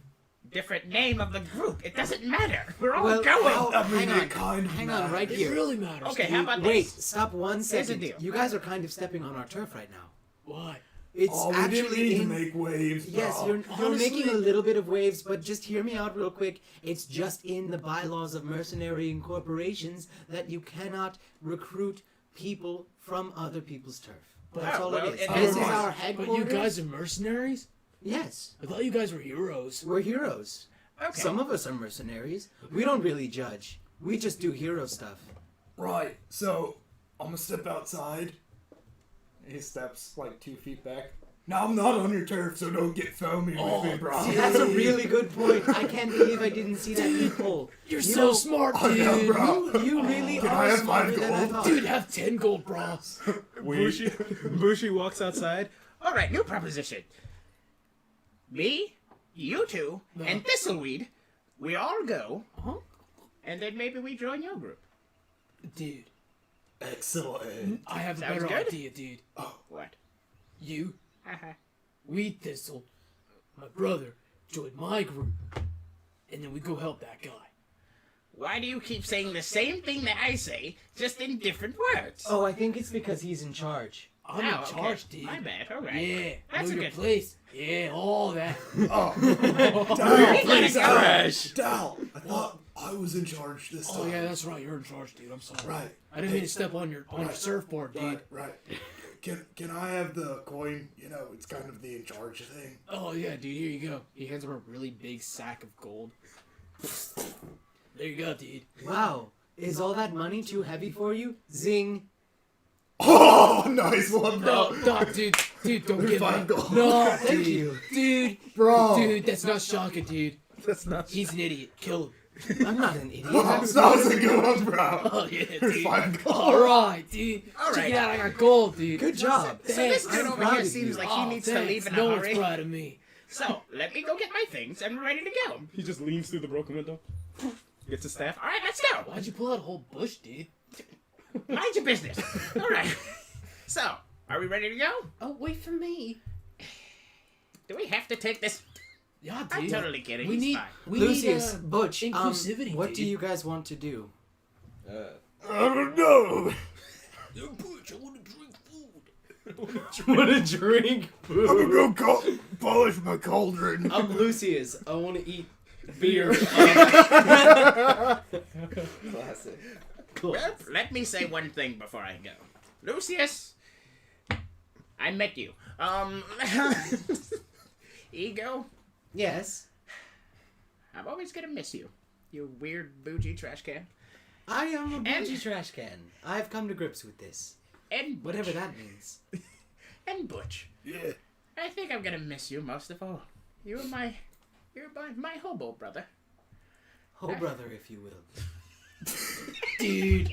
S6: different name of the group. It doesn't matter. We're all
S3: Well,
S6: going.
S3: well,
S9: I mean,
S3: hang on,
S9: it kind of
S3: hang on, right
S5: It
S3: here.
S5: really matters.
S6: Okay,
S5: dude.
S6: how about
S3: Wait,
S6: this?
S3: stop 1
S6: Here's
S3: second.
S6: the deal.
S3: You guys are kind of stepping on our turf right now.
S5: Why?
S3: It's
S9: Oh, we didn't
S3: actually
S9: mean to
S3: in...
S9: make waves,
S3: Yes,
S9: bro.
S3: you're
S5: Honestly-
S3: making a little bit of waves, but just hear me out real quick. It's just in the bylaws of mercenary incorporations that you cannot recruit people from other people's turf. That's
S6: Oh,
S3: all
S6: well,
S3: it is.
S6: it
S3: This
S6: is.
S3: is our
S5: But
S3: headquarters.
S5: you guys are mercenaries?
S3: Yes,
S5: I thought you guys were heroes.
S3: we're heroes.
S6: Okay.
S3: Some of us are mercenaries. We don't really judge. We just do hero stuff.
S9: Right, so I'm gonna step outside.
S2: He steps like 2 feet back.
S9: Now I'm not on your turf, so don't get foamy with me, bro.
S3: See, that's a really good point. I can't believe I didn't see that loophole.
S5: You're
S3: You
S5: so
S3: know,
S5: smart,
S9: I know,
S5: dude.
S9: bro.
S3: You really
S9: Can I
S3: are
S9: have
S3: smarter
S9: 5
S3: than I
S9: gold?
S3: thought.
S5: Dude, have 10 gold bras.
S4: Bushi walks outside.
S6: All right, new proposition. Me, you two,
S5: No.
S6: and Thistleweed, we all go,
S5: Huh?
S6: and then maybe we join your group.
S5: Dude,
S9: Excellent.
S5: I have a
S6: Sounds
S5: better
S6: good.
S5: idea, dude.
S6: What?
S5: You,
S6: Haha.
S5: Weed Thistle, my brother, join my group. And then we go help that guy.
S6: Why do you keep saying the same thing that I say, just in different words?
S3: Oh, I think it's because he's in charge.
S5: I'm
S6: Oh,
S5: in
S6: okay.
S5: charge, dude.
S6: My bad, alright.
S5: Yeah,
S6: That's
S5: know
S6: a
S5: your
S6: good-
S5: place. Yeah, all that.
S9: Oh,
S6: We
S9: Dal,
S6: gotta go.
S9: Dal, Dal, I thought I was in charge this time.
S5: Oh yeah, that's right. You're in charge, dude. I'm sorry.
S9: Right.
S5: I didn't mean to step on your surfboard, dude.
S9: Right. Can I have the coin? You know, it's kind of the in charge thing.
S5: Oh yeah, dude. Here you go. He hands him a really big sack of gold. There you go, dude.
S3: Wow. Is all that money too heavy for you? Zing.
S9: Oh, nice one, bro.
S8: No, dude, don't
S9: There's
S8: give
S9: 5
S8: me.
S9: gold.
S8: No,
S3: Thank you.
S8: dude,
S9: Bro.
S8: dude, that's not Shaka, dude.
S4: That's not.
S8: He's an idiot. Kill him.
S3: I'm not an idiot.
S9: Oh, that was a good one, bro.
S8: Oh yeah,
S9: There's
S8: dude.
S9: 5 gold.
S8: All right, dude.
S6: All
S8: Check
S6: right.
S8: it out. I got gold, dude.
S3: Good job.
S6: So this dude
S3: I'm
S6: over
S3: proud
S6: here
S3: of
S6: seems
S3: you.
S6: like he needs to leave in a
S8: no
S6: hurry.
S8: one's proud of me.
S6: So let me go get my things and we're ready to go.
S4: He just leans through the broken window. Gets his staff.
S6: All right, let's go.
S8: Why'd you pull out a whole bush, dude?
S6: Mind your business. All right. So, are we ready to go?
S8: Oh, wait for me.
S6: Do we have to take this?
S8: Yeah, dude.
S6: I'm totally kidding.
S8: We
S6: He's
S8: need.
S6: fine.
S8: We
S3: Lucius,
S8: need,
S3: Butch,
S8: inclusivity,
S3: what
S8: dude.
S3: do you guys want to do?
S9: I don't know.
S8: Butch, I want to drink food.
S3: Want to drink
S9: I'm gonna go polish my cauldron.
S3: I'm Lucius. I want to eat beer.
S7: Classic.
S6: Well, let me say one thing before I go. Lucius, I met you. Ego,
S3: Yes.
S6: I'm always gonna miss you. You weird bougie trash can.
S3: I am a
S6: And-
S3: bougie trash can. I've come to grips with this.
S6: And Butch.
S3: Whatever that means.
S6: And Butch.
S9: Yeah.
S6: I think I'm gonna miss you most of all. You're my hobo brother.
S3: Oh, brother, if you will.
S8: Dude,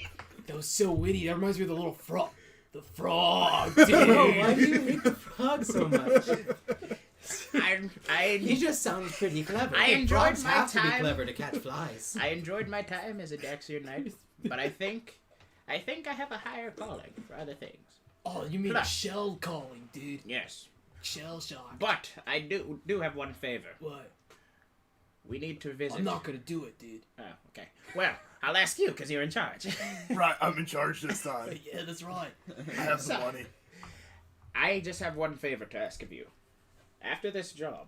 S8: that was so witty. That reminds me of the little frog. The frog, dude.
S3: Why do you hate the frog so much? He just sounds pretty clever.
S6: I enjoyed
S3: Frogs
S6: my
S3: have to be
S6: time.
S3: clever to catch flies.
S6: I enjoyed my time as a Daxion Knight, but I think I have a higher calling for other things.
S8: Oh, you mean
S6: Plus.
S8: shell calling, dude.
S6: Yes,
S8: Shell shock.
S6: but I do have one favor.
S8: What?
S6: We need to visit.
S8: I'm not gonna do it, dude.
S6: Oh, okay. Well, I'll ask you because you're in charge.
S9: Right, I'm in charge this time.
S8: Yeah, that's right.
S9: I have the money.
S6: I just have one favor to ask of you. After this job,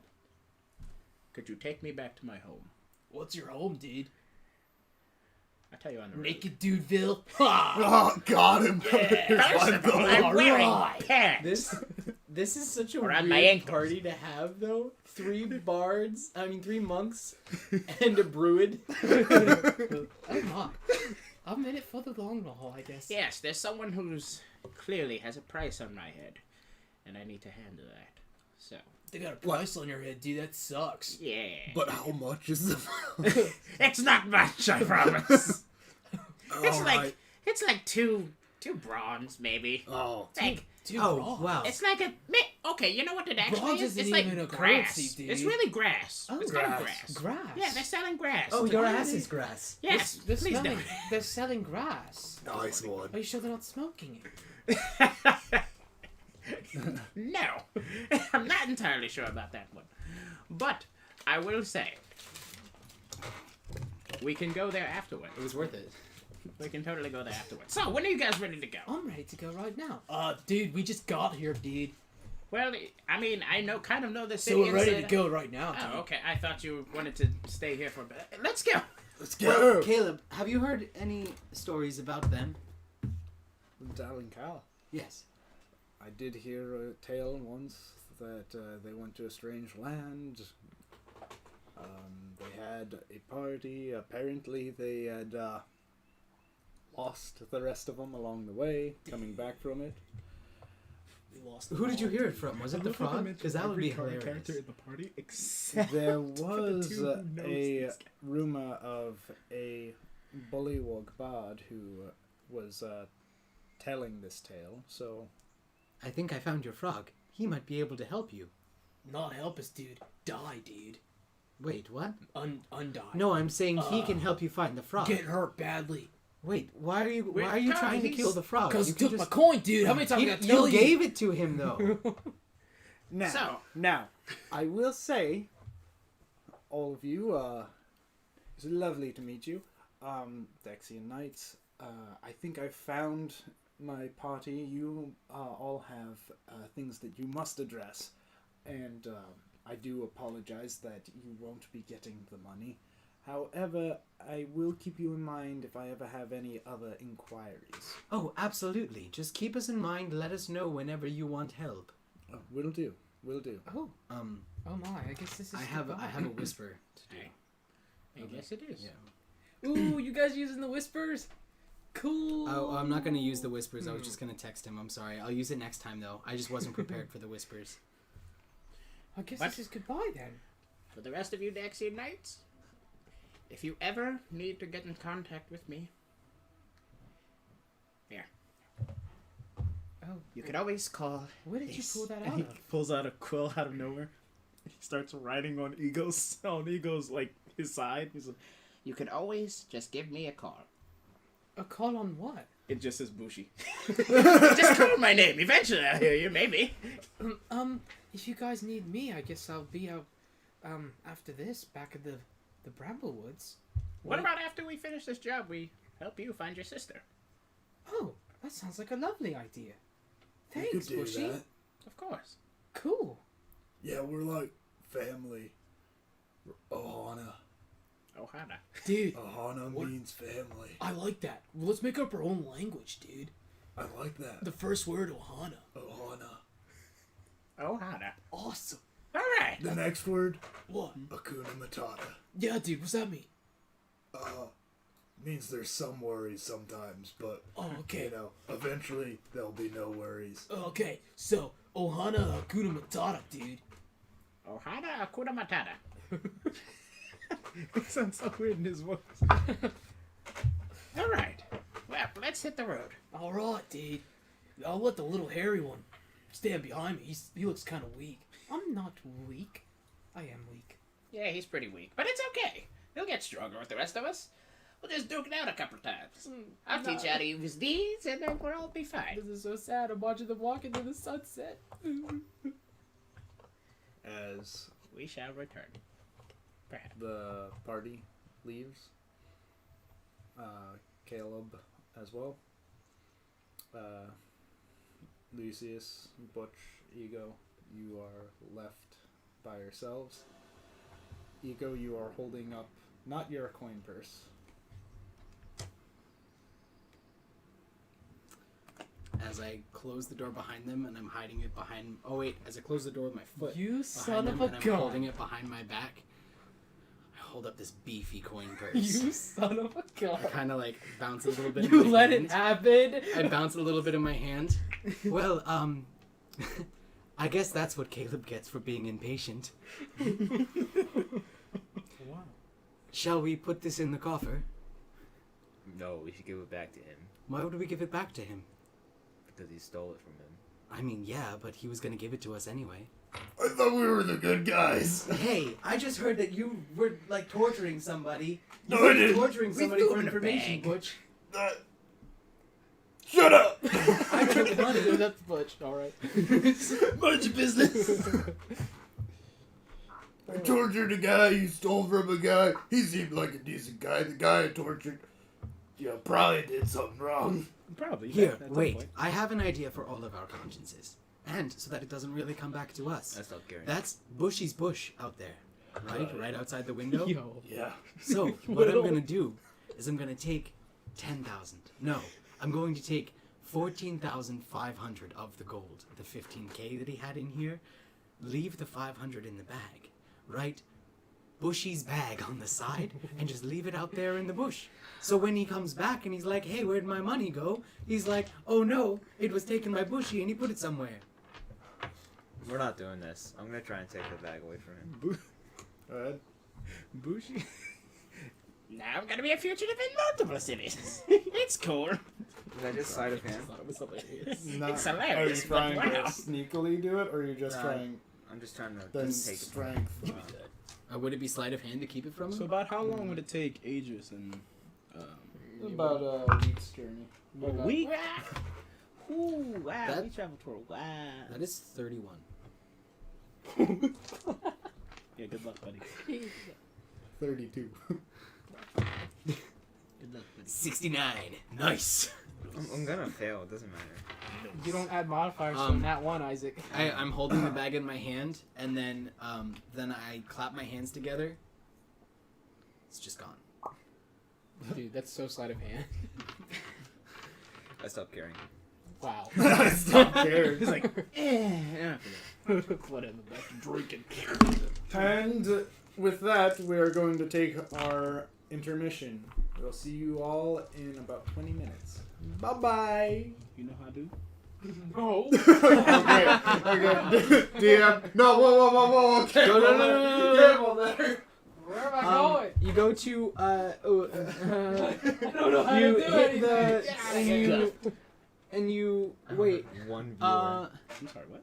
S6: could you take me back to my home?
S8: What's your home, dude?
S6: I'll tell you on the road.
S8: Naked Dudeville. Ha!
S9: Oh, got him. Here's
S6: First
S9: 5
S6: of all,
S9: gold.
S6: I'm wearing
S8: Alright.
S6: pants.
S3: This is such a
S6: Around
S3: weird
S6: my ankles.
S3: party to have, though. 3 monks, and a druid.
S8: Oh my. I'm in it for the long haul, I guess.
S6: Yes, there's someone who's clearly has a price on my head, and I need to handle that. So,
S8: They got a price on your head, dude. That sucks.
S6: yeah.
S9: But how much is the
S6: It's not much, I promise. It's
S9: All
S6: like
S9: right.
S6: it's like two bronze, maybe.
S9: Oh.
S6: Like
S8: Dude,
S3: Oh,
S8: bronze.
S3: wow.
S6: it's like okay. You know what it actually
S8: Bronze
S6: is?
S8: isn't
S6: It's like
S8: even a
S6: grass.
S8: currency, dude.
S6: It's really grass.
S3: Oh,
S6: it's called
S9: grass.
S6: grass.
S8: Grass.
S6: Yeah, they're selling grass.
S3: Oh, your ass is grass.
S6: yes.
S8: They're
S6: Please
S8: selling,
S6: don't.
S8: they're selling grass.
S9: Nice one.
S8: Are you sure they're not smoking it?
S6: No, I'm not entirely sure about that one, but I will say we can go there afterwards.
S3: It was worth it.
S6: We can totally go there afterwards. So, when are you guys ready to go?
S8: I'm ready to go right now. Dude, we just got here, dude.
S6: Well, I mean, kind of know the
S8: So
S6: city.
S8: we're ready to
S6: inside-
S8: go right now, dude.
S6: Oh, okay. I thought you wanted to stay here for a bit. Let's go.
S9: Let's
S3: Well,
S9: go.
S3: Caleb, have you heard any stories about them?
S2: Dal and Cal.
S3: Yes.
S2: I did hear a tale once that they went to a strange land. They had a party. Apparently, they had lost the rest of them along the way, coming back from it.
S8: We lost
S3: Who did you hear it from? Was it the frog? Because that would be hilarious.
S4: Character in the party, except
S2: There
S4: for the
S2: was
S4: two who knows
S2: a
S4: this guy.
S2: rumor of a bullywug bard who was telling this tale, so...
S3: I think I found your frog. He might be able to help you.
S8: Not help us, dude. Die, dude.
S3: Wait, what?
S8: Undie.
S3: No, I'm saying he can help you find the frog.
S8: Get hurt badly.
S3: Wait, why are you
S6: Carl,
S3: trying to
S6: he's-
S3: kill the frog?
S8: Because
S3: You
S8: he
S3: can
S8: took my
S3: just-
S8: coin, dude. How many times I gotta tell
S3: You gave it to him, though.
S2: Now, I will say, all of you, it's lovely to meet you. Daxion Knights, I think I found my party. You all have things that you must address, and I do apologize that you won't be getting the money. However, I will keep you in mind if I ever have any other inquiries.
S3: Oh, absolutely. Just keep us in mind. Let us know whenever you want help.
S2: Will do. Will do.
S3: Oh,
S8: Oh my, I guess this is.
S3: I have a whisper to do.
S6: I guess it is.
S3: Yeah.
S8: Ooh, you guys using the whispers?
S5: Cool.
S3: Oh, I'm not gonna use the whispers. I was just gonna text him. I'm sorry. I'll use it next time though. I just wasn't prepared for the whispers.
S5: I guess
S6: What?
S5: this is goodbye then.
S6: For the rest of you Daxion Knights, if you ever need to get in contact with me, here.
S5: Oh,
S6: You can always call.
S5: where did you
S6: this.
S5: pull that
S4: And
S5: out
S4: he
S5: of?
S4: pulls out a quill out of nowhere. He starts writing on Ego's like his side. He's like,
S6: You can always just give me a call.
S5: A call on what?
S4: it just says Bushi.
S6: Just call my name. Eventually I'll hear you, maybe.
S5: If you guys need me, I guess I'll be out, after this, back at the Bramblewoods.
S6: What about after we finish this job, we help you find your sister?
S5: Oh, that sounds like a lovely idea.
S9: We
S5: Thanks,
S9: could do
S5: Bushy.
S9: that.
S6: Of course.
S5: Cool.
S9: Yeah, we're like family. Ohana.
S6: Ohana.
S5: Dude,
S9: Ohana
S5: What?
S9: means family.
S5: I like that. Well, let's make up our own language, dude.
S9: I like that.
S5: The first word, Ohana.
S9: Ohana.
S6: Ohana.
S5: Awesome.
S6: All right.
S9: The next word,
S5: What?
S9: Akuna Matata.
S5: Yeah, dude, what's that mean?
S9: Means there's some worries sometimes, but
S5: Oh, okay.
S9: you know, eventually there'll be no worries.
S5: Okay, so, Ohana Hakuna Matata, dude.
S6: Ohana Akuna Matata.
S4: It sounds so weird in his voice.
S6: All right. Well, let's hit the road.
S5: Alright, dude. I'll let the little hairy one stand behind me. He looks kind of weak. I'm not weak. I am weak.
S6: Yeah, he's pretty weak, but it's okay. He'll get stronger with the rest of us. We'll just duke it out a couple times. I'll teach you how to use these, and then we'll all be fine.
S5: This is so sad. I'm watching them walk into the sunset.
S2: As
S6: We shall return. Perhaps.
S2: the party leaves, Caleb as well, Lucius, Butch, Ego, you are left by yourselves. Ego, you are holding up not your coin purse.
S3: As I close the door behind them and I'm hiding it behind. Oh wait, as I close the door with my foot.
S5: You
S3: behind
S5: son
S3: them
S5: of a
S3: and I'm holding
S5: gun.
S3: it behind my back. I hold up this beefy coin purse.
S5: You son of a
S3: I
S5: gun.
S3: kind of like bounce it a little bit.
S5: You
S3: in my
S5: let
S3: hand.
S5: it happen.
S3: I bounce it a little bit in my hand. Well, I guess that's what Caleb gets for being impatient.
S5: Wow.
S3: Shall we put this in the coffer?
S7: No, we should give it back to him
S3: Why would we give it back to him?
S7: because he stole it from him.
S3: I mean, yeah, but he was gonna give it to us anyway.
S9: I thought we were the good guys.
S3: Hey, I just heard that you were like torturing somebody.
S9: No, I didn't.
S3: Torturing somebody
S6: threw
S3: for
S6: him in a
S3: information,
S6: bag.
S3: Butch.
S9: Shut up!
S3: I took the money.
S5: That's Butch. Alright.
S9: Mind your business. I tortured a guy. You stole from a guy. He seemed like a decent guy. The guy I tortured, probably did something wrong.
S4: Probably.
S3: Here,
S4: at some
S3: wait.
S4: point.
S3: I have an idea for all of our consciences. And so that it doesn't really come back to us.
S7: That's not Gary.
S3: That's Bushy's bush out there. Right? Right outside the window.
S5: Yo.
S9: Yeah.
S3: So, what I'm going to do is I'm going to take 10,000. No, I'm going to take 14,500 of the gold, the 15K that he had in here, leave the 500 in the bag, write Bushy's bag on the side, and just leave it out there in the bush. So when he comes back and he's like, hey, where'd my money go? He's like, oh no, it was taken by Bushy and he put it somewhere.
S7: We're not doing this. I'm gonna try and take the bag away from him.
S2: Alright.
S4: Bushi.
S6: Now I'm gonna be a fugitive in multiple cities. It's cool.
S7: Is that just sleight of hand?
S5: It was hilarious.
S2: Not,
S6: It's
S2: are you
S6: hilarious, but
S2: trying to
S6: wow.
S2: sneakily do it, or are you just
S7: No.
S2: trying
S7: I'm just trying to
S2: then
S7: just take it.
S2: strength?
S3: Would it be sleight of hand to keep it from him?
S4: So about how long would it take Aegis and
S2: About a week's journey.
S4: a week?
S6: Ooh, wow.
S3: That-
S6: We traveled for a while.
S3: That is 31.
S4: Yeah, good luck, buddy.
S2: 32.
S6: Good luck, buddy.
S3: 69. Nice.
S7: I'm gonna fail. It doesn't matter.
S5: You don't add modifiers
S3: Um,
S5: from that one, Isaac.
S3: I'm holding the bag in my hand, and then I clap my hands together. It's just gone.
S5: Dude, that's so sleight of hand.
S7: I stopped caring.
S5: Wow.
S2: I stopped caring.
S4: He's like, yeah.
S5: What in the back drinking?
S2: And with that, we are going to take our intermission. We'll see you all in about 20 minutes. Bye-bye.
S4: You know how to do?
S5: No.
S9: Okay. DM. No, whoa.
S3: No.
S9: Careful there.
S5: Where am I going?
S3: You go to
S5: I don't know how
S3: you
S5: to do
S3: hit
S5: anything.
S3: and you wait.
S7: One viewer.
S4: I'm sorry, what?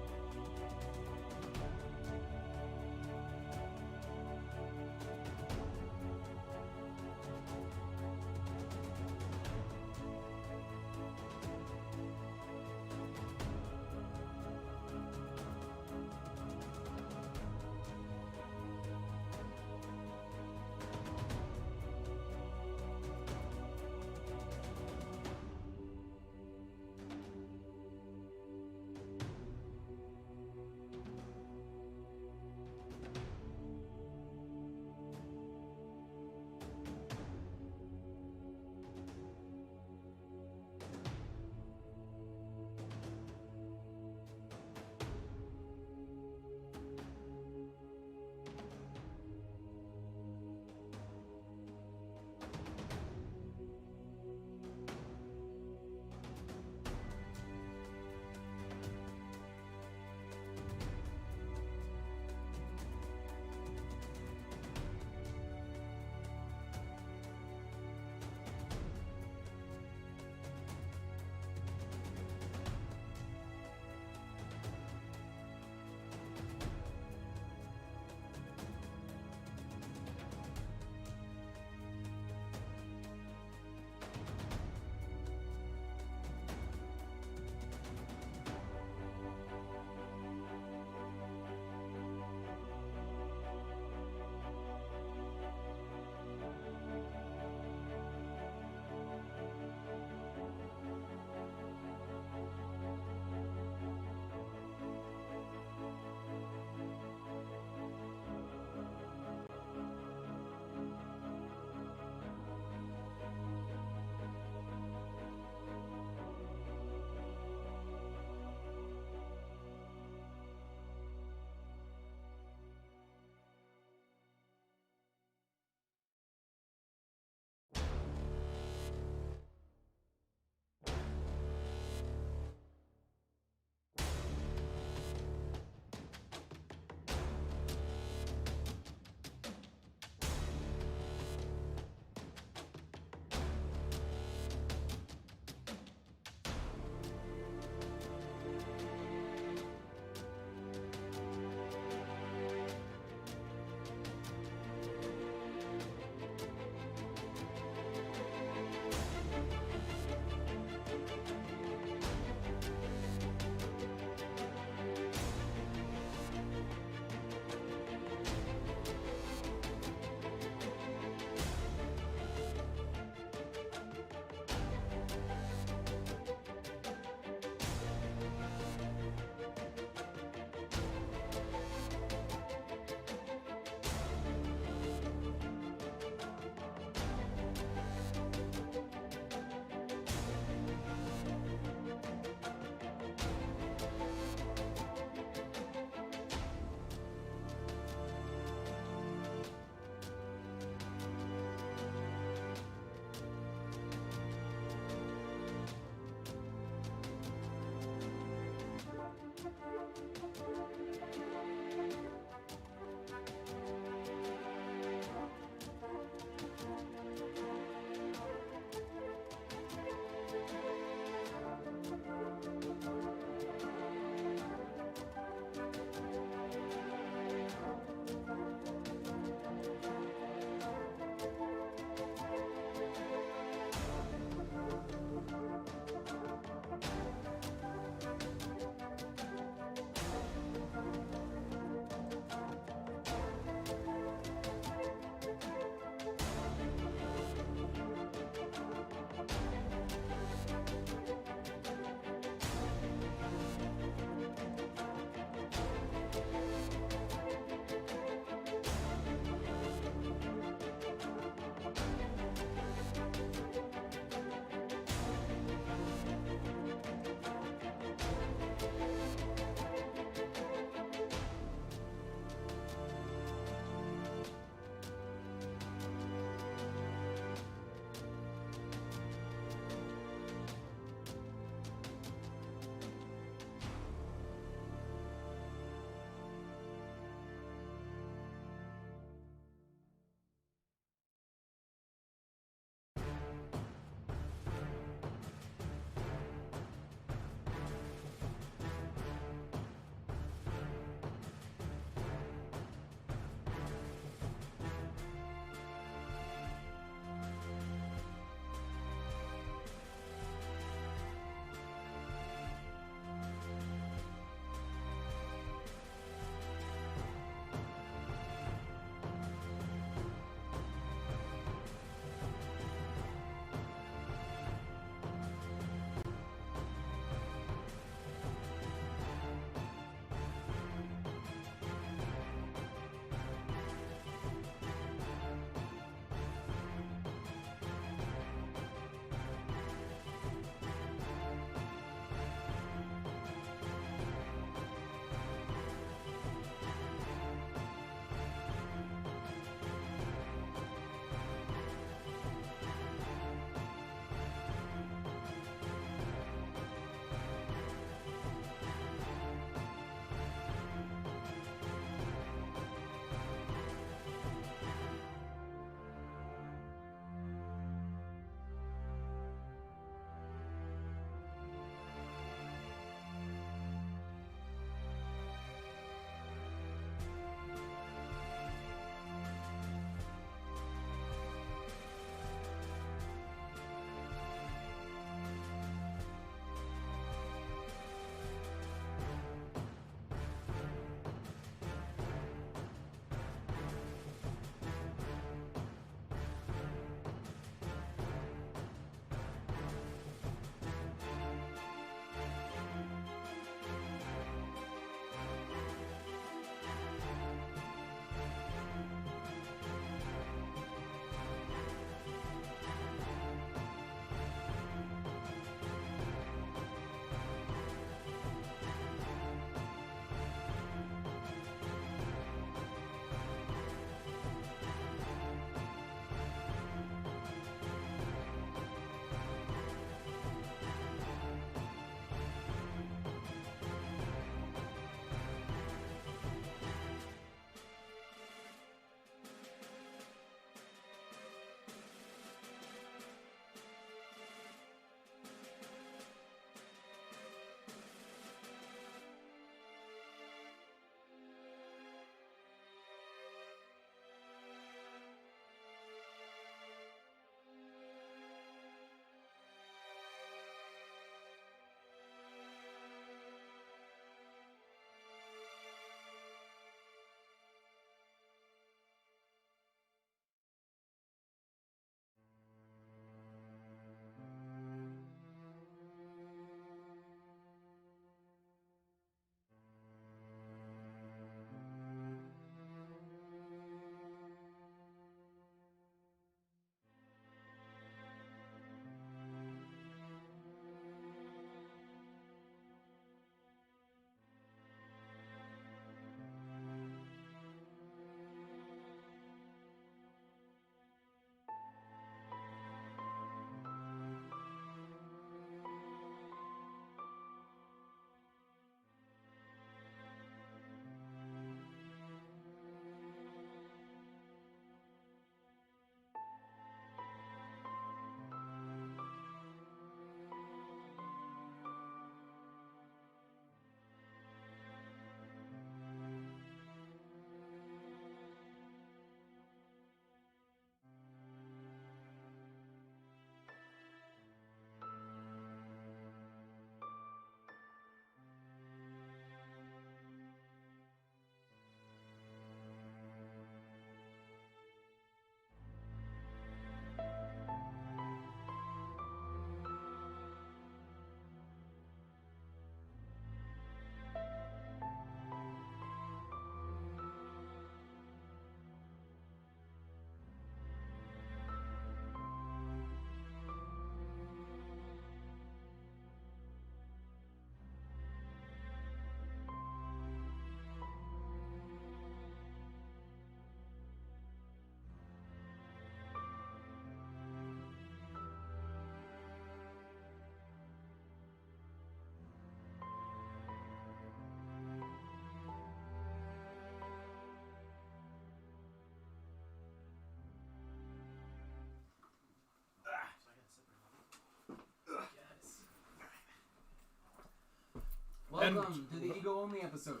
S1: Welcome to the Ego Only episode.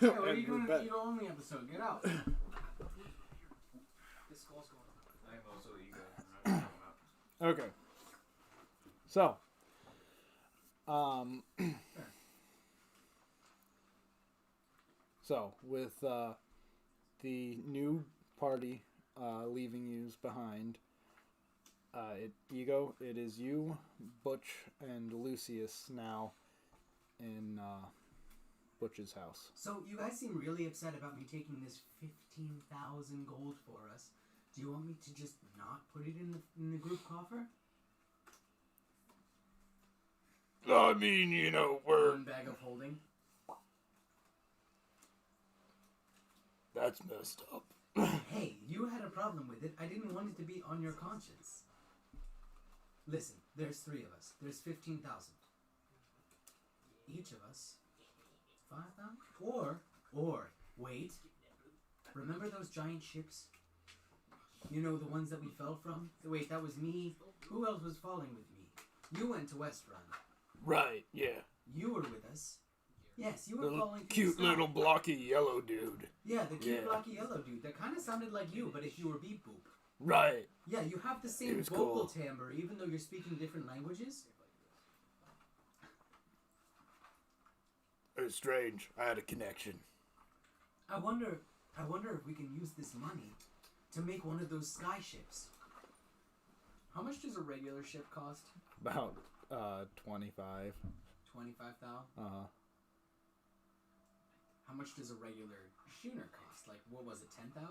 S1: Hey, what are you doing in the Ego Only episode? Get out. This skull's going on.
S7: I am also ego.
S2: Okay. So, with the new party leaving yous behind, Ego, it is you, Butch, and Lucius now in Butch's house.
S3: So, you guys seem really upset about me taking this 15,000 gold for us. Do you want me to just not put it in the group coffer?
S9: I mean, you know, we're...
S1: One bag of holding.
S9: That's messed up.
S3: Hey, you had a problem with it. I didn't want it to be on your conscience. Listen, there's 3 of us. There's 15,000. Each of us, 5,000? Or, wait. Remember those giant ships? You know, the ones that we fell from? Wait, that was me. Who else was falling with me? You went to West Run.
S9: Right, yeah.
S3: You were with us. Yes, you were
S9: The
S3: falling through
S9: cute
S3: the sky.
S9: little blocky yellow dude.
S3: Yeah, the cute
S9: Yeah.
S3: blocky yellow dude. That kind of sounded like you, but if you were beep boop.
S9: Right.
S3: Yeah, you have the
S9: It
S3: same
S9: was
S3: vocal
S9: cool.
S3: timbre, even though you're speaking different languages.
S9: It was strange. I had a connection.
S3: I wonder if we can use this money to make one of those sky ships.
S1: How much does a regular ship cost?
S2: About 25.
S1: 25,000. How much does a regular schooner cost? Like, what was it, 10,000?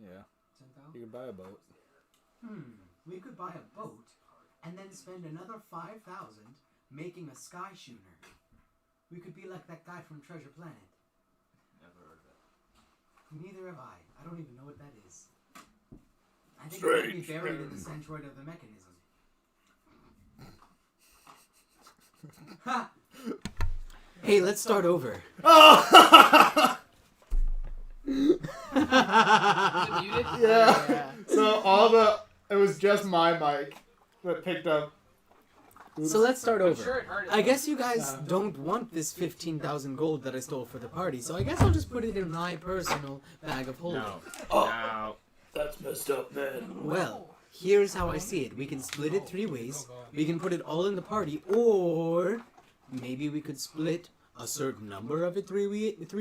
S2: Yeah.
S1: 10,000?
S2: You could buy a boat.
S3: We could buy a boat and then spend another 5,000 making a sky schooner. We could be like that guy from Treasure Planet.
S7: Never heard of that.
S3: Neither have I. I don't even know what that is. I think
S9: Strange.
S3: it's maybe buried in the centroid of the mechanism. Ha!
S10: Hey, let's start over.
S2: Yeah. So it was just my mic that picked up.
S10: So let's start
S1: I'm
S10: over.
S1: sure it hurt.
S10: I guess you guys don't want this 15,000 gold that I stole for the party, so I guess I'll just put it in my personal bag of holding.
S9: Oh, that's messed up, man.
S10: Well, here's how I see it. We can split it 3 ways. We can put it all in the party, or maybe we could split a certain number of it 3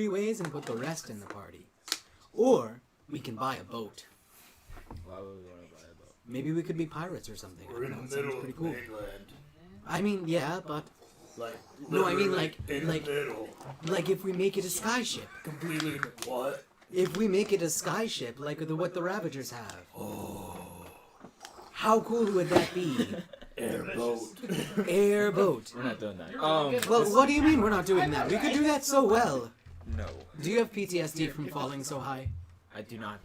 S10: ways and put the rest in the party. Or we can buy a boat.
S7: Why would we want to buy a boat?
S10: Maybe we could be pirates or something. I
S9: We're
S10: don't
S9: in
S10: know,
S9: the
S10: it sounds
S9: middle of
S10: pretty
S9: the
S10: cool.
S9: mainland.
S10: I mean, yeah, but
S9: Like,
S10: No, I mean,
S9: literally
S10: like-
S9: in
S10: like-
S9: the middle.
S10: like if we make it a sky ship.
S9: Completely in the what?
S10: If we make it a sky ship like what the Ravagers have.
S9: Oh,
S10: How cool would that be?
S9: airboat.
S10: Airboat.
S7: We're not doing that.
S10: Well, what do you mean we're not doing that? We could do that so well.
S7: No.
S10: Do you have PTSD from falling so high?
S7: I do not.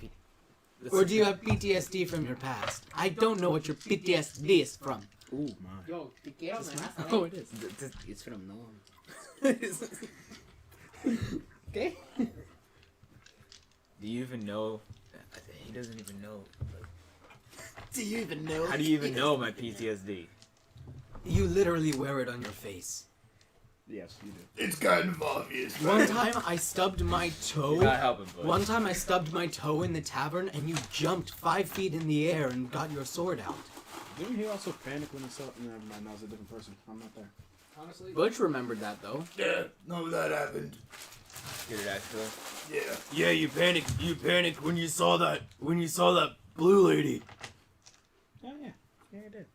S10: Or do you have PTSD from your past? I don't know what your PTSD is from.
S4: Ooh, my.
S5: Yo, te quiero, man.
S10: Oh, it is.
S4: It's from no.
S10: Okay.
S7: Do you even know? He doesn't even know.
S10: Do you even know?
S7: How do you even know my PTSD?
S10: You literally wear it on your face.
S4: Yes, you do.
S9: It's kind of obvious.
S10: One
S9: man.
S10: time I stubbed my
S7: You
S10: toe.
S7: gotta help him, bud.
S10: One time I stubbed my toe in the tavern and you jumped 5 feet in the air and got your sword out.
S4: Didn't he also panic when he saw? Never mind, that was a different person. I'm not there.
S5: Honestly,
S10: Butch remembered that though.
S9: Yeah, no, that happened.
S7: Did it actually?
S9: Yeah.
S8: Yeah, you panicked. You panicked when you saw that. When you saw that blue lady.
S4: Oh yeah, yeah, I did.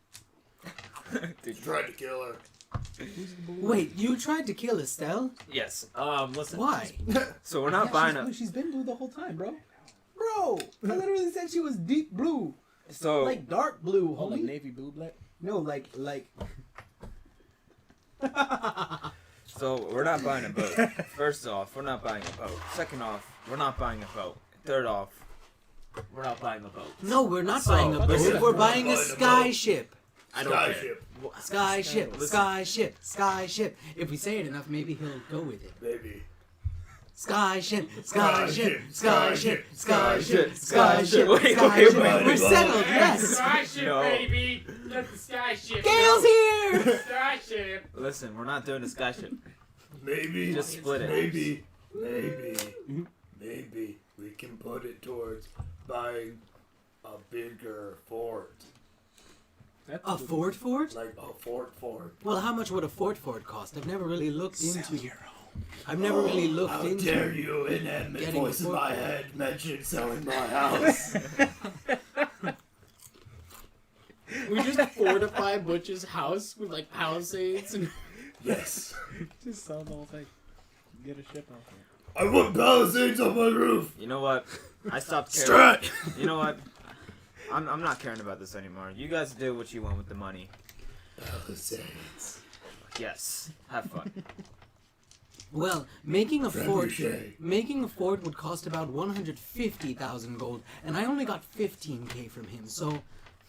S7: Did you?
S9: Tried to kill her.
S10: Wait, you tried to kill Estelle?
S7: Yes. Listen.
S10: Why?
S7: So we're not buying a.
S3: She's been blue the whole time, bro. Bro, I literally said she was deep blue.
S7: So
S3: Like dark blue,
S4: Oh, like
S3: homie.
S4: navy blue, black.
S3: No, like.
S7: So we're not buying a boat. First off, we're not buying a boat. Second off, we're not buying a boat. Third off, we're not buying a boat.
S10: No, we're not
S7: So-
S10: buying a
S9: Listen,
S10: boat. We're buying a
S9: buying a
S10: sky
S9: boat.
S10: ship.
S7: I don't
S9: Sky
S7: care.
S9: ship,
S10: Sky ship,
S7: Listen.
S10: sky ship, sky ship. If we say it enough, maybe he'll go with it.
S9: baby.
S10: Sky ship, sky ship, sky ship, sky
S7: Sky
S10: ship,
S7: ship,
S10: sky ship,
S7: Wait,
S10: sky
S7: wait,
S10: ship.
S7: wait.
S10: We're settled, yes.
S5: Sky ship,
S7: No.
S5: baby. Let the sky ship.
S10: Gale's
S5: go.
S10: here.
S5: Sky ship.
S7: Listen, we're not doing a sky ship.
S9: maybe,
S7: Just split it.
S9: maybe we can put it towards buying a bigger fort.
S10: A fort fort?
S9: Like a fort.
S10: Well, how much would a fort cost? I've never really looked into. I've never really looked
S9: How
S10: into.
S9: dare you, inanimate
S10: getting a
S9: voice in
S10: fort
S9: my
S10: fort.
S9: head, mention selling my house.
S5: We just fortify Butch's house with like palisades and.
S9: Yes.
S4: Just sell the whole thing. Get a ship off it.
S9: I want palisades on my roof.
S7: You know what? I stopped caring.
S9: Strat.
S7: You know what? I'm not caring about this anymore. You guys do what you want with the money.
S9: Palisades.
S7: Yes. Have fun.
S10: Well, making a fort
S9: Trebuchet.
S10: would cost about 150,000 gold, and I only got 15k from him. So,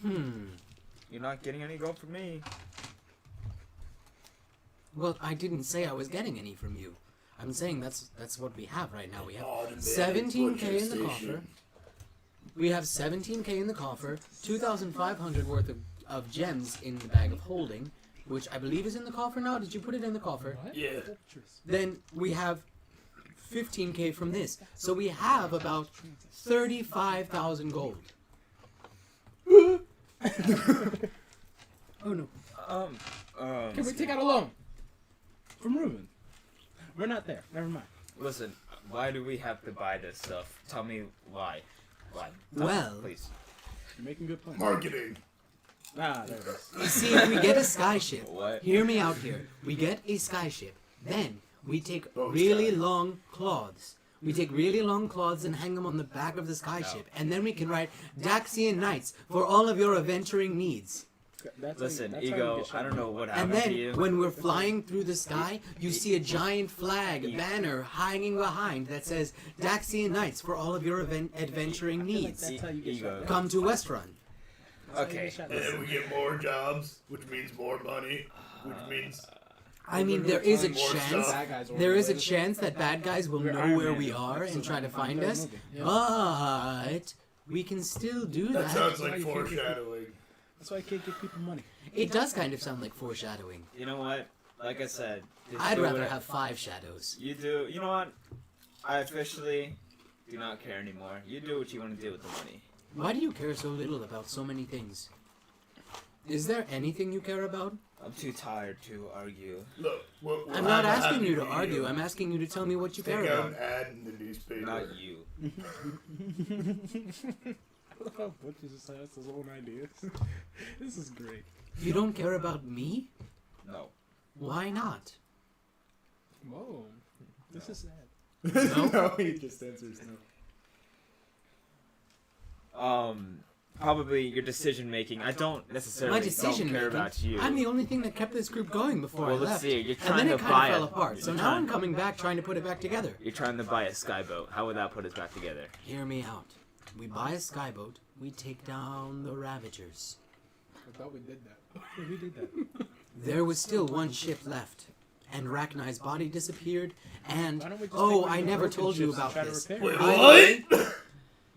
S7: You're not getting any gold from me.
S10: well, I didn't say I was getting any from you. I'm saying that's what we have right now. We have
S9: Automated
S10: 17k
S9: butcher
S10: in the coffer.
S9: station.
S10: We have 17k in the coffer, 2,500 worth of gems in the bag of holding, which I believe is in the coffer now. Did you put it in the coffer?
S5: What?
S9: Yeah.
S10: Then we have 15k from this. So we have about 35,000 gold.
S5: Oh no. Can we take out a loan?
S4: From Ruben. We're not there. Never mind.
S7: Listen, why do we have to buy this stuff? Tell me why. Why? Tell me,
S10: Well,
S7: please.
S4: You're making good points.
S9: Marketing.
S4: Ah, there it is.
S10: you see, if we get a skyship,
S7: What?
S10: hear me out here. We get a skyship, then we take
S9: Oh,
S10: really
S9: sky.
S10: long cloths. We take really long cloths and hang them on the back of the skyship, and then we can write Daxion Knights for all of your adventuring needs.
S4: That's
S7: Listen,
S4: how you
S7: Ego,
S4: get shot
S7: I don't know what
S10: And
S7: happened to
S10: then,
S7: you.
S10: when we're flying through the sky, you see a giant flag, banner, hanging behind that says Daxion Knights for all of your adventuring needs.
S4: That's how you get
S7: Ego.
S4: shot.
S10: Come to Westrun.
S4: That's how you
S7: Okay.
S4: get shot.
S9: And then we get more jobs, which means more money, which means
S10: I mean, there is a
S9: More
S10: chance.
S9: stuff.
S10: There is a chance that bad guys will know where we are and try to find us, but we can still do
S9: that
S10: that.
S9: sounds like foreshadowing.
S4: That's why I can't give people money.
S10: It does kind of sound like foreshadowing.
S7: You know what? Like I said, just
S10: I'd
S7: do
S10: rather
S7: what I-
S10: have 5 shadows.
S7: You do. You know what? I officially do not care anymore. You do what you want to do with the money.
S10: Why do you care so little about so many things? Is there anything you care about?
S7: I'm too tired to argue.
S9: Look, we'll
S10: I'm not
S9: have a
S10: asking you to
S9: happy
S10: argue.
S9: medium.
S10: I'm asking you to tell me what you
S9: Stick
S10: care
S9: out
S10: about.
S9: an ad in the newspaper.
S7: Not you.
S4: What you just has his own ideas. This is great.
S10: You don't care about me?
S7: No.
S10: Why not?
S5: Whoa.
S4: This is sad.
S10: No?
S2: No, he just answers no.
S7: Probably your decision making. I don't necessarily
S10: My decision
S7: don't care
S10: making.
S7: about you.
S10: I'm the only thing that kept this group going before
S7: Well,
S10: I
S7: let's
S10: left.
S7: see, you're
S10: And
S7: trying
S10: then
S7: to
S10: it kind
S7: buy
S10: of fell
S7: a-
S10: apart. So
S7: you're
S10: now
S7: trying-
S10: I'm coming back trying to put it back together.
S7: You're trying to buy a skyboat. How would that put us back together?
S10: Hear me out. We buy a skyboat. We take down the Ravagers.
S5: I thought we did that.
S4: Yeah, we did that.
S10: There was still one ship left, and Rachni's body disappeared. And
S4: Why don't we just
S10: oh,
S4: take one
S10: I
S4: of the
S10: never
S4: broken
S10: told you
S4: ships and
S10: about
S4: try to
S10: this.
S4: repair it?
S9: Wait,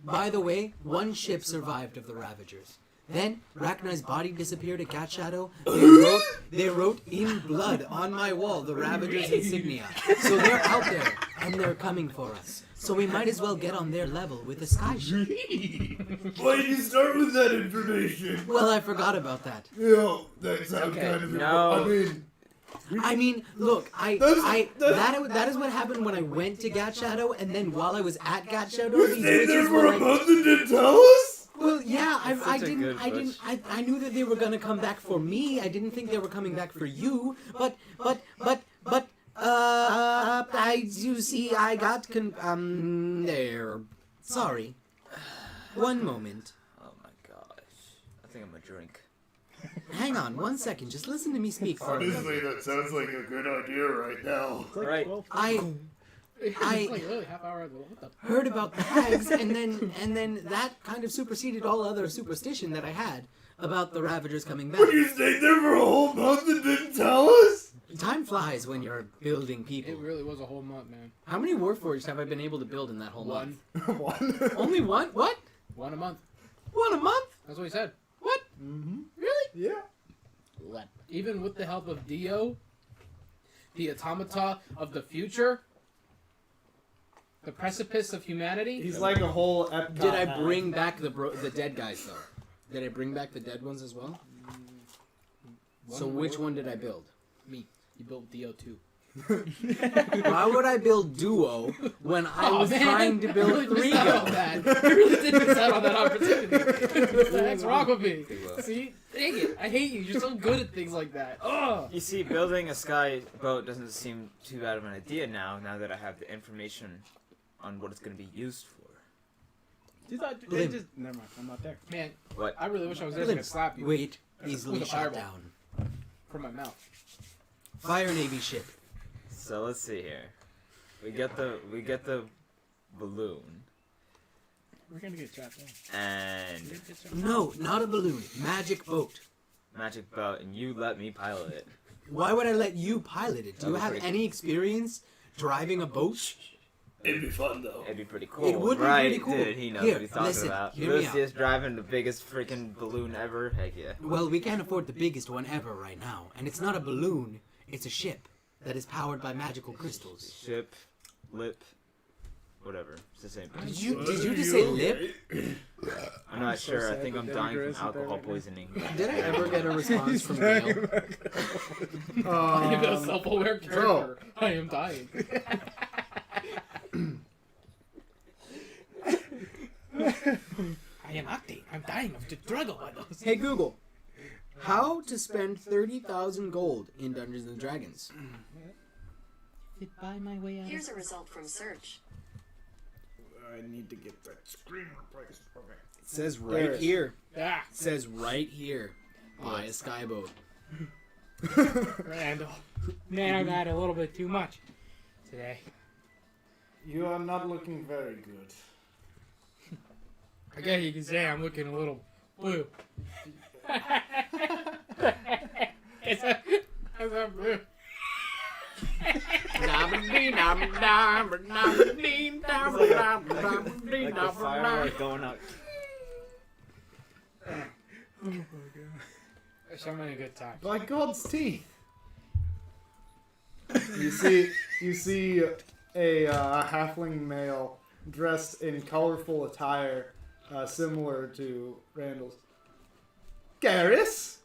S10: By the way, one ship survived of the Ravagers. Then Rachni's body disappeared at Cat Shadow. They wrote in blood on my wall the Ravagers insignia. So they're out there and they're coming for us. So we might as well get on their level with the skyship.
S9: Why did you start with that information?
S10: Well, I forgot about that.
S9: That sounds kind of.
S7: No.
S9: I mean,
S10: Look,
S9: That's-
S10: that is what happened when I went to Gat Shadow, and then while I was at Gat Shadow,
S9: you
S10: these
S9: stayed there
S10: witches
S9: for
S10: were
S9: a
S10: like,
S9: month and didn't tell us.
S10: well, yeah,
S7: That's such a good Butch.
S10: I knew that they were gonna come back for me. I didn't think they were coming back for you. But, you see, I got there. Sorry. One moment.
S7: Oh my gosh. I think I'm gonna drink.
S10: Hang on, 1 second. Just listen to me speak for a minute.
S9: Honestly, that sounds like a good idea right now.
S4: It's like
S7: Right.
S4: 12.
S5: It's like literally half hour ago. What the?
S10: Heard about the hags, and then that kind of superseded all other superstition that I had about the Ravagers coming back.
S9: But you stayed there for a whole month and didn't tell us?
S10: Time flies when you're building people.
S5: It really was a whole month, man.
S10: How many Warforged have I been able to build in that whole
S5: One.
S10: month?
S2: One.
S10: Only one? What?
S5: One a month.
S10: One a month?
S5: That's what he said.
S10: What?
S2: Mm-hmm.
S10: Really?
S2: Yeah.
S5: Even with the help of Dio, the automata of the future, the precipice of humanity.
S2: He's like a whole Epcot.
S3: Did I bring back the dead guys though? Did I bring back the dead ones as well? So which one did I build?
S5: Me. You built DO2.
S3: Why would I build Duo when I was trying to build
S5: You really
S3: 3
S5: missed out on that. You really did miss out on that opportunity. What the heck's wrong with me? See? Dang it. I hate you. You're so good at things like that. Ugh.
S7: You see, building a sky boat doesn't seem too bad of an idea now that I have the information on what it's going to be used for.
S4: They just never mind. I'm not there.
S5: Man,
S7: What?
S5: I really wish I was there to slap you
S3: Wait, easily
S5: With a
S3: shot
S5: fireball.
S3: down.
S5: from my mouth.
S3: Fire Navy ship.
S7: So let's see here. We get the balloon,
S4: We're gonna get trapped in.
S7: and
S3: No, not a balloon. Magic boat.
S7: magic boat, and you let me pilot it.
S3: Why would I let you pilot it? Do you
S7: That'd be
S3: have
S7: pretty
S3: any experience driving a boat?
S9: It'd be fun though.
S7: It'd be pretty cool.
S3: It would be
S7: right,
S3: pretty cool.
S7: Dude, he knows
S3: Here,
S7: what he's talking
S3: listen,
S7: about.
S3: hear me
S7: Lucius driving the biggest freaking balloon ever. Heck yeah.
S3: Well, we can't afford the biggest one ever right now. And it's not a balloon, it's a ship that is powered by magical crystals.
S7: Ship, lip, whatever. It's the same thing.
S3: Did you just say lip?
S7: I'm not
S4: so
S7: sure. I
S4: sad
S7: think
S4: that
S7: I'm
S4: Demigra
S7: dying from
S4: isn't there
S7: alcohol
S4: right now.
S7: poisoning.
S3: Did I ever get a response from Gail?
S5: I am a self-aware character.
S2: bro.
S5: I am dying. I am acting. I'm dying of the drug overdose.
S3: Hey Google, how to spend 30,000 gold in Dungeons and Dragons?
S4: Buy my way out.
S11: Here's a result from search.
S2: I need to get that screen replaced. Okay.
S3: It says right
S2: Geris.
S3: here.
S5: Ah,
S3: It says right here. Buy a skyboat.
S5: Randall. Man, I've had a little bit too much today.
S2: You are not looking very good.
S5: I guess you can say I'm looking a little blue. It's a blue.
S7: Like the firework going out.
S5: There's so many good times.
S2: By God's teeth. You see a halfling male dressed in colorful attire similar to Randall's. Geris?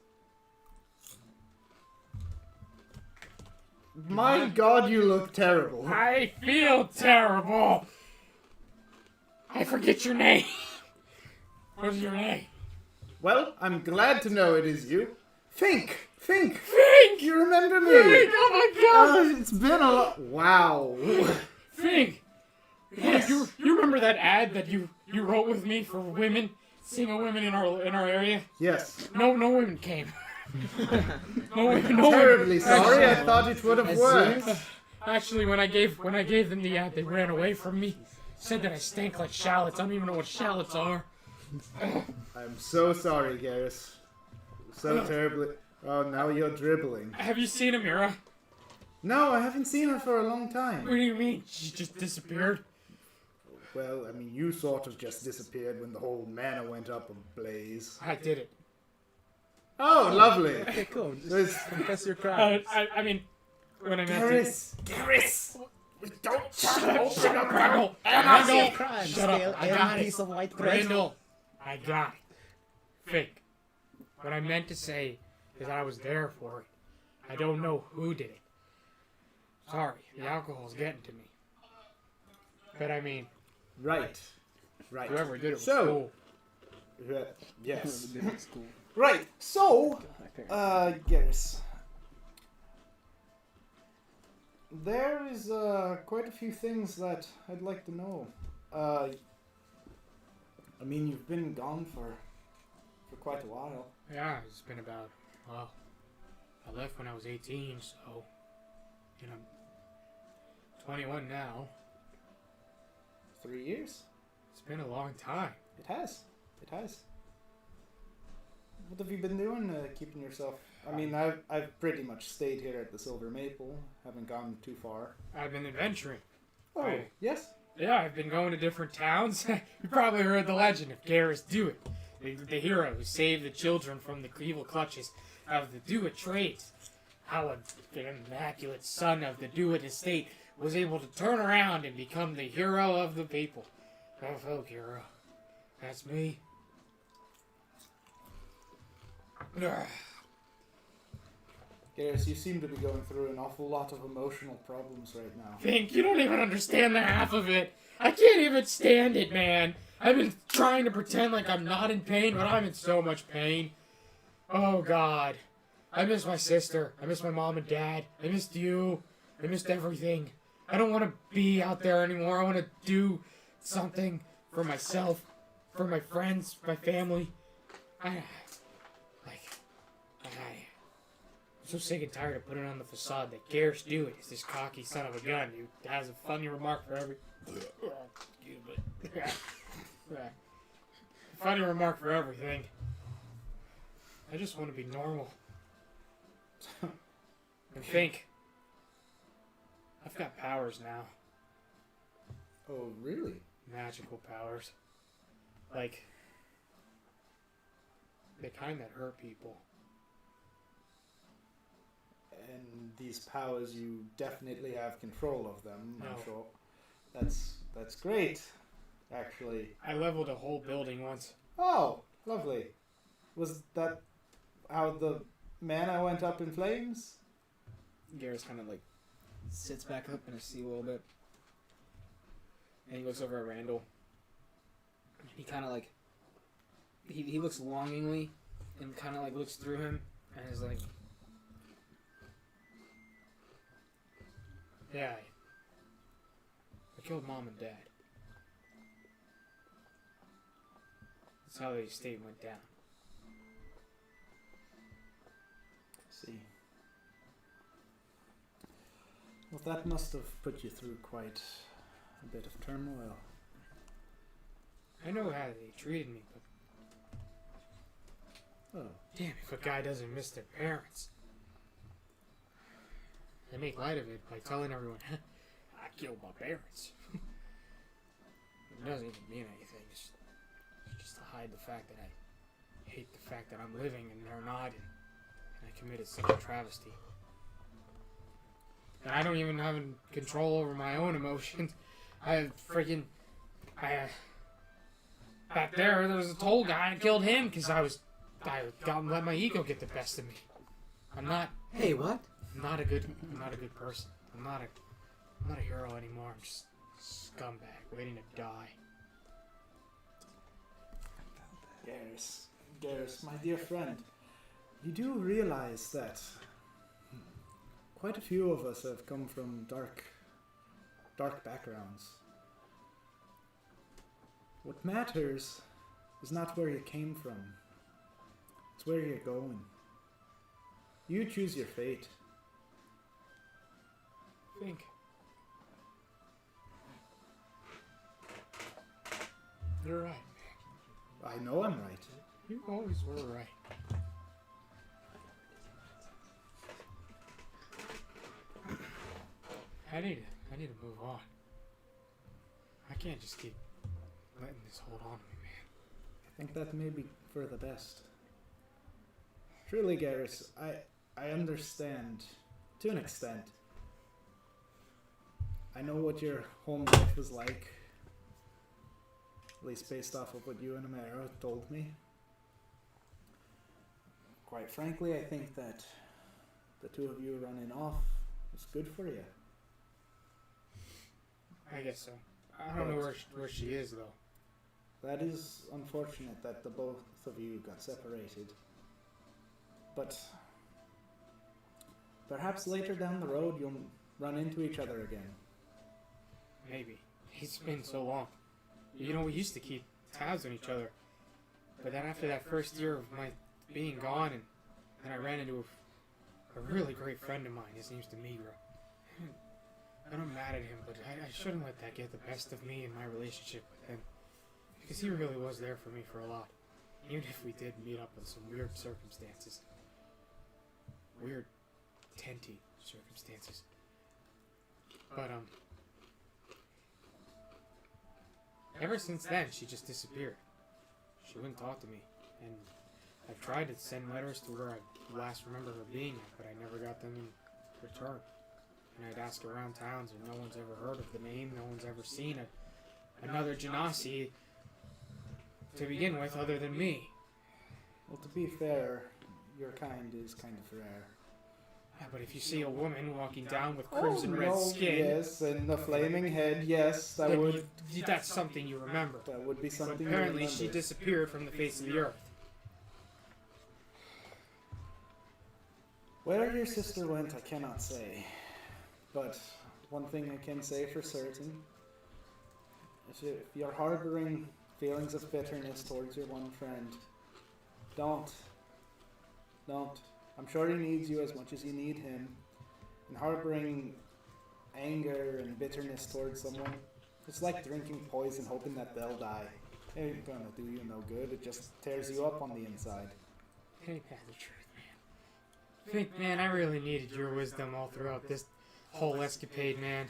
S2: My God, you look terrible.
S5: I feel terrible. I forget your name. What's your name?
S2: Well, I'm glad to know it is you. Think!
S5: Fink!
S2: You remember me!
S5: Fink! Oh my God!
S2: It's been a lot. Wow.
S5: Fink!
S2: Yes.
S5: You remember that ad that you wrote with me for women, single women in our area?
S2: Yes.
S5: No women came. No women.
S2: Terribly sorry. I thought it would have worked.
S5: Actually, when I gave them the ad, they ran away from me. Said that I stank like shallots. I don't even know what shallots are.
S2: I'm so sorry, Geris. So terribly. Oh, now you're dribbling.
S5: Have you seen Amira?
S2: No, I haven't seen her for a long
S5: What
S2: time.
S5: do you mean? She just disappeared?
S2: Well, I mean, you sort of just disappeared when the whole manor went up ablaze.
S5: I did it.
S2: Oh, lovely.
S4: Okay, cool.
S2: There's-
S4: Just confess your crime.
S5: I mean, when I meant
S2: Geris.
S9: Geris! Don't
S5: Shut up, Randall!
S4: Confess your
S5: Randall!
S4: crime.
S5: Shut up,
S4: Stale
S5: I got
S4: piece
S5: it.
S4: of white bread.
S5: Randall! I got it. Fake. What I meant to say is I was there for it. I don't know who did it. Sorry, the alcohol's getting to me. But I mean,
S2: Right. Right.
S5: whoever did it was
S2: So-
S5: cool.
S2: Yes.
S4: It's cool.
S2: Right. So, Geris. There is quite a few things that I'd like to know. I mean, you've been gone for quite a while.
S5: Yeah, it's been about, well, I left when I was 18, so, you know, 21 now.
S2: 3 years?
S5: It's been a long time.
S2: It has. It has. What have you been doing, keeping yourself? I mean, I've pretty much stayed here at the Silver Maple. Haven't gone too far.
S5: I've been adventuring.
S2: Oh,
S5: Right.
S2: yes.
S5: Yeah, I've been going to different towns. You probably heard the legend of Geris Dewitt, the hero who saved the children from the evil clutches of the Dewitt trades. how an immaculate son of the Dewitt estate was able to turn around and become the hero of the people. Oh, folk hero. That's me.
S2: Geris, you seem to be going through an awful lot of emotional problems right now.
S5: Think you don't even understand the half of it. I can't even stand it, man. I've been trying to pretend like I'm not in pain, but I'm in so much pain. Oh, God. I miss my sister. I miss my mom and dad. I missed you. I missed everything. I don't want to be out there anymore. I want to do something for myself, for my friends, my family. I'm so sick and tired of putting on the facade that Geris Dewitt is this cocky son of a gun who has a funny remark for every... Excuse me. Funny remark for everything. I just want to be normal. And think. I've got powers now.
S2: Oh, really?
S5: Magical powers. Like, the kind that hurt people.
S2: And these powers, you definitely have control of them,
S5: No.
S2: I'm sure. That's great, actually.
S5: I leveled a whole building once.
S2: Oh, lovely. Was that how the mana went up in flames?
S3: Geris kind of like sits back up in his seat a little bit, and he looks over at Randall. He kind of like he looks longingly, and kind of like looks through him, and is like,
S5: Yeah. I killed mom and dad. That's how the estate went down.
S2: See. Well, that must have put you through quite a bit of turmoil.
S5: I know how they treated me, but
S2: Oh,
S5: damn if a guy doesn't miss their parents. They make light of it by telling everyone, I killed my parents. It doesn't even mean anything. It's just to hide the fact that I hate the fact that I'm living and they're not, and I committed such a travesty. And I don't even have control over my own emotions. Back there was a toll guy. I killed him because I let my ego get the best of me. I'm not
S10: Hey, what?
S5: I'm not a good person. I'm not a hero anymore. I'm just a scumbag waiting to die.
S2: Geris, my dear friend, you do realize that quite a few of us have come from dark backgrounds. What matters is not where you came from. It's where you're going. You choose your fate.
S5: Think. You're right.
S2: I know I'm right.
S5: You always were right. I need to move on. I can't just keep letting this hold on to me, man.
S2: I think that may be for the best. Truly, Geris, I understand to an extent. I know what your home life was like, at least based off of what you and Amara told me. Quite frankly, I think that the two of you running off was good for you.
S5: I guess so. I don't know where she is, though.
S2: That is unfortunate that the both of you got separated. But perhaps later down the road you'll run into each other again.
S5: Maybe. It's been so long. You know, we used to keep tabs on each other. But then after that first year of my being gone, and I ran into a really great friend of mine. His name's Demigra. And I'm mad at him, but I shouldn't let that get the best of me in my relationship with him. Because he really was there for me for a lot. Even if we did meet up with some weird circumstances. Weird, tenty circumstances. But, ever since then, she just disappeared. She wouldn't talk to me. And I've tried to send letters to where I last remember her being at, but I never got them in return. And I'd ask around towns, and no one's ever heard of the name. No one's ever seen another Genasi to begin with, other than me.
S2: Well, to be fair, your kind is kind of rare.
S5: Yeah, but if you see a woman walking down with crimson red
S2: no,
S5: skin,
S2: yes, and the flaming head, yes, that
S5: then
S2: would
S5: that's something you remember.
S2: that would be
S5: But
S2: something.
S5: apparently,
S2: to
S5: she
S2: remember.
S5: disappeared from the face of the earth.
S2: Where your sister went, I cannot say. But one thing I can say for certain: if you're harboring feelings of bitterness towards your one friend, don't. I'm sure he needs you as much as you need him. And harboring anger and bitterness towards someone, it's like drinking poison hoping that they'll die. It ain't gonna do you no good. It just tears you up on the inside.
S5: Ain't that the truth, man? Think, man, I really needed your wisdom all throughout this whole escapade, man.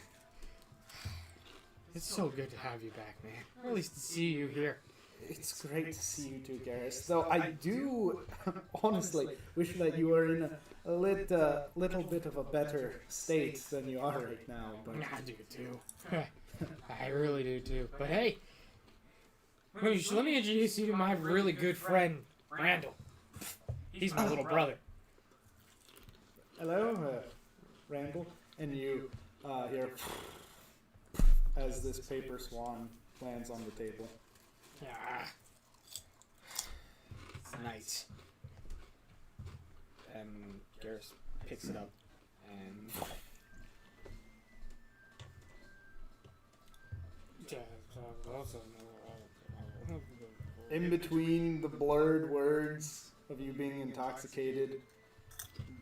S5: It's so good to have you back, man. Or at least to see you here.
S2: It's great to see you too, Geris. Though I do, honestly, wish that you were in a little bit of a better state than you are right now. But
S5: I do too. I really do too. But hey, let me introduce you to my really good friend, Randall. He's my little brother.
S2: hello, Randall, and you hear as this paper swan lands on the table.
S5: Yeah. It's nice.
S4: Geris picks it up and
S2: In between the blurred words of you being intoxicated,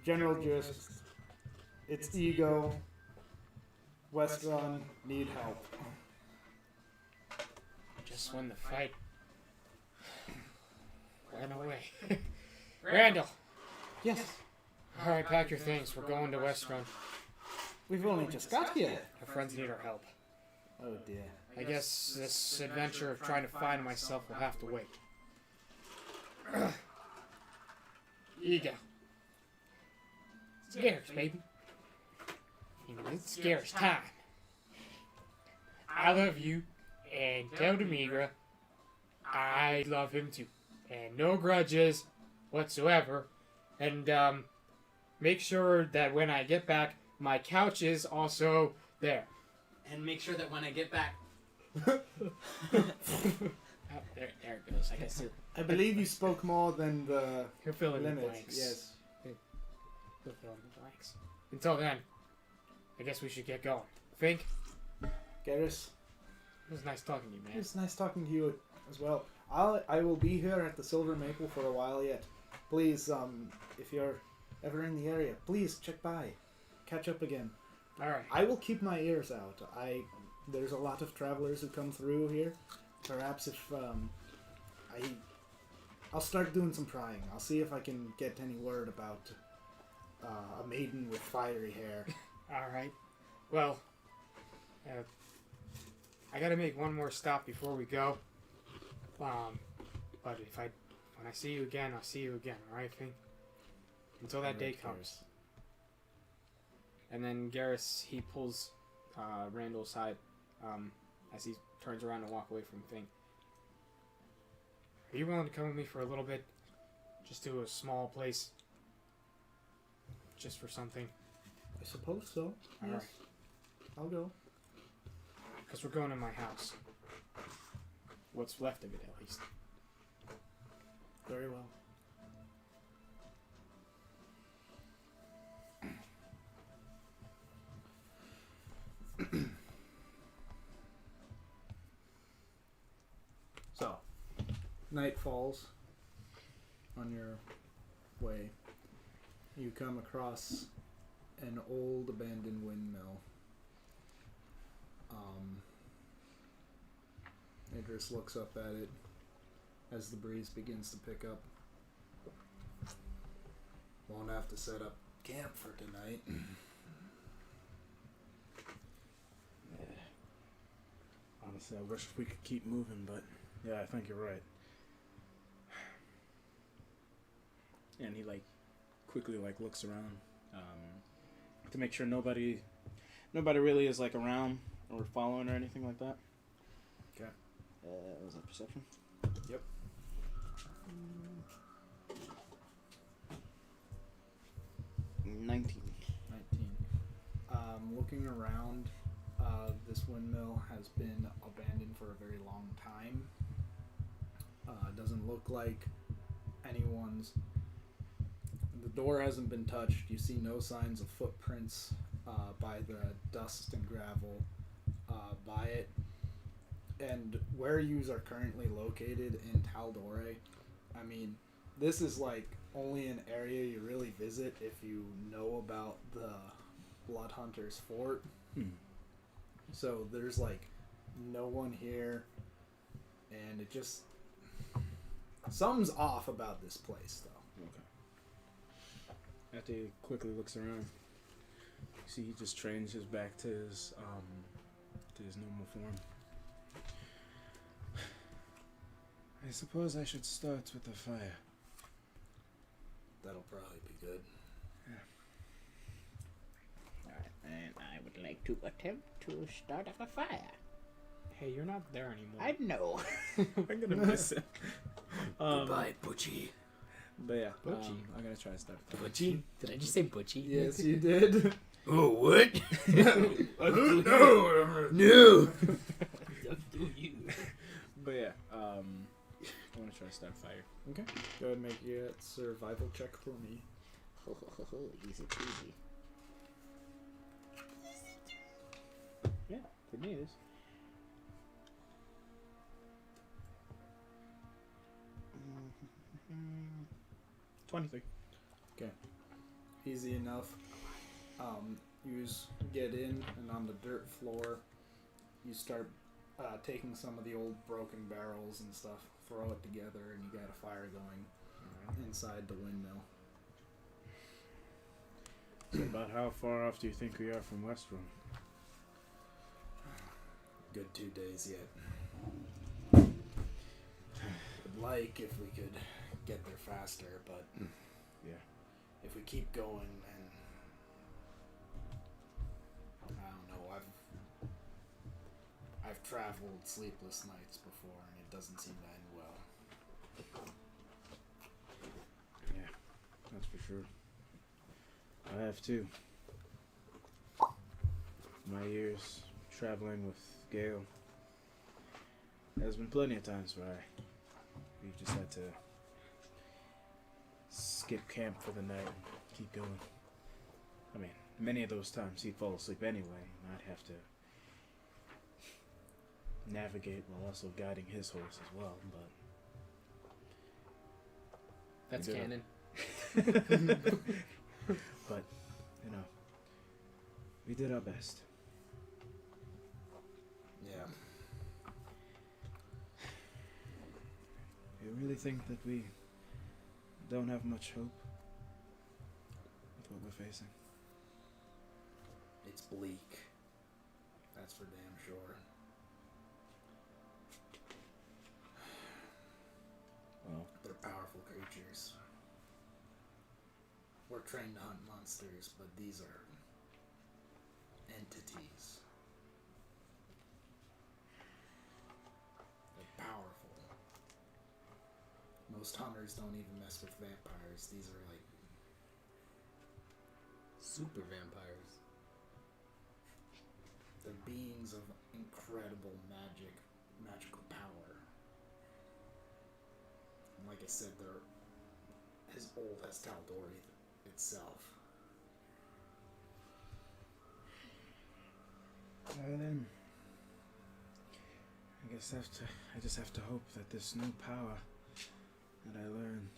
S2: general gist, it's ego, West Run, need help.
S5: Just when the fight ran away. Randall!
S2: Yes,
S5: Alright, pack your things. We're going to West Run.
S2: we've only just got here.
S5: Our friends need our help.
S2: Oh dear.
S5: I guess this adventure of trying to find myself will have to wait. Ego. It's Geris, baby. You know, it's Geris time. I love you, and tell Demigra I love him too. And no grudges whatsoever. And, make sure that when I get back, my couch is also there.
S10: And make sure that when I get back,
S5: Oh, there it goes. I guess
S2: I believe you spoke more than the
S5: he'll fill in the
S2: limit.
S5: blanks.
S2: Yes.
S5: He'll fill in the blanks. Until then, I guess we should get going. Think?
S2: Geris,
S5: It was nice talking to you, man.
S2: it's nice talking to you as well. I will be here at the Silver Maple for a while yet. Please, if you're ever in the area, please check by. Catch up again.
S5: Alright.
S2: I will keep my ears out. There's a lot of travelers who come through here. Perhaps if I'll start doing some prying. I'll see if I can get any word about a maiden with fiery hair.
S5: Alright. Well, I gotta make one more stop before we go. But when I see you again, I'll see you again, alright, Fink? Until that day comes. And then Geris, he pulls Randall aside as he turns around and walk away from Fink. Are you willing to come with me for a little bit? Just to a small place? Just for something?
S2: I suppose so. Yes.
S5: Alright.
S2: I'll go.
S5: Because we're going to my house. What's left of it, at least.
S2: Very well. So, night falls on your way. You come across an old abandoned windmill. Idris looks up at it as the breeze begins to pick up. Won't have to set up camp for tonight.
S4: honestly, I wish we could keep moving, but yeah, I think you're right. and he like quickly like looks around to make sure nobody really is like around or following or anything like that.
S2: Okay.
S4: Was that perception?
S2: Yep.
S4: 19.
S2: Looking around, this windmill has been abandoned for a very long time. It doesn't look like anyone's. The door hasn't been touched. You see no signs of footprints by the dust and gravel by it. And where you are currently located in Taldore, I mean, this is like only an area you really visit if you know about the Blood Hunters Fort. So there's like no one here, and it just something's off about this place, though.
S4: Okay. After he quickly looks around, you see he just trains his back to his normal form. I suppose I should start with the fire.
S2: That'll probably be good.
S6: Alright, and I would like to attempt to start up a fire.
S5: Hey, you're not there anymore.
S6: I know.
S4: I'm gonna miss it.
S8: Goodbye, Butchie.
S4: But yeah,
S5: Butchie.
S4: I'm gonna try to start.
S10: Butchie? Did I just say Butchie?
S2: Yes, you did.
S8: Oh, what?
S9: No.
S8: No.
S4: But yeah, I want to try to start a fire.
S2: Okay. Go ahead and make a survival check for me.
S6: Easy peasy.
S4: Yeah, for me it is. Mm-hmm. 23.
S2: Okay. Easy enough. You just get in, and on the dirt floor, you start taking some of the old broken barrels and stuff, throw it together, and you got a fire going inside the windmill.
S4: So about how far off do you think we are from Westrum?
S2: Good 2 days yet. Would like if we could get there faster, but
S4: Yeah.
S2: if we keep going, and I don't know, I've traveled sleepless nights before, and it doesn't seem to end well.
S4: Yeah, that's for sure. I have too. My years traveling with Gale. There's been plenty of times where we've just had to skip camp for the night and keep going. I mean, many of those times he'd fall asleep anyway, and I'd have to navigate while also guiding his horse as well, but
S10: That's
S4: We did
S10: canon.
S4: but, you know, we did our best.
S2: Yeah.
S4: You really think that we don't have much hope with what we're facing?
S2: It's bleak. That's for damn sure.
S4: Well,
S2: They're powerful creatures. We're trained to hunt monsters, but these are entities. They're powerful. Most hunters don't even mess with vampires. These are like
S10: Super vampires.
S2: they're beings of incredible magical power. And like I said, they're as old as Taldore itself.
S4: well then, I guess I just have to hope that this new power that I learned,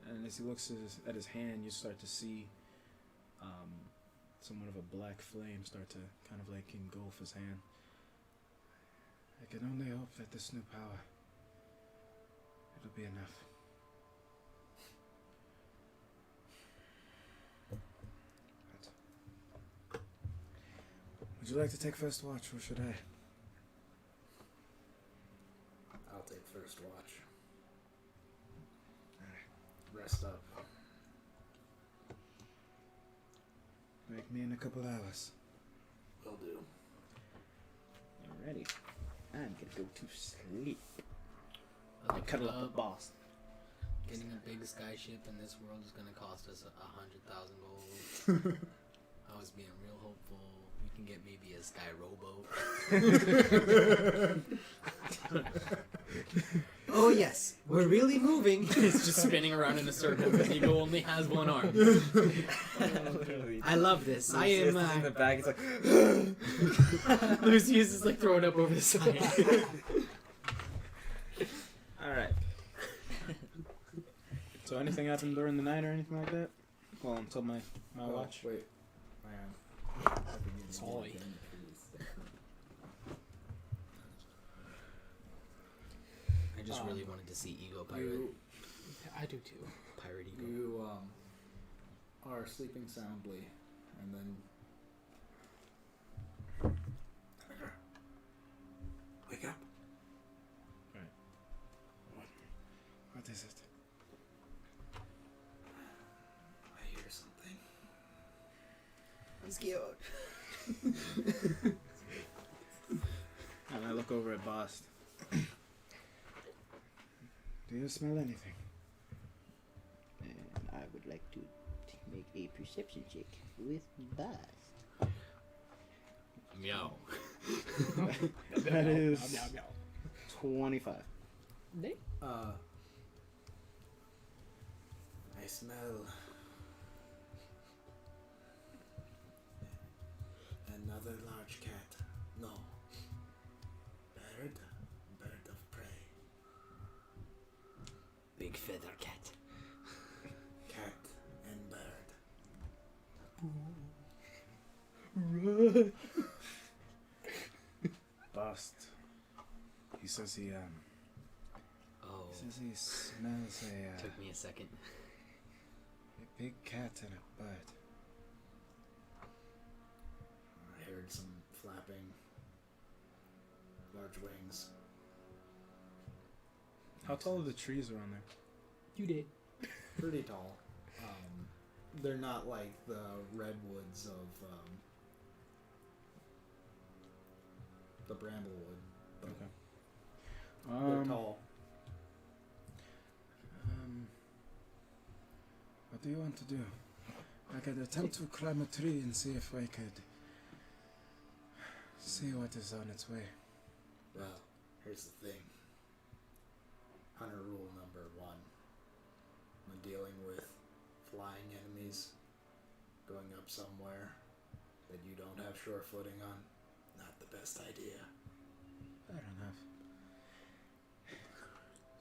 S4: and as he looks at his hand, you start to see somewhat of a black flame start to kind of like engulf his hand. I can only hope that this new power, it'll be enough. Would you like to take first watch, or should I?
S2: I'll take first watch. Rest up.
S4: Wake me in a couple hours.
S9: Will do.
S4: Alrighty. I'm gonna go to sleep.
S10: I
S4: I
S10: looked
S4: cuddle
S10: it
S4: up the
S10: up.
S4: boss.
S10: Getting a big skyship in this world is gonna cost us 100,000 gold. I was being real hopeful. We can get maybe a sky rowboat. Oh yes, we're really moving. It's just spinning around in a circle because Ego only has one arm. I love this. I am.
S7: in the back. It's like.
S10: Lucius is like throwing up over the side.
S7: All right.
S4: So anything happened during the night or anything like that? Well, until my watch.
S2: Wait. Man.
S5: Sorry.
S10: I just really wanted to see Ego pirate.
S2: You,
S5: I do too.
S10: Pirate Ego.
S2: you are sleeping soundly, and then
S9: Wake up.
S4: What is it?
S2: I hear something.
S10: I'm scared.
S4: And I look over at Boss. Do you smell anything?
S6: And I would like to make a perception check with Buzz.
S10: Meow.
S4: That is 25.
S2: I smell another large cat. No. Bird of prey.
S10: Big feather cat.
S2: Cat and bird.
S4: Bust. He says he
S10: Oh.
S4: says he smells a
S10: Took me a second.
S4: big cat and a bird.
S2: I heard some flapping. Large wings.
S4: How tall are the trees around there?
S5: You did.
S2: Pretty tall. They're not like the redwoods of the bramblewood, but
S4: Okay.
S2: they're tall.
S4: What do you want to do? I could attempt to climb a tree and see if I could see what is on its way.
S2: Well, here's the thing. Hunter rule number 1. When dealing with flying enemies, going up somewhere that you don't have sure footing on, not the best idea.
S4: Fair enough.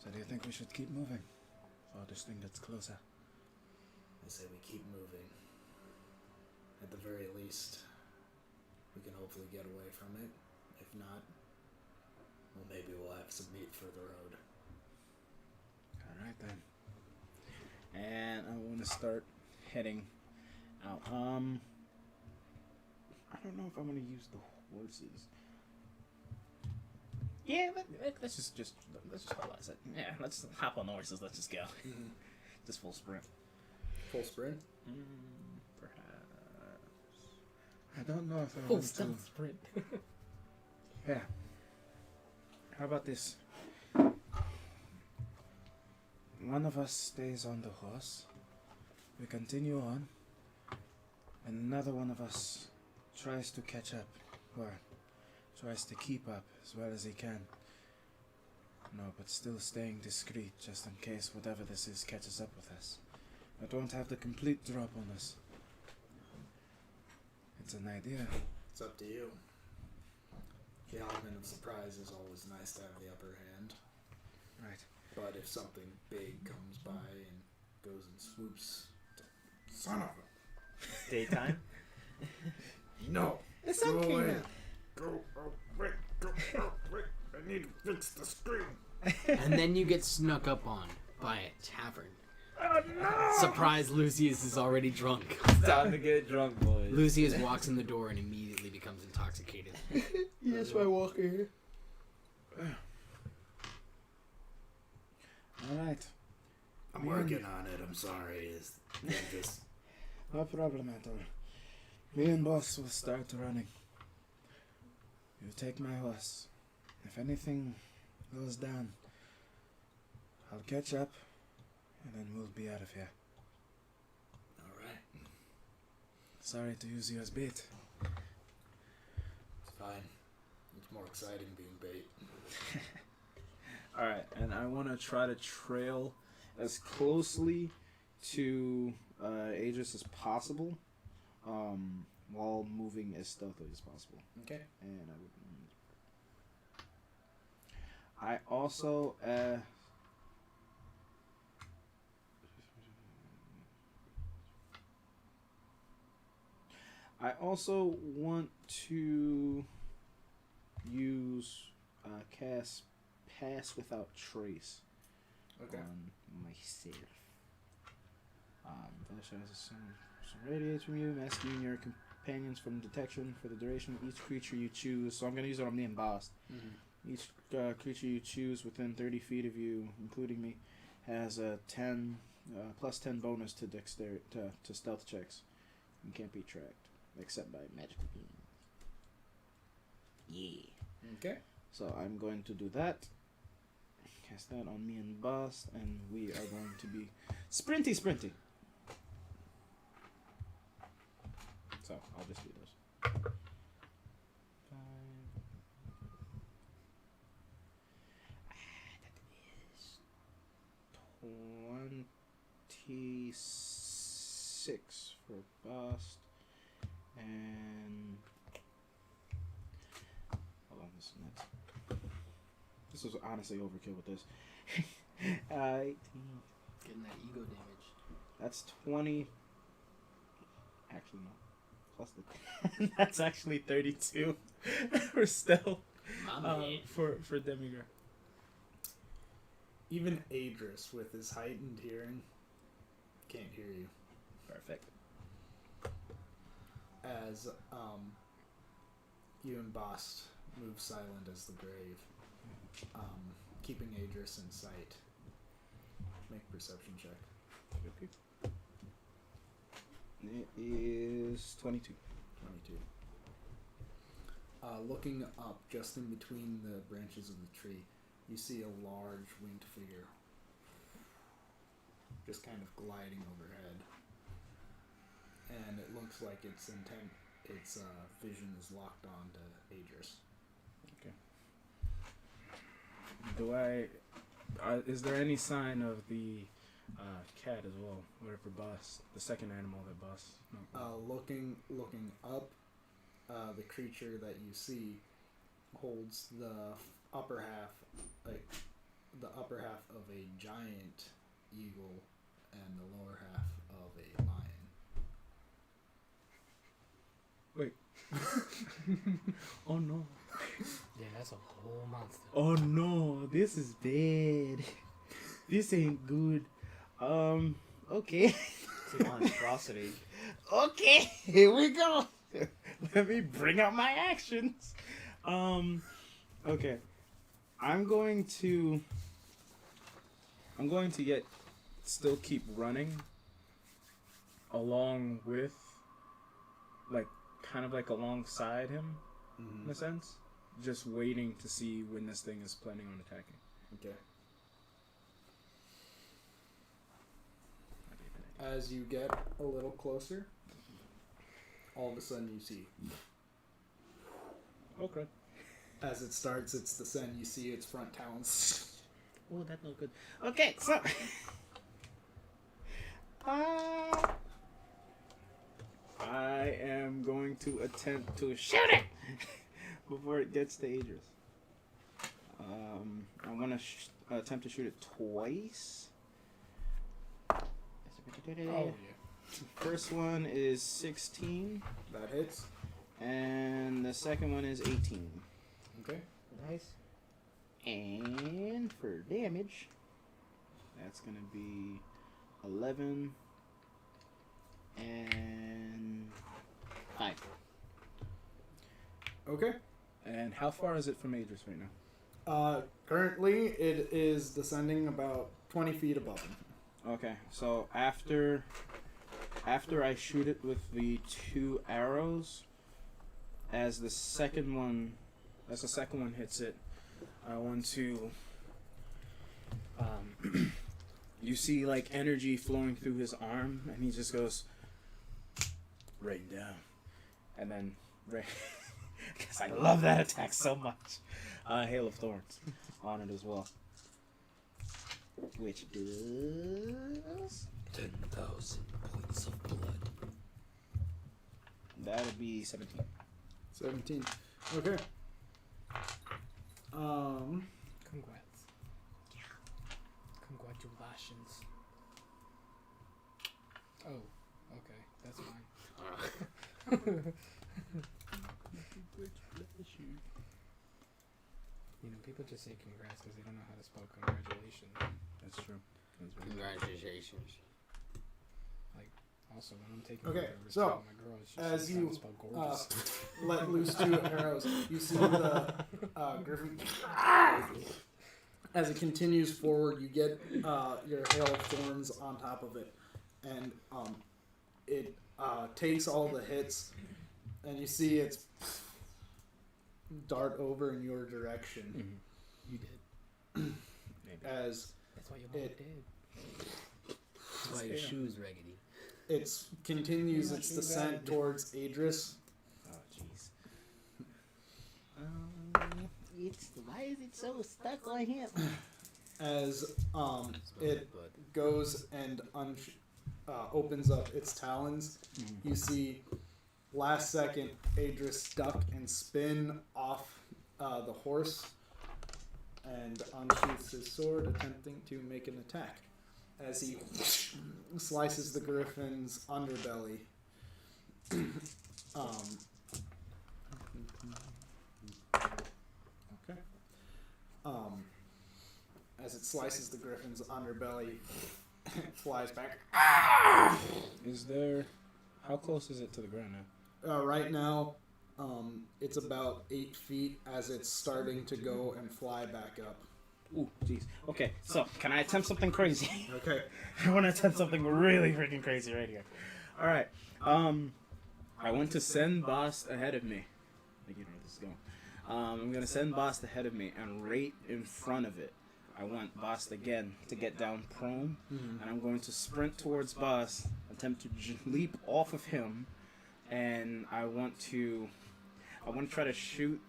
S4: So do you think we should keep moving? For this thing that's closer.
S2: I say we keep moving. At the very least, we can hopefully get away from it. If not, well, maybe we'll have some meat for the road.
S4: Alright then. And I want to start heading out. I don't know if I'm going to use the horses.
S6: Yeah, let's just realize it. Yeah, let's hop on the horses. Let's just go. Just full sprint.
S2: Full sprint?
S6: Perhaps.
S4: I don't know if I
S5: Full
S4: want to.
S5: stealth sprint.
S4: Yeah. How about this? One of us stays on the horse. We continue on. And another one of us tries to catch up. Or tries to keep up as well as he can. No, but still staying discreet just in case whatever this is catches up with us. But won't have the complete drop on us. It's an idea.
S2: It's up to you. The element of surprise is always nice to have the upper hand.
S4: Right.
S2: But if something big comes by and goes and swoops, son of a...
S7: Daytime.
S9: No.
S6: The sun
S9: Go
S6: came
S9: away.
S6: out.
S9: Go away. Go away. I need to fix the screen.
S10: And then you get snuck up on by a tavern.
S9: Oh no!
S10: Surprise, Lucius is already drunk.
S7: It's time to get drunk, boys.
S10: Lucius walks in the door and immediately becomes intoxicated.
S3: Yes, my walker.
S4: Alright.
S9: I'm working on it. I'm sorry. It's just
S4: No problem at all. Me and boss will start running. You take my horse. If anything goes down, I'll catch up, and then we'll be out of here.
S9: Alright.
S4: Sorry to use you as bait.
S9: It's fine. It's more exciting being bait.
S4: Alright, and I want to try to trail as closely to Aegis as possible, while moving as stealthily as possible.
S2: Okay.
S4: And I also want to use cast Pass Without Trace on myself. That shows some radiates from you, masking your companions from detection for the duration of each creature you choose. So I'm going to use it on me and Boss.
S2: Mm-hmm.
S4: Each creature you choose within 30 feet of you, including me, has a plus 10 bonus to dexterity to stealth checks. And can't be tracked except by magical beams. Yeah.
S2: Okay.
S4: So I'm going to do that. Cast that on me and Boss, and we are going to be sprinty. So I'll just do those. 5. That is 26 for Boss, and hold on, this was honestly overkill with this. 18.
S3: Getting that ego damage.
S4: That's 20. Actually, no. Plus the 10. That's actually 32 for stealth. For Demigra.
S2: Even Adris, with his heightened hearing, can't hear you.
S4: Perfect.
S2: As you and Bost move silent as the grave, keeping Adris in sight. Make a perception check.
S4: Okay. It is 22.
S2: 22. Looking up, just in between the branches of the tree, you see a large winged figure just kind of gliding overhead. And it looks like its vision is locked on to Adris.
S4: Okay. Is there any sign of the cat as well, or for Boss, the second animal that Boss? No.
S2: Looking up, the creature that you see holds the upper half of a giant eagle and the lower half of a lion.
S4: Wait. Oh no.
S5: Yeah, that's a whole monster.
S4: Oh no, this is bad. This ain't good. Okay.
S3: It's a monstrosity.
S4: Okay, here we go. Let me bring out my actions. Okay. I'm going to still keep running along with, kind of alongside him, in a sense. Just waiting to see when this thing is planning on attacking.
S2: Okay. As you get a little closer, all of a sudden you see.
S4: Okay.
S2: As it starts its descent, you see its front talons.
S4: Oh, that's not good. Okay, so I am going to attempt to shoot it before it gets to Adris. I'm gonna attempt to shoot it twice.
S2: Oh yeah.
S4: First one is 16,
S2: That hits.
S4: and the second one is 18.
S2: Okay.
S3: Nice.
S4: And for damage, that's gonna be 11 and 5.
S2: Okay.
S4: And how far is it from Adris right now?
S2: Currently it is descending about 20 feet above him.
S4: Okay, so after after I shoot it with the 2 arrows, as the second one hits it, I want to. You see like energy flowing through his arm, and he just goes, "Rain down," and then because I love that attack so much. Hail of Thorns on it as well, which is
S10: 10,000 points of blood.
S4: that'll be 17.
S2: 17. Okay.
S5: Congrats. Congratulations. Oh, okay, that's fine. You know, people just say congrats because they don't know how to spell congratulations.
S4: That's true.
S10: Congratulations.
S5: Like, also, when I'm taking
S2: Okay,
S5: over
S2: so,
S5: my girl, she
S2: as
S5: says
S2: you,
S5: how to spell gorgeous.
S2: let loose 2 arrows. You see the griffin. As it continues forward, you get your hail of thorns on top of it, and it takes all the hits, and you see it's dart over in your direction.
S5: You did.
S2: As
S5: That's why your mom
S2: It-
S5: did.
S10: That's why your shoes raggedy.
S2: it continues its descent towards Adris.
S4: Oh, jeez.
S6: Why is it so stuck on him?
S2: As it goes and opens up its talons, you see last second Adris duck and spin off the horse and unsheaths his sword, attempting to make an attack as he slices the griffin's underbelly.
S4: Okay.
S2: As it slices the griffin's underbelly, it flies back.
S4: Is there? How close is it to the ground now?
S2: Right now, it's about 8 feet as it's starting to go and fly back up.
S4: Ooh, jeez. Okay, so can I attempt something crazy?
S2: Okay.
S4: I want to attempt something really freaking crazy right here. All right. I want to send Bast ahead of me. Like, you know where this is going. I'm gonna send Bast ahead of me, and right in front of it, I want Bast again to get down prone, and I'm going to sprint towards Bast, attempt to leap off of him, and I want to try to shoot.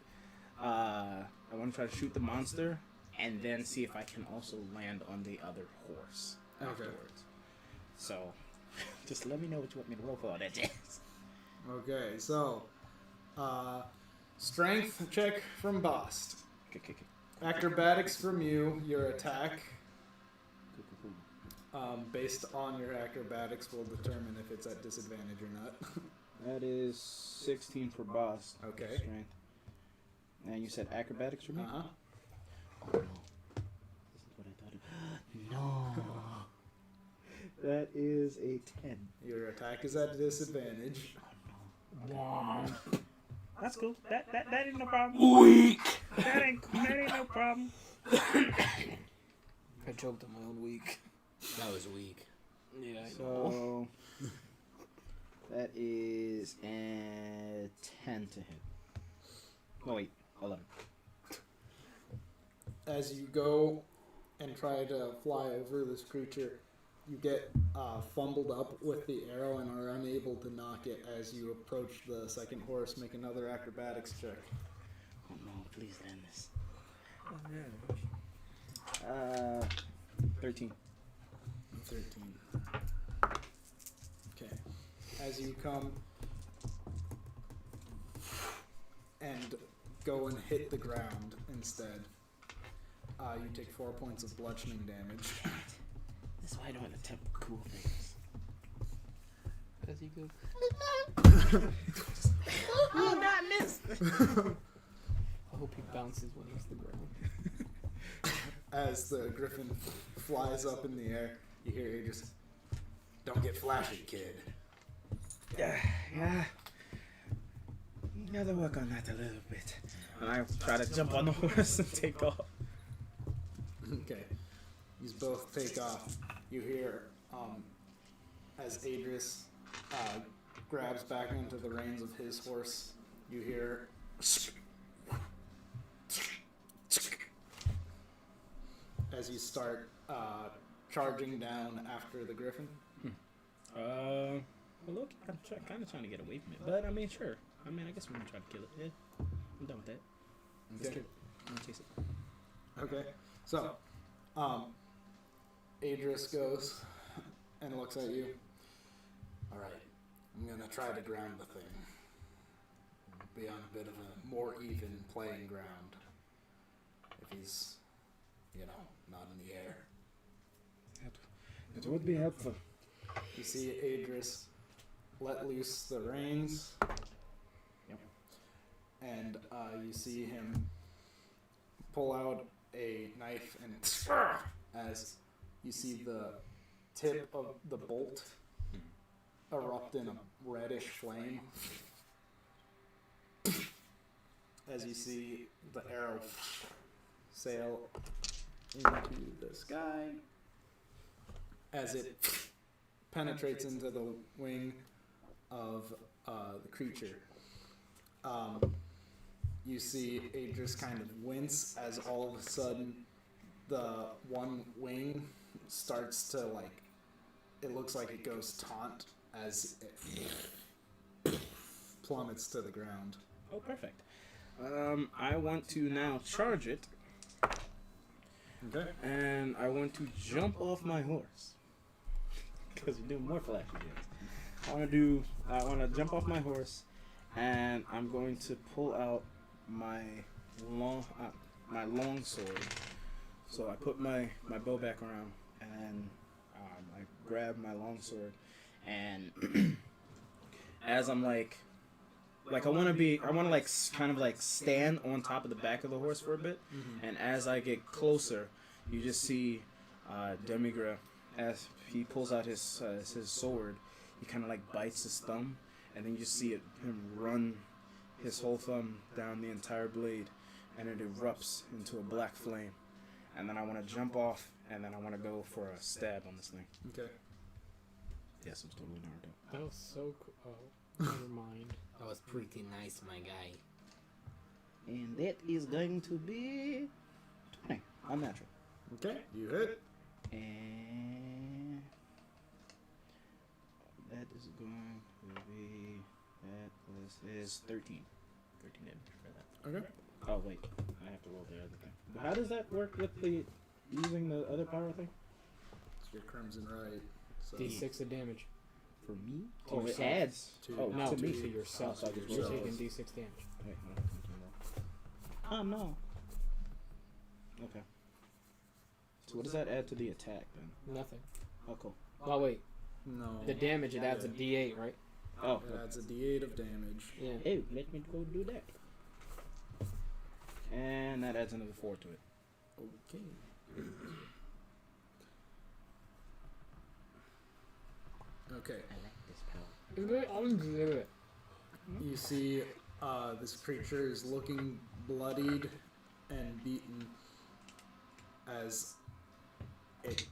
S4: I want to try to shoot the monster, and then see if I can also land on the other horse afterwards. So, just let me know what you want me to roll for that.
S2: Okay, so, strength check from Bast.
S4: Okay.
S2: Acrobatics from you, your attack. Based on your acrobatics will determine if it's at disadvantage or not.
S4: That is 16 for Bast.
S2: Okay.
S4: Strength. And you said acrobatics for me?
S2: Uh-huh.
S4: Oh no. This is what I thought it. No. That is a 10.
S2: Your attack is at disadvantage.
S5: Wow.
S4: That's cool. That ain't no problem.
S8: Weak.
S4: That ain't no problem.
S5: I choked on my own week.
S10: That was weak.
S5: Yeah.
S4: So that is a 10 to hit. No wait, 11.
S2: As you go and try to fly over this creature, you get fumbled up with the arrow and are unable to knock it as you approach the second horse. Make another acrobatics check.
S4: Oh no, please land this. 13.
S2: 13. Okay. As you come and go and hit the ground instead, you take 4 points of bludgeoning damage.
S4: That's why I don't attempt cool things.
S5: Does he go?
S6: Oh, not missed.
S5: I hope he bounces when he hits the ground.
S2: As the griffin flies up in the air, you hear he just, "Don't get flashy, kid."
S4: Yeah. You gotta work on that a little bit. And I try to jump on the horse and take off.
S2: Okay. You both take off. You hear, as Adris grabs back into the reins of his horse. You hear as you start charging down after the griffin.
S4: Well, look, I'm kind of trying to get away from it, but I mean, sure. I mean, I guess we're gonna try to kill it. Yeah, I'm done with that. Let's kill it. I'm gonna chase it.
S2: Okay, so Adris goes and looks at you. All right, I'm gonna try to ground the thing. Be on a bit of a more even playing ground. If he's, not in the air.
S4: It would be helpful.
S2: You see Adris let loose the reins.
S4: Yep.
S2: And you see him pull out a knife and as you see the tip of the bolt erupt in a reddish flame. As you see the arrow sail into the sky. As it penetrates into the wing of the creature. You see Adris kind of wince as all of a sudden the one wing starts to it looks like it goes taunt as it plummets to the ground.
S4: Oh, perfect. I want to now charge it.
S2: Okay.
S4: And I want to jump off my horse. Because you're doing more flashy things. I want to jump off my horse, and I'm going to pull out my long sword. So I put my bow back around, and I grab my long sword, and as I'm I want to kind of stand on top of the back of the horse for a bit, and as I get closer, you just see Demigra, as he pulls out his sword, he kind of bites his thumb, and then you see him run his whole thumb down the entire blade, and it erupts into a black flame. And then I want to jump off, and then I want to go for a stab on this thing.
S2: Okay.
S4: Yes, it was totally Naruto.
S5: That was so cool. Oh, never mind.
S10: That was pretty nice, my guy.
S4: And that is going to be 20. Unnatural.
S2: Okay, you hit.
S4: And that is going to be, this is 13. 13 damage for that.
S2: Okay.
S4: Oh, wait. I have to roll the other thing. But how does that work with using the other power thing?
S2: It's your crimson right. So
S5: D6 of damage.
S4: For me?
S5: To
S4: Oh, it
S5: yourself.
S4: adds.
S2: To-
S5: No,
S4: to me.
S5: to yourself.
S4: Oh, so I just
S5: You're
S4: roll
S5: taking
S4: those.
S5: D6 damage.
S4: Wait, oh, no. Okay. So what does that add to the attack then?
S5: Nothing.
S4: Oh, cool.
S5: Oh, wait.
S2: No.
S5: The damage, it adds a D8, right?
S4: Oh,
S2: It adds a D8 of damage.
S5: Yeah.
S4: hey, let me go do that. And that adds another 4 to it.
S2: Okay. Okay.
S10: I like this power.
S2: You see this creature is looking bloodied and beaten as it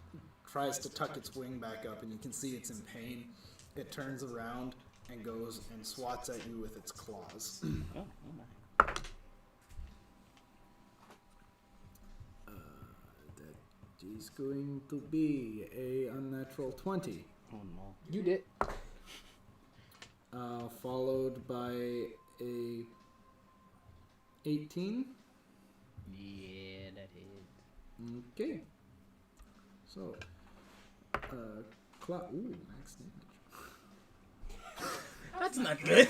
S2: tries to tuck its wing back up, and you can see it's in pain. It turns around and goes and swats at you with its claws.
S4: Oh my.
S2: That is going to be a unnatural 20.
S4: Oh no.
S5: You did.
S2: Followed by a 18.
S4: Yeah, that is.
S2: Okay. So, ooh, max damage.
S8: That's not good.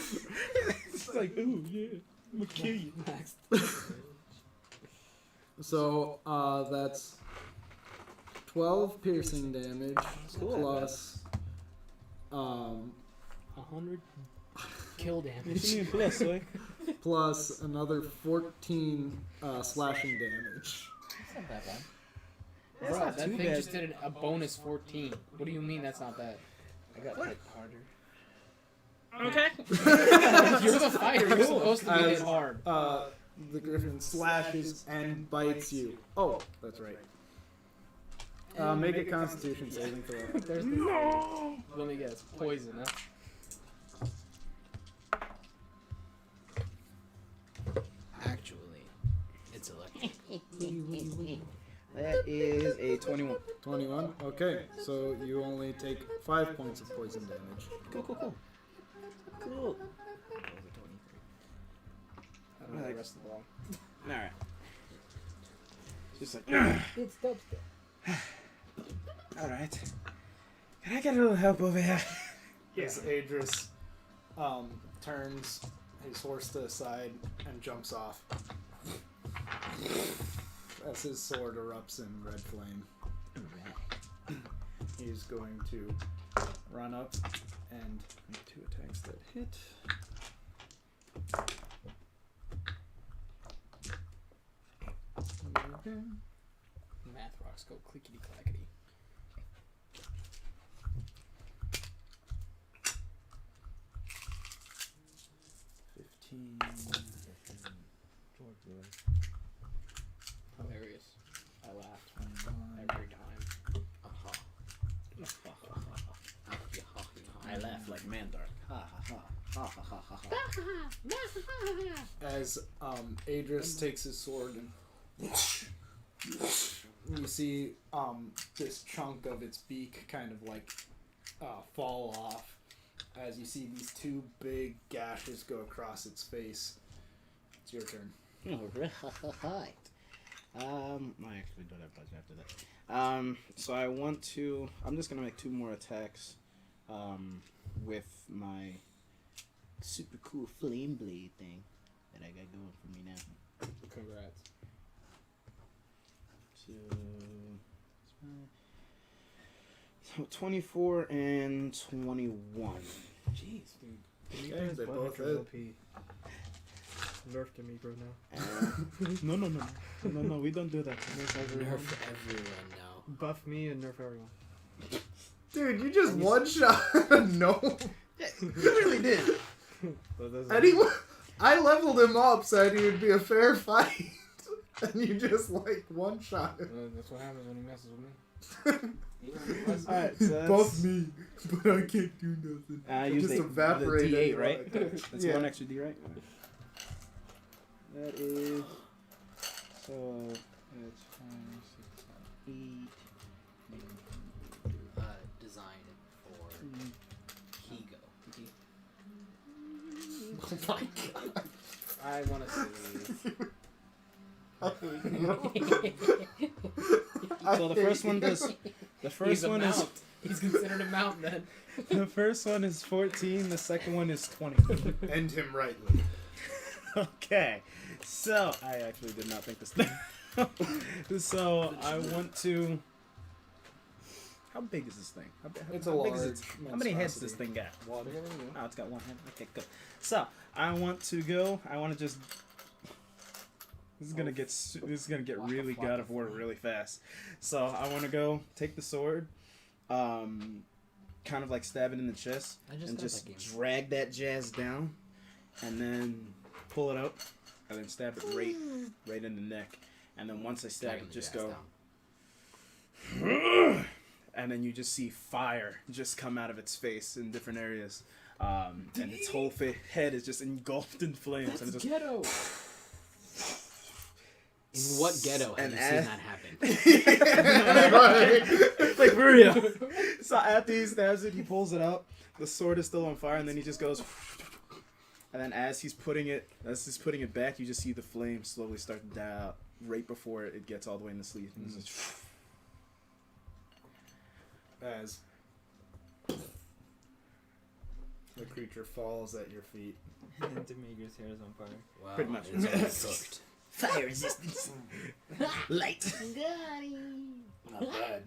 S4: It's like, ooh, yeah, I'm gonna kill you.
S2: So, that's 12 piercing damage plus
S5: 100 kill
S4: What
S5: damage.
S4: you mean plus, boy?
S2: plus another 14 slashing damage.
S10: That's not that bad.
S5: Bro,
S4: That's not
S5: that
S4: too
S5: thing
S4: bad.
S5: just did a bonus 14. What do you mean that's not bad?
S10: I got hit harder.
S6: Okay.
S5: You're the fighter. You're supposed to be hit hard.
S2: The griffin slashes and bites you. Oh, that's right. Make a Constitution saving throw.
S5: There's no. Let me guess. Poison, huh?
S3: Actually, it's electric.
S4: That is a 21.
S2: 21. Okay, so you only take 5 points of poison damage.
S4: Cool. I don't know the rest of the ball. Alright. Just like,
S3: It's dubstep.
S4: alright. Can I get a little help over here?
S2: As Adris turns his horse to the side and jumps off. As his sword erupts in red flame. He's going to run up and make 2 attacks that hit. Okay.
S5: Math rocks go clickety clackety. Hilarious. I laughed every time.
S4: I laugh like Mandark. Ha ha ha ha ha ha ha.
S2: As Adris takes his sword and you see this chunk of its beak kind of like fall off as you see these 2 big gashes go across its face. It's your turn.
S4: Alright. I actually don't have Butch after that. So I want to. I'm just gonna make 2 more attacks. With my super cool flame blade thing that I got going for me now.
S5: Congrats.
S4: So 24 and 21.
S5: Jeez, dude.
S2: Okay, they both hit.
S5: Nerf Demigra now.
S4: No, we don't do that.
S3: Nerf everyone now.
S5: Buff me and nerf everyone.
S2: Dude, you just one-shot no.
S4: You really did.
S2: Anyone, I leveled him up, said he would be a fair fight, and you just like one-shot him.
S5: That's what happens when he messes with me.
S4: Alright, so
S2: Both me, but I can't do nothing.
S4: I
S2: Just
S4: use
S2: evaporate
S4: the D8,
S2: it.
S4: right? That's
S2: Yeah.
S4: 1 extra D, right? That is. So. That's 5, 6, 7, 8.
S3: Designed for Higo.
S2: Oh my god.
S5: I want to
S4: So the first one does. The first one is.
S5: He's considered a mount then.
S4: The first one is 14. The second one is 20.
S2: End him rightly.
S4: Okay. So I actually did not think this through. So I want to. How big is this thing?
S2: It's a
S4: how big
S2: large
S4: is it? How many heads does this thing got?
S2: One.
S4: Oh, it's got 1 head. Okay, good. So I want to go. I want to just. This is gonna get. This is gonna get really God of War really fast. So I want to go take the sword, kind of like stab it in the chest, and just drag that jazz down, and then pull it up, and then stab it right in the neck, and then once I stab it, just go. And then you just see fire just come out of its face in different areas, and its whole head is just engulfed in flames. And just
S5: ghetto.
S3: In what ghetto have you seen that happen?
S4: Like for real. So after he stabs it, he pulls it out. The sword is still on fire, and then he just goes. And then as he's putting it back, you just see the flame slowly start to die out right before it gets all the way in the sleeve. And it's just,
S2: As the creature falls at your feet.
S7: And Demigra's hair is on fire.
S3: Wow,
S4: pretty much.
S3: it's already cooked.
S6: Fire resistance. Light.
S2: Not bad.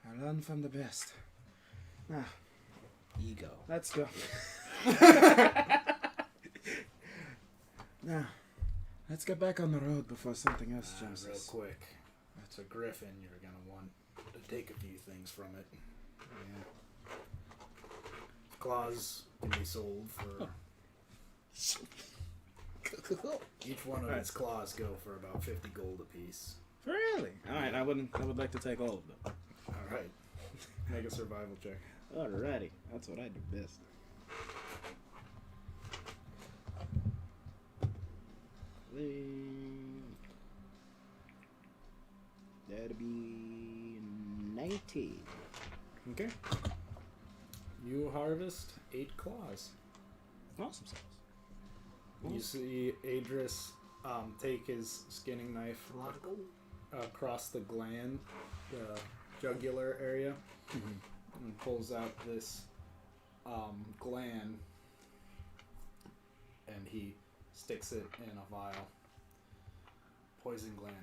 S4: I learned from the best. Now,
S3: Ego.
S4: let's go. Now, let's get back on the road before something else jumps
S2: Real
S4: us.
S2: quick. That's a griffin. You're going to want to take a few things from it.
S4: Yeah.
S2: Claws can be sold for... Each one of its claws go for about 50 gold apiece.
S4: Really? Alright, I would like to take all of them.
S2: Alright. Make a survival check.
S4: Alrighty. That's what I do best. That'd be 19.
S2: Okay. You harvest 8 claws.
S4: Awesome sauce.
S2: You see Adris take his skinning knife across the gland, the jugular area, and pulls out this gland, and he sticks it in a vial. Poison gland.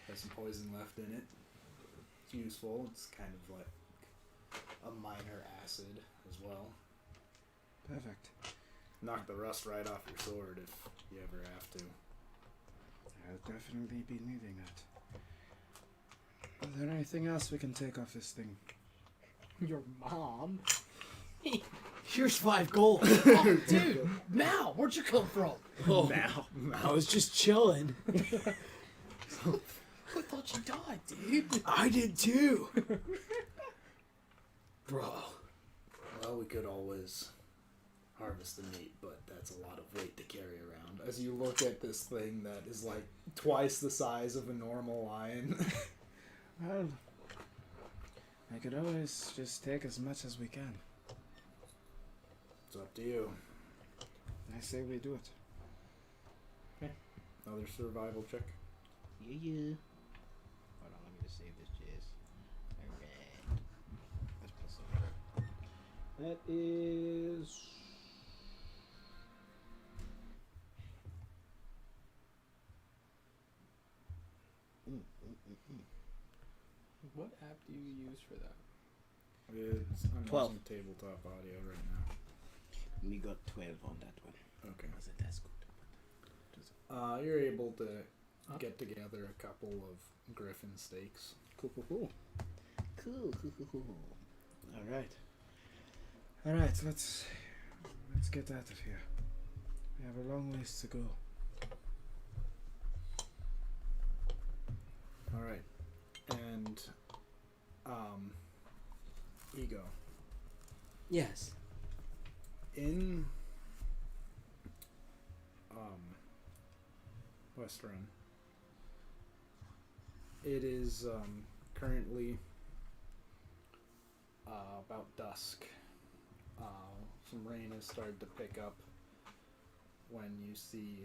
S2: Has some poison left in it. It's useful. It's kind of like a minor acid as well.
S4: Perfect.
S2: Knock the rust right off your sword if you ever have to.
S4: I'll definitely be needing that. Is there anything else we can take off this thing?
S5: Your mom?
S10: Here's 5 gold.
S5: Oh, dude, Mal, where'd you come from?
S10: Oh, I was just chilling.
S5: I thought you died, dude.
S10: I did too. Bro.
S2: Well, we could always harvest the meat, but that's a lot of weight to carry around. As you look at this thing that is like twice the size of a normal lion.
S4: Well, I could always just take as much as we can.
S2: It's up to you.
S4: I say we do it.
S2: Okay. Another survival check.
S6: Yeah. Hold on, let me just save this jizz. Alright. Let's put some.
S4: That is...
S5: What app do you use for that?
S2: I'm
S4: 12.
S2: using tabletop audio right now.
S6: We got 12 on that one.
S2: Okay.
S6: Was it that's good?
S2: You're able to get together a couple of griffin steaks.
S4: Cool.
S6: Cool.
S4: Alright, let's get out of here. We have a long ways to go.
S2: Alright. And, Ego.
S10: Yes.
S2: In, Westerun, it is, currently, about dusk. Some rain has started to pick up when you see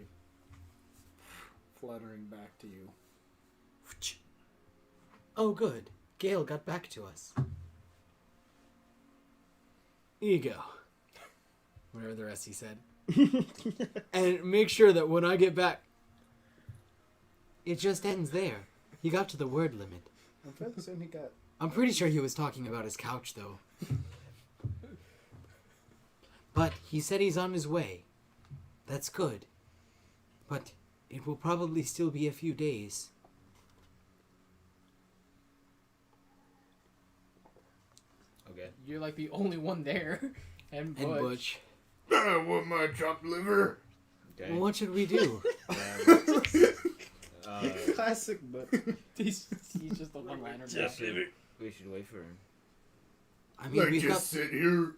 S2: fluttering back to you.
S10: Oh, good. Gale got back to us. Ego. Whatever the rest he said. And make sure that when I get back, it just ends there. He got to the word limit.
S4: I'm fairly certain he got...
S10: I'm pretty sure he was talking about his couch, though. But he said he's on his way. That's good. But it will probably still be a few days.
S7: Okay.
S5: You're like the only one there. And Butch.
S10: And Butch.
S9: I want my chopped liver.
S7: Okay.
S10: Well, what should we do?
S4: Classic, but...
S5: He's just a one-liner.
S9: Chopped liver.
S7: We should wait for him.
S10: I mean,
S9: Like
S10: we've got...
S9: just sit here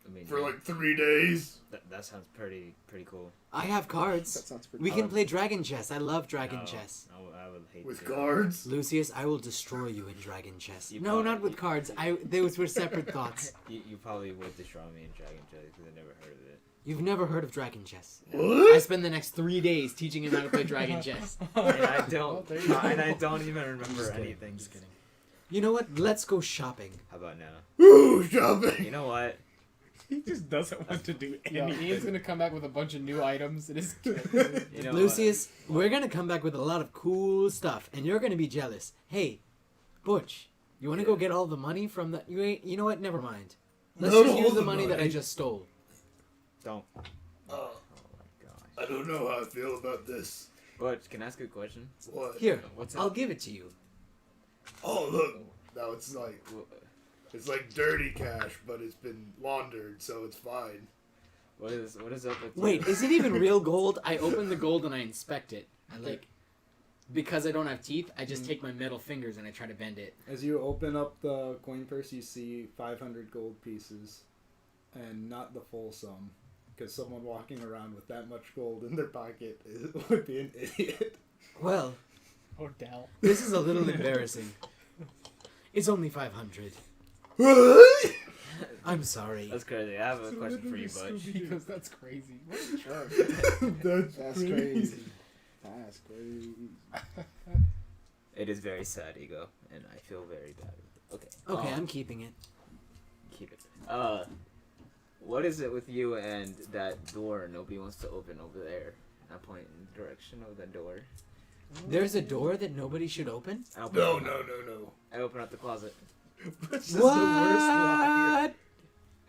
S7: I mean,
S9: for like 3 days.
S7: that sounds pretty cool.
S10: I have cards.
S4: That sounds pretty...
S10: We can play dragon chess. I love dragon
S7: No,
S10: chess.
S7: I would hate
S9: With
S7: to.
S9: cards.
S10: Lucius, I will destroy you in dragon chess.
S7: You
S10: No,
S7: probably-
S10: not with cards. Those were separate thoughts.
S7: You probably would destroy me in Dragon Chess because I never heard of it.
S10: You've never heard of dragon chess. I
S9: What?
S10: spend the next 3 days teaching him how to play dragon chess.
S7: And I don't.
S5: there you go.
S7: And I don't even remember anything.
S2: Just kidding.
S10: You know what? Let's go shopping.
S7: How about now?
S9: Woo, shopping.
S7: You know what?
S5: He just doesn't want to do Yeah, anything. Ian's gonna come back with a bunch of new items in his kit.
S7: You know
S10: Lucius, we're gonna come back with a lot of cool stuff, and you're gonna be jealous. Hey, Butch, you wanna go get all the money from the... You know what? Never mind. Let's
S9: Not
S10: just
S9: all
S10: use the
S9: the
S10: money that I
S9: money.
S10: just stole.
S7: Don't.
S9: Oh,
S7: Oh my gosh.
S9: I don't know how I feel about this.
S7: But can I ask you a question?
S9: What?
S10: Here,
S7: What's
S10: I'll
S7: it?
S10: give it to you.
S9: Oh, look. Now it's like
S7: Wh-
S9: it's like dirty cash, but it's been laundered, so it's fine.
S7: What is up with
S10: Wait,
S7: you?
S10: is it even real gold? I open the gold and I inspect it. I like... Because I don't have teeth, I just take my middle fingers and I try to bend it.
S2: As you open up the coin purse, you see 500 gold pieces, and not the full sum. because someone walking around with that much gold in their pocket would be an idiot.
S10: Well,
S5: Or Dell.
S10: this is a little embarrassing. It's only 500. I'm sorry.
S7: That's crazy. I have a question for you, Butch.
S5: He goes, that's crazy. What a jerk.
S2: That's
S4: crazy. That's crazy.
S7: It is very sad, Ego, and I feel very bad. Okay.
S10: Okay, I'm keeping it.
S7: Keep it. What is it with you and that door nobody wants to open over there? I point in the direction of that door.
S10: There's a door that nobody should open?
S7: I open
S9: No,
S7: up-
S9: no, no, no.
S7: I open up the closet,
S4: Which is the worst liar.
S10: What?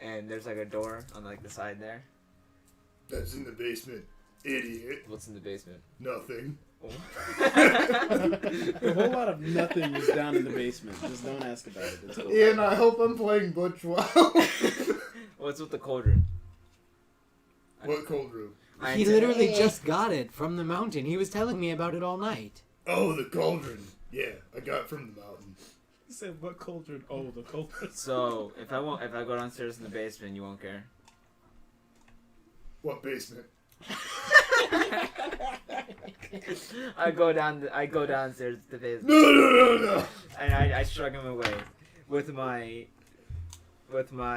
S7: and there's like a door on like the side there.
S9: That's in the basement. Idiot.
S7: What's in the basement?
S9: Nothing.
S4: A whole lot of nothing is down in the basement. Just don't ask about it. It's cool.
S2: Ian, I hope I'm playing Butch well.
S7: What's with the cauldron?
S9: What cold room?
S10: He literally just got it from the mountain. He was telling me about it all night.
S9: Oh, the cauldron. Yeah, I got it from the mountain.
S4: He said, "What cauldron?" Oh, the cauldron.
S7: So if I go downstairs in the basement, you won't care.
S9: What basement?
S7: I go downstairs to the basement,
S9: No, no, no, no.
S7: and I shrug him away with my.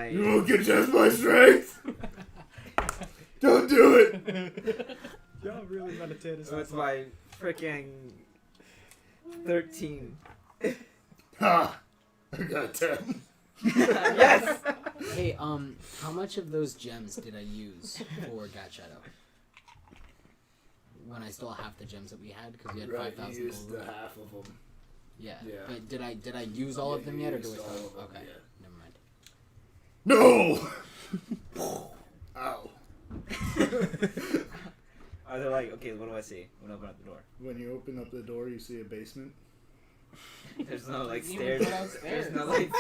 S9: You won't get just my strength. Don't do it.
S4: Y'all really want to tear this
S7: With
S4: up.
S7: my freaking 13.
S9: Ha! I got 10.
S7: Yes!
S10: Hey, how much of those gems did I use for God Shadow? When I still have half the gems that we had, because we had
S9: Right,
S10: 5,000
S9: you used
S10: gold.
S9: the half of them.
S10: Yeah.
S9: Yeah.
S10: But did I use all of them
S9: you
S10: yet, or do I
S9: used
S10: still?
S9: all of them,
S10: Okay.
S9: yeah.
S10: Never mind.
S9: No! Ow.
S7: Are they like, okay, what do I see when I open up the door?
S2: When you open up the door, you see a basement.
S7: There's no like
S5: You
S7: stairs.
S5: go downstairs.
S7: There's no like.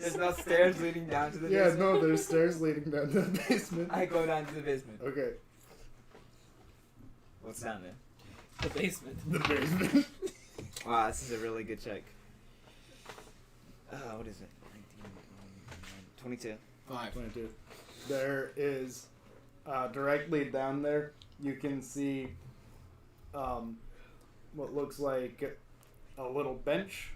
S7: there's no stairs leading down to the
S2: Yeah,
S7: basement.
S2: no, there's stairs leading down to the basement.
S7: I go down to the basement.
S2: Okay.
S7: What's down there?
S5: The basement.
S9: The basement.
S7: Wow, this is a really good check. What is it? 19, 22.
S10: 5.
S2: 22. There is, directly down there, you can see what looks like a little bench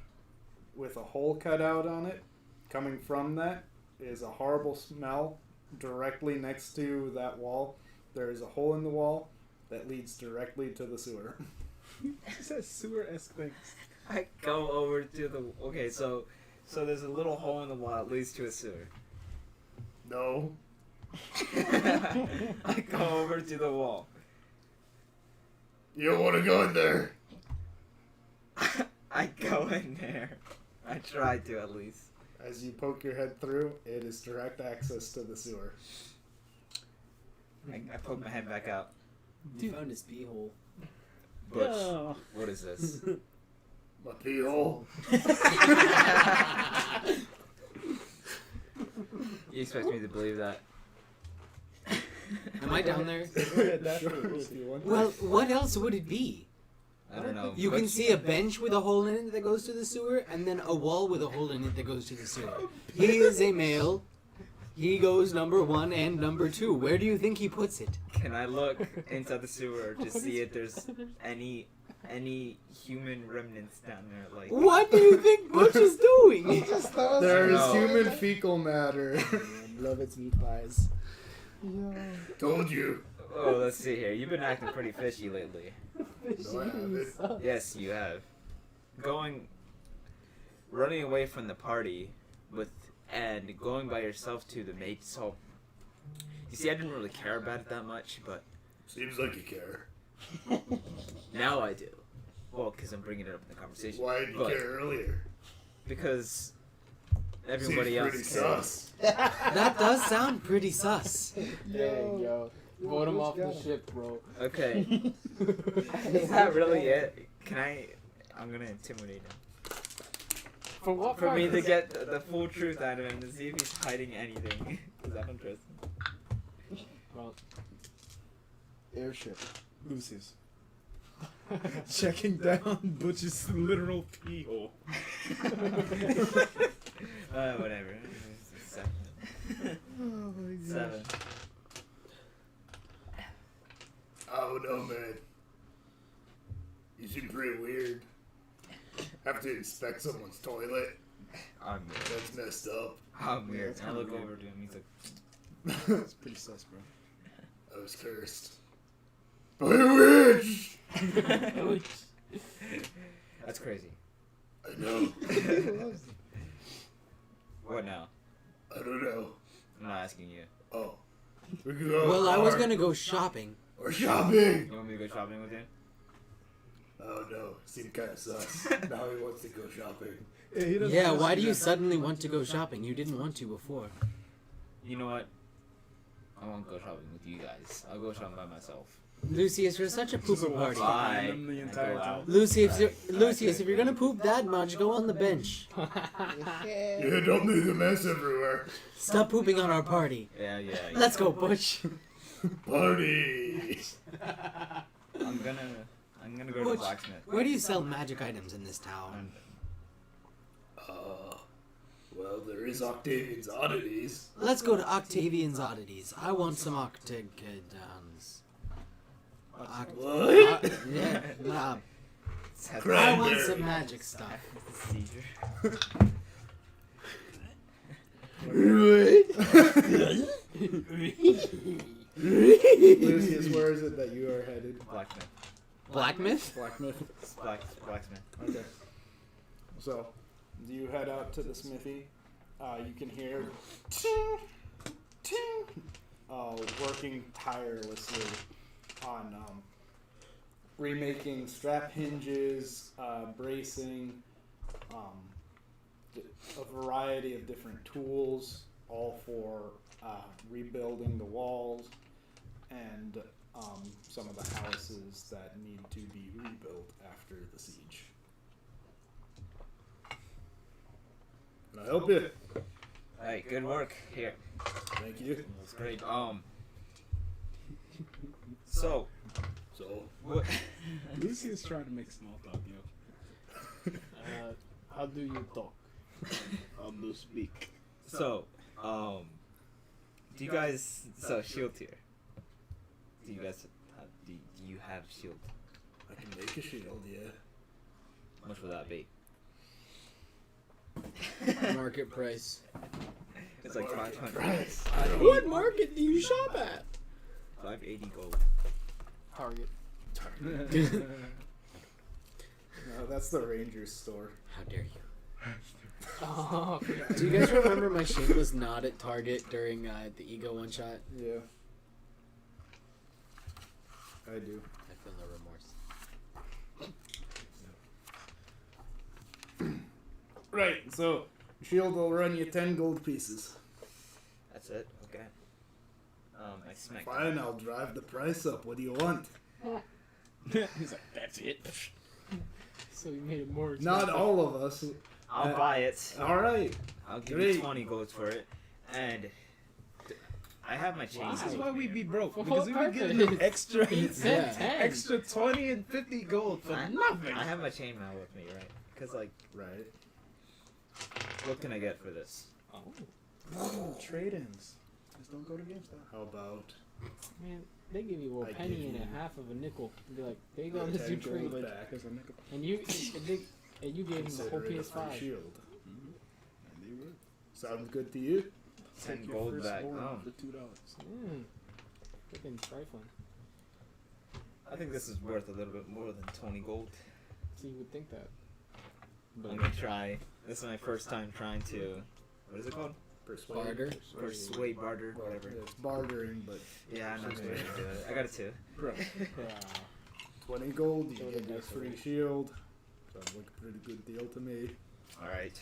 S2: with a hole cut out on it. Coming from that is a horrible smell. Directly next to that wall, there is a hole in the wall that leads directly to the sewer.
S4: He says sewer-esque things.
S7: I go over to the. Okay, so there's a little hole in the wall that leads to a sewer.
S9: No.
S7: I go over to the wall.
S9: You don't want to go in there.
S7: I go in there. I try to at least.
S2: As you poke your head through, it is direct access to the sewer.
S7: I poke my head back out.
S10: You found his pee hole.
S7: Butch,
S4: Oh.
S7: what is this?
S9: My pee hole.
S7: You expect me to believe that?
S10: Am I down there?
S2: Sure, if you want.
S10: Well, what else would it be?
S7: I don't know.
S10: You can
S7: Butch-
S10: see a bench with a hole in it that goes to the sewer, and then a wall with a hole in it that goes to the sewer. He is a male. He goes number 1 and number 2. Where do you think he puts it?
S7: Can I look inside the sewer to see if there's any human remnants down there? Like,
S10: What do you think Butch is doing?
S2: There is
S7: No.
S2: human fecal matter.
S4: Love its meat pies.
S9: Told you.
S7: oh, let's see here. You've been acting pretty fishy lately.
S9: No, I haven't.
S7: Yes, you have. Running away from the party and going by yourself to the maid's home. You see, I didn't really care about it that much, but
S9: Seems like you care.
S7: now I do. Well, because I'm bringing it up in the conversation.
S9: Why didn't you
S7: But-
S9: care earlier?
S7: Because everybody
S9: Seems
S7: else
S9: pretty
S7: cares.
S9: sus.
S10: That does sound pretty sus.
S5: Yo. Vote him off the ship, bro.
S7: Okay. Is that really it? I'm gonna intimidate him.
S5: For what
S7: For me to
S5: purpose?
S7: get the full truth out of him to see if he's hiding anything. Is that interesting?
S5: Well,
S4: Airship. Lucius. Checking down Butch's literal pee hole.
S7: Whatever.
S9: to inspect someone's toilet?
S7: I'm weird.
S9: That's messed up.
S7: I'm weird.
S4: that's
S7: I
S4: kinda
S7: look
S4: weird.
S7: over to him. He's like,
S4: It's pretty sus, bro.
S9: I was cursed. By a witch!
S7: that's crazy.
S9: I know.
S7: What now?
S9: I don't know.
S7: I'm not asking you.
S9: Oh. We could go
S10: Well, I was
S9: or-
S10: gonna go shopping.
S9: Or shopping!
S7: You want me to go shopping with you?
S9: Oh no, seemed kinda sus. Now he wants to go shopping.
S10: Yeah, why do you suddenly want to go shopping? You didn't want to before.
S7: You know what? I won't go shopping with you guys. I'll go shopping by myself.
S10: Lucius, you're such a pooper party.
S7: Bye.
S4: Them the entire time.
S10: Lucius, if you're gonna poop that much, go on the bench.
S9: Yeah, don't leave the mess everywhere.
S10: Stop pooping on our party.
S7: Yeah.
S10: Let's go, Butch.
S9: Party!
S7: I'm gonna go to the
S10: Butch,
S7: blacksmith.
S10: where do you sell magic items in this town?
S9: Well, there is Octavian's Oddities.
S10: Let's go to Octavian's Oddities. I want some octagodons.
S9: What?
S10: Yeah, I
S9: Cranberry.
S10: want some magic stuff.
S7: Seizure.
S2: Lucius, where is it that you are headed?
S7: Blacksmith.
S10: Blacksmith?
S2: Blacksmith.
S7: Blacksmith.
S2: Okay. So, you head out to the smithy. You can hear ting, ting, working tirelessly on remaking strap hinges, bracing, a variety of different tools, all for rebuilding the walls and some of the houses that need to be rebuilt after the siege.
S9: Can I help you?
S7: Hey, good work here.
S9: Thank you.
S7: That's great. So, what?
S4: Lucius trying to make small talk, yo. How do you talk? How do you speak?
S7: So, do you guys sell shield here? Do you guys do you have shield?
S9: I can make a shield, yeah.
S7: How much would that be?
S10: Market price.
S7: It's like 500.
S9: Price.
S10: What market do you shop at?
S7: 580 gold.
S5: Target.
S2: No, that's the Rangers store.
S10: How dare you?
S5: Oh,
S10: Do you guys remember my shit was not at Target during the Ego one shot?
S2: Yeah. I do.
S10: I feel no remorse.
S2: Right, so shield will run you 10 gold pieces.
S7: That's it. Okay. I smacked.
S9: Fine, I'll drive the price up. What do you want?
S4: He's like, that's it.
S5: so you made it more.
S2: Not all of us.
S7: I'll buy it.
S2: Alright.
S7: I'll give
S2: Great.
S7: you 20 golds for it, and I have my chain.
S4: This is why we be broke.
S5: For
S4: Because we
S5: what
S4: be getting them
S5: purpose?
S4: extra,
S10: Yeah.
S4: extra 20 and 50 gold for nothing.
S7: I have my chain mail with me, right? Cause like,
S2: Right.
S7: what can I get for this?
S4: Trade-ins. Just don't go to GameStop.
S2: How about
S5: Man, they give you a
S2: I
S5: penny
S2: give
S5: and
S2: you-
S5: a half of a nickel. And be like, there you go,
S2: 10
S5: this you
S2: gold
S5: trade.
S2: back
S4: Because I make a
S5: And you gave him the whole
S2: consider it a free
S5: PS5.
S2: shield?
S4: and they would.
S2: Sounds good to you?
S7: 10
S4: Take your
S7: gold
S4: first
S7: back.
S4: one
S7: Oh,
S4: for $2.
S5: Freaking trifling.
S7: I think this is worth a little bit more than 20 gold.
S5: So you would think that.
S7: I'm gonna try. This is my first time trying to. What is it called?
S2: Persuade.
S10: Barter.
S7: Persuade, barter, whatever.
S2: It's bartering, but
S7: Yeah, I'm not gonna do it. I got it too.
S2: 20 gold, you
S5: So
S2: get
S5: the
S2: your
S5: dice
S2: free
S5: roll.
S2: shield. Sounds like a pretty good deal to me.
S7: All right,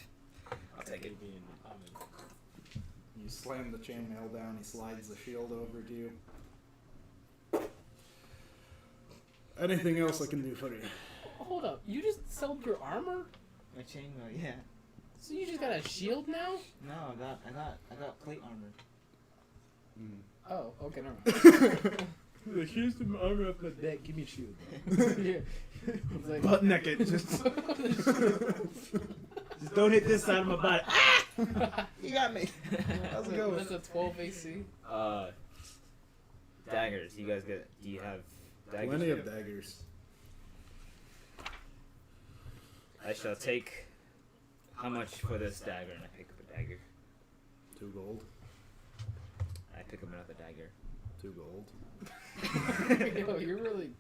S7: I'll take it.
S5: Maybe in oven.
S2: You slam the chainmail down, he slides the shield over to you. Anything else I can do for you?
S5: Hold up, you just sold your armor?
S7: My chain mail, yeah.
S5: So you just got a shield now?
S7: No, I got plate armor.
S5: Oh, okay, never mind.
S4: Like, here's the armor off my back. Give me a shield.
S5: Yeah. It's like,
S4: Butt naked. Just don't hit this side of my body. Ah! You got me. How's it going?
S5: That's a 12 AC.
S7: Daggers. You guys get? Do you have daggers?
S2: Plenty
S7: too?
S2: of daggers.
S7: I shall take how much for this dagger, and I pick up a dagger.
S2: 2 gold.
S7: I pick up another dagger.
S2: 2 gold.
S5: Yo, you're really.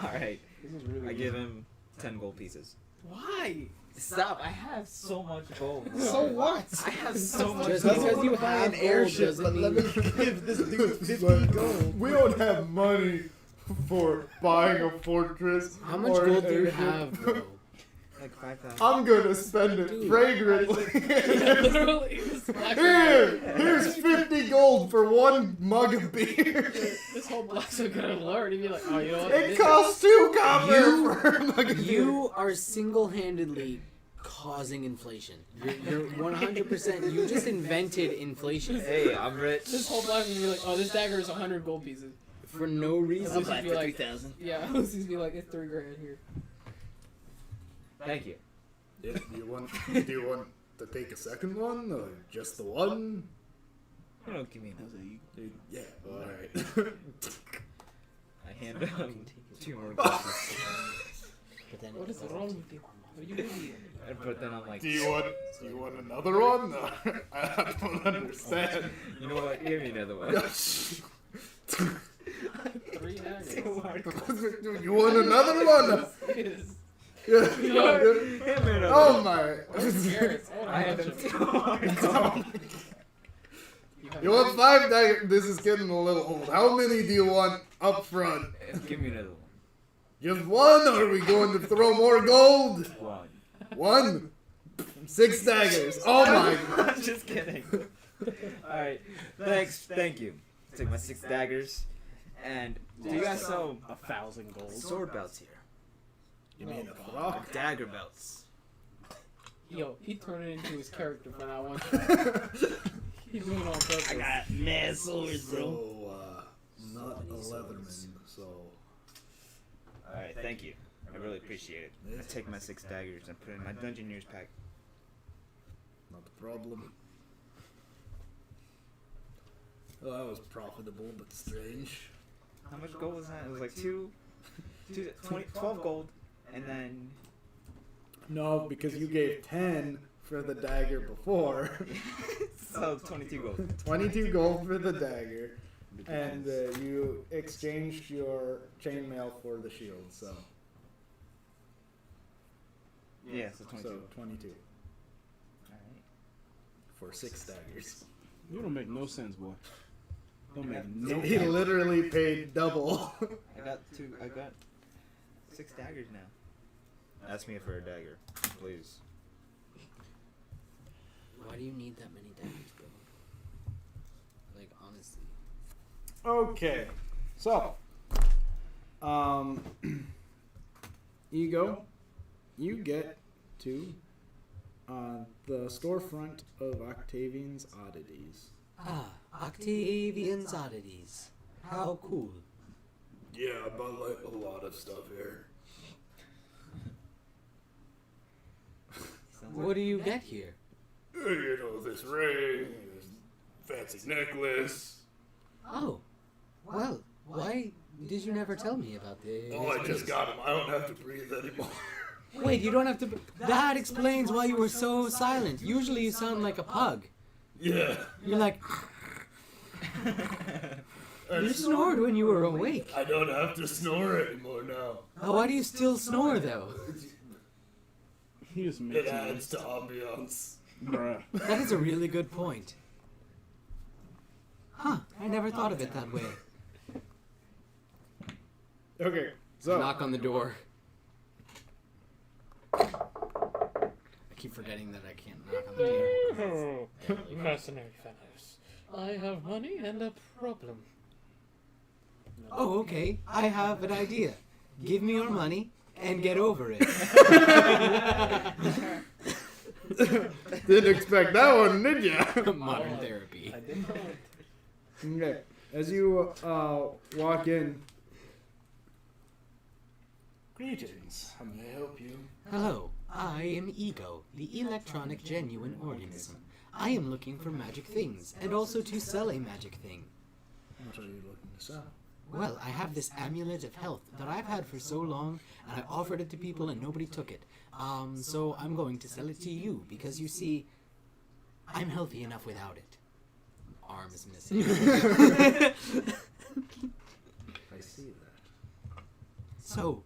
S7: All right.
S4: This is really
S7: I give him 10 gold pieces.
S5: Why?
S7: Stop! I have so much gold.
S4: So what?
S7: I have so much
S10: Just
S7: gold.
S10: because you have
S4: an airship,
S10: doesn't
S4: but let me
S10: mean-
S4: give this dude 50
S9: But
S4: gold.
S9: we don't have money for buying a fortress.
S10: How much
S9: or an
S10: gold do you
S9: airship.
S10: have, though?
S7: Like 5,000.
S9: I'm gonna spend it fragrantly.
S5: Literally, this black
S9: Here's 50 gold for 1 mug of beer.
S5: This whole block's so good at lore. He'd be like, oh, you know what?
S9: It costs 2 copper
S10: You-
S9: for a mug of beer.
S10: You are single-handedly causing inflation. You're 100%. You just invented inflation
S7: Hey, I'm rich.
S5: This whole block would be like, oh, this dagger is 100 gold pieces.
S10: for no reason.
S5: Lucius be like,
S4: 3,000.
S5: yeah, Lucius be like, it's 3 grand here.
S7: Thank you.
S9: Yeah, do you want to take a second one or just the one?
S7: You don't give me that.
S9: Yeah, alright.
S7: I hand him 2 more gold pieces.
S10: But then
S5: What is wrong with you? What are you doing?
S7: But then I'm like,
S9: Do you want another one? No, I don't understand.
S7: you know what? Give me another one.
S5: 3 daggers.
S9: You want another one?
S5: Yes.
S9: Yeah.
S7: Give me another
S9: Oh
S7: one.
S9: my!
S5: Garrett's. Oh,
S7: I hand him 2 more gold.
S9: You want 5 daggers? This is getting a little old. How many do you want up front?
S7: Give me another one.
S9: Just 1, or are we going to throw more gold?
S7: 1.
S9: 1? 6 daggers. Oh my!
S7: I'm just kidding. Alright, thank you. Take my 6 daggers. And do you guys sell
S4: 1,000 gold.
S7: sword belts here?
S9: You mean a frock?
S7: Dagger belts.
S5: Yo, he turned it into his character for that one. He's doing it on purpose.
S4: I got mad swords, bro.
S9: So, not a leatherman, so...
S7: Alright, thank you. I really appreciate it. I take my 6 daggers and put it in my Dungeoneer's pack.
S9: Not a problem. Well, that was profitable, but strange.
S7: How much gold was that? It was like 12 gold. And then...
S2: No, because you gave 10 for the dagger before.
S7: So 22 gold.
S2: 22 gold for the dagger. And you exchanged your chainmail for the shield, so.
S7: Yeah, so 22.
S2: So 22
S7: Alright.
S2: for 6 daggers.
S4: You don't make no sense, boy. Don't make no
S2: He literally paid double.
S7: I got 6 daggers now. Ask me for a dagger, please.
S10: Why do you need that many daggers, bro? Like, honestly.
S2: Okay, so, Ego, you get to the storefront of Octavian's Oddities.
S10: Ah, Octavian's Oddities. How cool.
S9: Yeah, but like a lot of stuff here.
S10: What do you get here?
S9: You know, this ring, this fancy necklace.
S10: Oh, well, why did you never tell me about this?
S9: Oh, I just got him. I don't have to breathe anymore.
S10: Wait, you don't have to. That explains why you were so silent. Usually you sound like a pug.
S9: Yeah.
S10: You're like. You snored when you were awake.
S9: I don't have to snore anymore now.
S10: Oh, why do you still snore though?
S4: He just
S9: It
S4: makes
S9: adds to ambiance.
S4: Bruh.
S10: That is a really good point. Huh, I never thought of it that way.
S2: Okay, so.
S10: Knock on the door. I keep forgetting that I can't knock on the door.
S5: Oh, mercenary fellows. I have money and a problem.
S10: Oh, okay. I have an idea. Give me your money and get over it.
S9: Didn't expect that one, did ya?
S10: Modern therapy.
S5: I didn't know it.
S2: Okay, as you walk in.
S9: Greetings. How may I help you?
S10: Hello, I am Ego, the electronic genuine organism. I am looking for magic things, and also to sell a magic thing.
S9: What are you looking to sell?
S10: Well, I have this amulet of health that I've had for so long, and I offered it to people and nobody took it. So I'm going to sell it to you because you see, I'm healthy enough without it. Arm is missing.
S2: I see that.
S10: So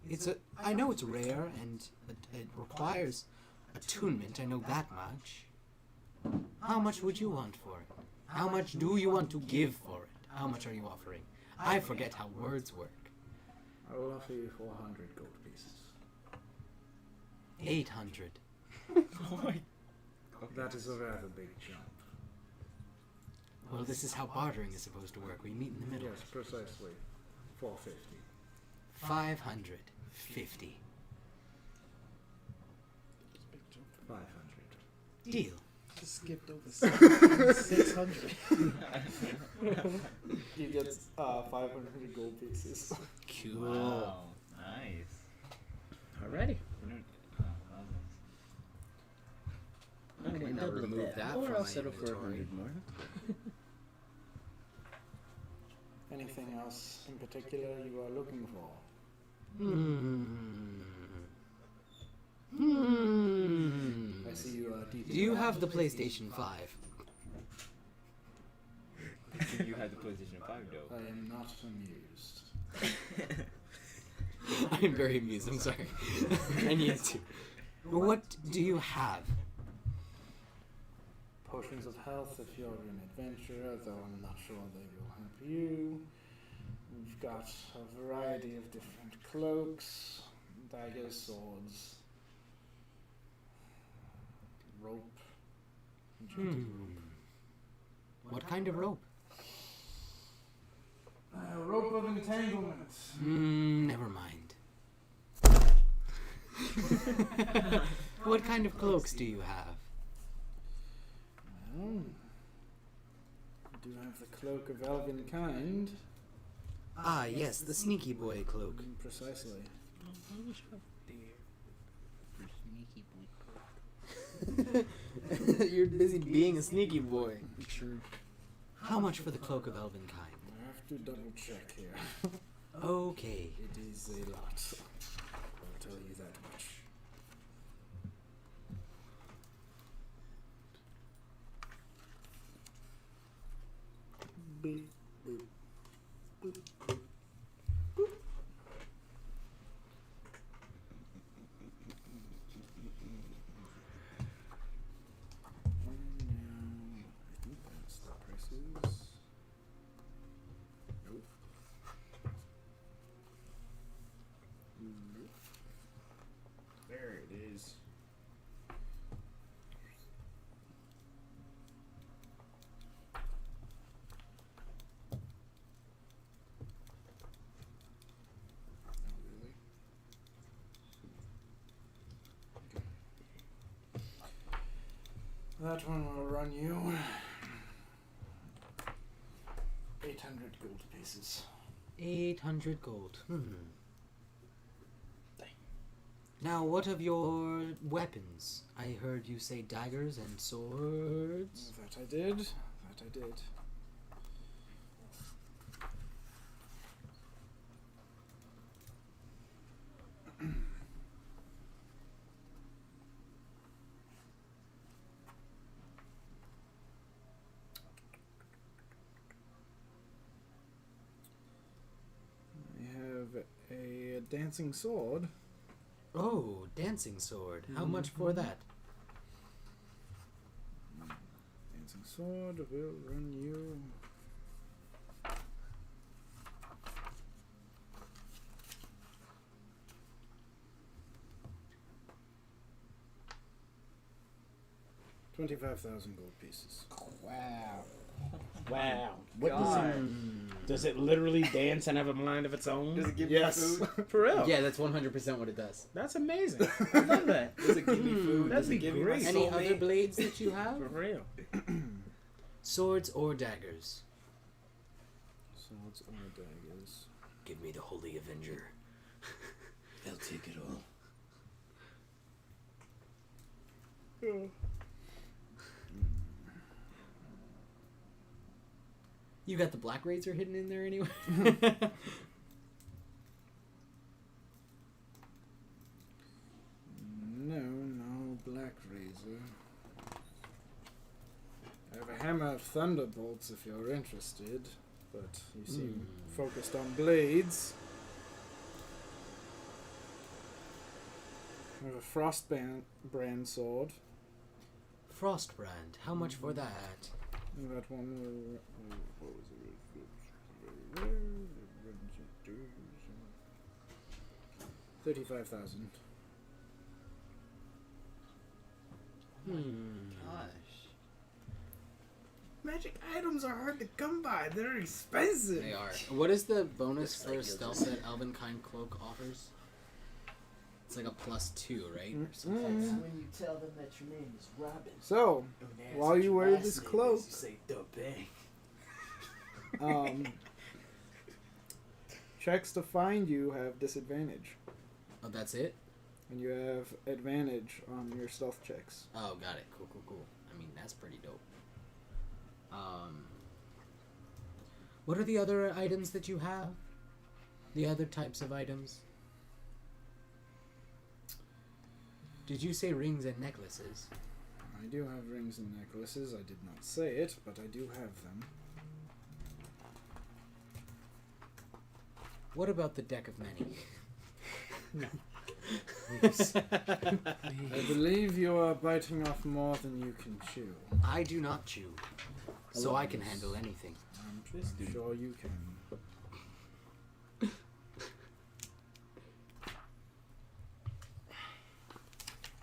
S10: I know it's rare and it requires attunement. I know that much. How much would you want for it? How much do you want to give for it? How much are you offering? I forget how words work.
S2: I will offer you 400 gold pieces.
S10: 800.
S2: That is a rather big jump.
S10: Well, this is how bartering is supposed to work. We meet in the middle.
S2: Yes, precisely. 450.
S10: 550.
S2: 500.
S10: Deal.
S4: Just skipped over 600.
S2: He gets 500 gold pieces.
S10: Cool.
S6: Wow. Nice.
S5: Alrighty.
S10: Okay, now remove that
S4: Or
S10: from
S4: I'll
S10: my
S4: settle for
S10: inventory.
S4: 100 more.
S2: Anything else in particular you are looking for? I see you are deep.
S10: Do you have the PlayStation 5?
S7: You had the PlayStation 5 though.
S2: I am not amused.
S10: I'm very amused, I'm sorry. I need to. What do you have?
S2: Potions of health if you're an adventurer, though I'm not sure they will help you. We've got a variety of different cloaks, daggers, swords, rope. enchanted rope.
S10: What kind of rope?
S2: Rope of entanglement.
S10: Never mind. What kind of cloaks do you have?
S2: Well, I do have the cloak of elven kind.
S10: Ah, yes, the sneaky boy cloak.
S2: Precisely.
S10: You're busy being a sneaky boy.
S4: Sure.
S10: How much for the cloak of elven kind?
S2: I have to double check here.
S10: Okay.
S2: It is a lot. I'll tell you that much. Boop, boop, boop, boop, boop. And now, I think that's the prices. Nope. Nope. There it is. Not really. That one will run you 800 gold pieces.
S10: 800 gold. Now, what of your weapons? I heard you say daggers and swords.
S2: That I did. That I did. I have a dancing sword.
S10: Oh, dancing sword. How much for that?
S2: Dancing sword will run you. $25,000 gold pieces.
S4: Wow. Wow. What does it literally dance and have a mind of its own?
S7: Does it give
S2: Yes.
S7: me food?
S4: For real?
S10: Yeah, that's 100% what it does.
S4: That's amazing. I love that.
S7: Does it give me food?
S4: That'd
S7: Does
S4: be
S7: it give
S4: great.
S7: me my
S10: Any
S7: soulmate?
S10: other blades that you
S4: For
S10: have?
S4: real.
S10: Swords or daggers?
S2: Swords or daggers.
S10: Give me the Holy Avenger.
S8: They'll take it all.
S10: You got the Black Razor hidden in there anyway?
S2: No. thunderbolts if you're interested, but you seem focused on blades. I have a Frostbrand sword.
S10: Frostbrand. How much for that?
S2: And that one. What was it? 35,000.
S3: Gosh.
S2: Magic items are hard to come by. They're expensive.
S10: They are. What is the bonus for stealth that Elvenkind Cloak offers? It's like a +2, right? Or something like that.
S4: When you tell them that your name is Robin.
S2: So, while you wear this cloak,
S4: You say the bang.
S2: checks to find you have disadvantage,
S10: Oh, that's it?
S2: and you have advantage on your stealth checks.
S10: Oh, got it. Cool, cool, cool. I mean, that's pretty dope. What are the other items that you have? The other types of items? Did you say rings and necklaces?
S2: I do have rings and necklaces. I did not say it, but I do have them.
S10: What about the deck of many?
S2: I believe you are biting off more than you can chew.
S10: I do not chew, so I can handle anything.
S2: I'm sure you can.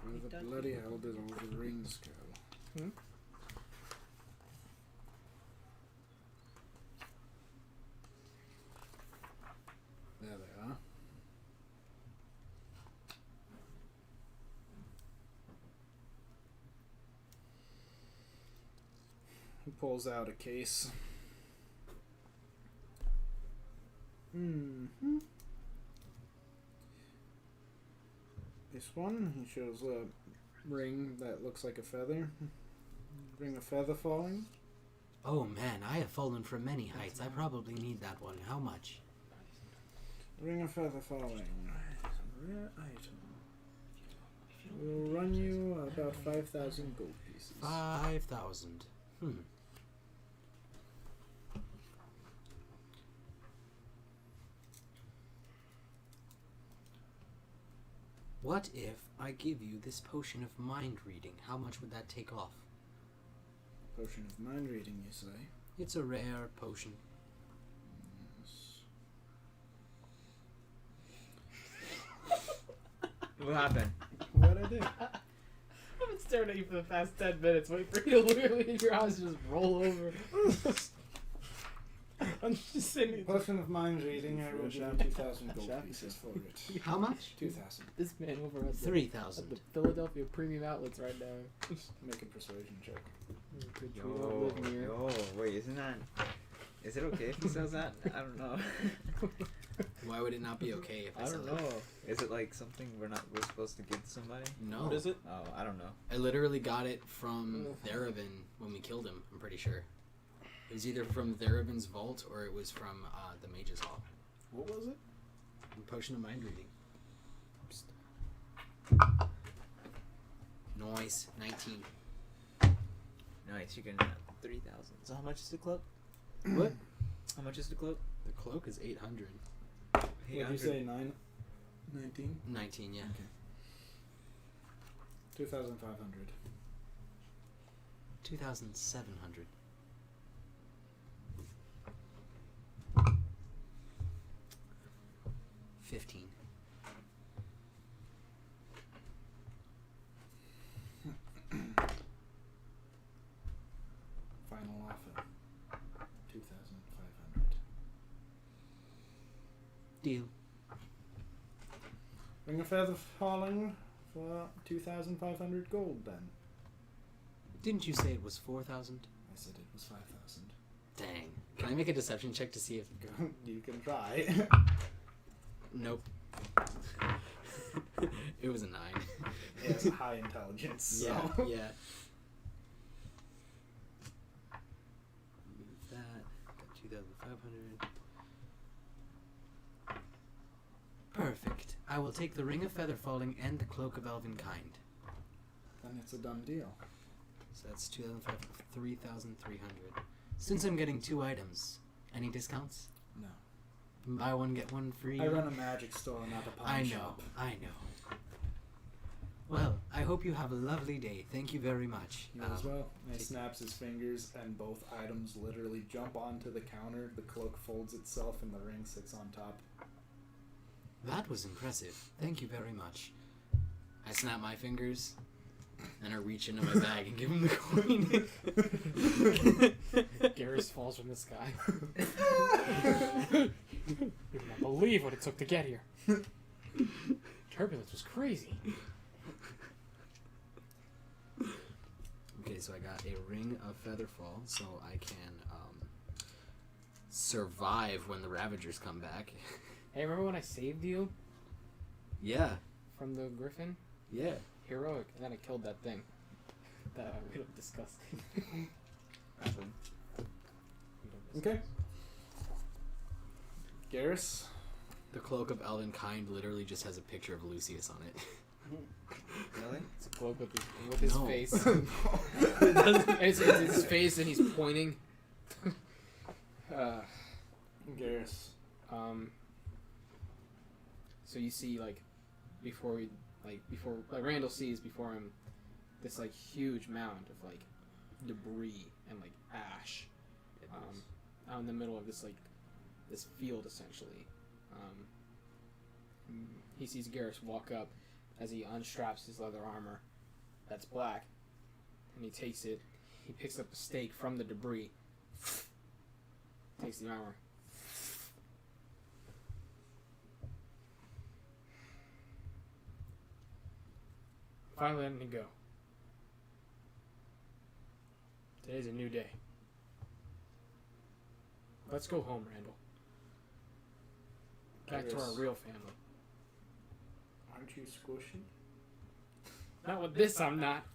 S2: Where the bloody hell did all the rings go? There they are. He pulls out a case. This one, he shows a ring that looks like a feather. Ring of feather falling.
S10: Oh man, I have fallen from many heights. I probably need that one. How much?
S2: Ring of feather falling. Rare item. Will run you about 5,000 gold pieces.
S10: 5,000. What if I give you this potion of mind reading? How much would that take off?
S2: Potion of mind reading, you say?
S10: It's a rare potion.
S7: What happened?
S2: What'd I do?
S5: I've been staring at you for the past 10 minutes, waiting for you to literally your eyes just roll over. I'm just sitting.
S2: Potion of mind reading, I will give you 2,000 gold pieces for it.
S10: How much?
S2: 2,000.
S5: This man over at the
S10: 3,000.
S5: Philadelphia Premium Outlets right now.
S2: Make a persuasion check.
S5: We don't live near.
S7: Yo, wait, isn't that... Is it okay if he says that? I don't know.
S10: Why would it not be okay if I
S7: I
S10: said
S7: don't
S10: that?
S7: know. Is it like something we're supposed to give to somebody?
S10: No.
S4: What is it?
S7: Oh, I don't know.
S10: I literally got it from Theravan when we killed him, I'm pretty sure. It was either from Theravan's vault or it was from the Mage's Hall.
S2: What was it?
S10: Potion of mind reading. Noise. 19.
S7: Nice, you can 3,000. So how much is the cloak?
S10: What?
S7: How much is the cloak?
S10: The cloak is 800.
S2: What did you say? 19?
S10: 19, yeah.
S2: Okay. 2,500.
S10: 2,700. $15.
S2: Final offer. 2,500.
S10: Deal.
S2: Ring of feather falling for 2,500 gold then.
S10: Didn't you say it was 4,000?
S2: I said it was 5,000.
S10: Dang. Can I make a deception check to see if...
S2: You can try.
S10: Nope. It was a 9.
S2: It has high intelligence. So.
S10: Yeah, yeah. Move that. Got 2,500. Perfect. I will take the Ring of Feather Falling and the Cloak of Elvenkind.
S2: Then it's a done deal.
S10: So that's 2,500, 3,300. Since I'm getting 2 items, any discounts?
S2: No.
S10: Buy one, get one free?
S2: I run a magic store, not a pawn shop.
S10: I know. Well, I hope you have a lovely day. Thank you very much.
S2: You as well. And he snaps his fingers, and both items literally jump onto the counter. The cloak folds itself, and the ring sits on top.
S10: That was impressive. Thank you very much. I snap my fingers, and I reach into my bag and give him the coin.
S5: Geris falls from the sky. You would not believe what it took to get here. Turbulence was crazy.
S10: Okay, so I got a ring of Featherfall, so I can survive when the Ravagers come back.
S5: Hey, remember when I saved you
S10: Yeah,
S5: from the Griffin?
S10: yeah.
S5: Heroic, and then I killed that thing. That we don't discuss.
S2: Okay. Geris?
S10: The Cloak of Elvenkind literally just has a picture of Lucius on it.
S7: Really?
S5: It's a cloak with his
S10: No.
S5: face. It's his face, and he's pointing.
S2: Geris.
S5: So you see, like, before Randall sees before him this like huge mound of like debris and like ash out in the middle of this field essentially. He sees Geris walk up as he unstraps his leather armor that's black, and he takes it. He picks up a stake from the debris, takes the armor. Finally letting it go. Today's a new day. Let's go home, Randall. Back to our real family.
S2: Aren't you squishy?
S5: Not with this, I'm not.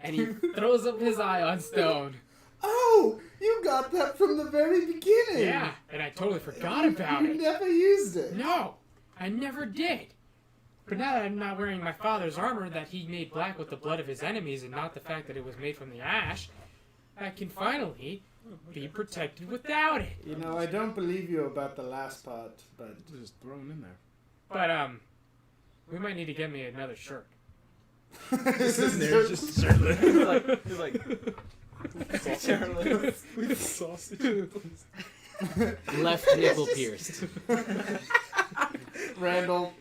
S5: And he throws up his eye on stone.
S9: Oh, you got that from the very beginning.
S5: Yeah, and I totally forgot about
S9: You
S5: it.
S9: never used it.
S5: No, I never did. But now that I'm not wearing my father's armor that he made black with the blood of his enemies and not the fact that it was made from the ash, I can finally be protected without it.
S2: You know, I don't believe you about the last part, but...
S4: Just thrown in there.
S5: But, we might need to get me another shirt.
S2: This is
S4: They're just shirtless.
S7: He's like shirtless.
S4: With sausage.
S10: Left nipple pierced.
S2: Randall.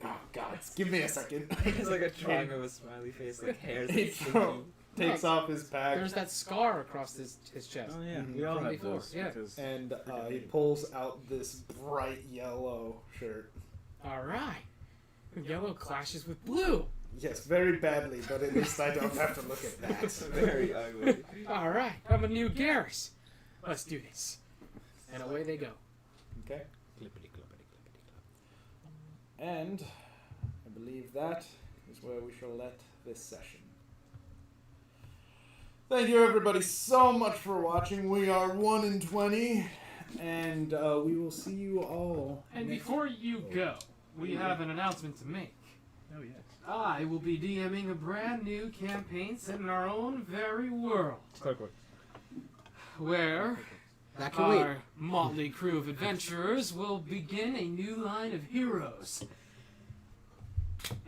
S2: Oh, God. Give me a second.
S7: He's like a drawing of a smiley face, like hair's
S2: He
S7: like stinky.
S2: takes off his pack
S5: There's that scar across his chest.
S4: Oh yeah,
S2: Mhm.
S4: we all
S5: From
S4: have
S5: before,
S4: those.
S5: yeah.
S4: Because
S2: and he pulls out this bright yellow shirt.
S5: Alright. Yellow clashes with blue.
S2: Yes, very badly, but at least I don't have to look at that.
S7: It's very ugly.
S5: Alright, I'm a new Geris. Let's do this. And away they go.
S2: Okay.
S10: Clippity, clippity, clippity, clip.
S2: And I believe that is where we shall let this session. Thank you everybody so much for watching. We are OneinTwenty, and we will see you all.
S5: And
S2: next-
S5: before you go, we have an announcement to make.
S4: oh yes.
S5: I will be DMing a brand new campaign set in our own very world, where
S10: That can wait.
S5: our motley crew of adventurers will begin a new line of heroes.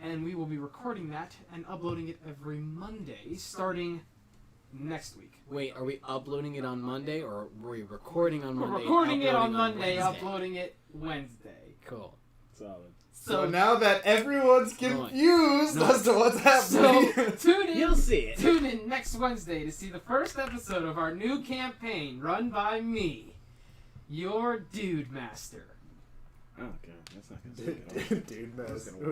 S5: And we will be recording that and uploading it every Monday, starting next week.
S10: Wait, are we uploading it on Monday, or were we recording on
S5: We're
S10: Monday?
S5: recording it on
S10: uploading
S5: Monday,
S10: Wednesday?
S5: uploading it Wednesday.
S10: Cool.
S4: Solid.
S2: So now that everyone's
S10: No.
S2: confused
S10: No.
S2: as to what's
S5: So
S2: happening,
S5: tune
S4: see it.
S5: in next Wednesday to see the first episode of our new campaign run by me, your Dude Master.
S4: Oh god, that's not gonna take it.
S2: dude, man.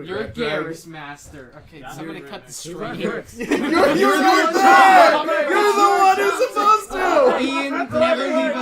S5: You're Geris Master. Okay, so I'm gonna cut the string here.
S2: You're the one who's supposed to.
S10: Ian, never leave us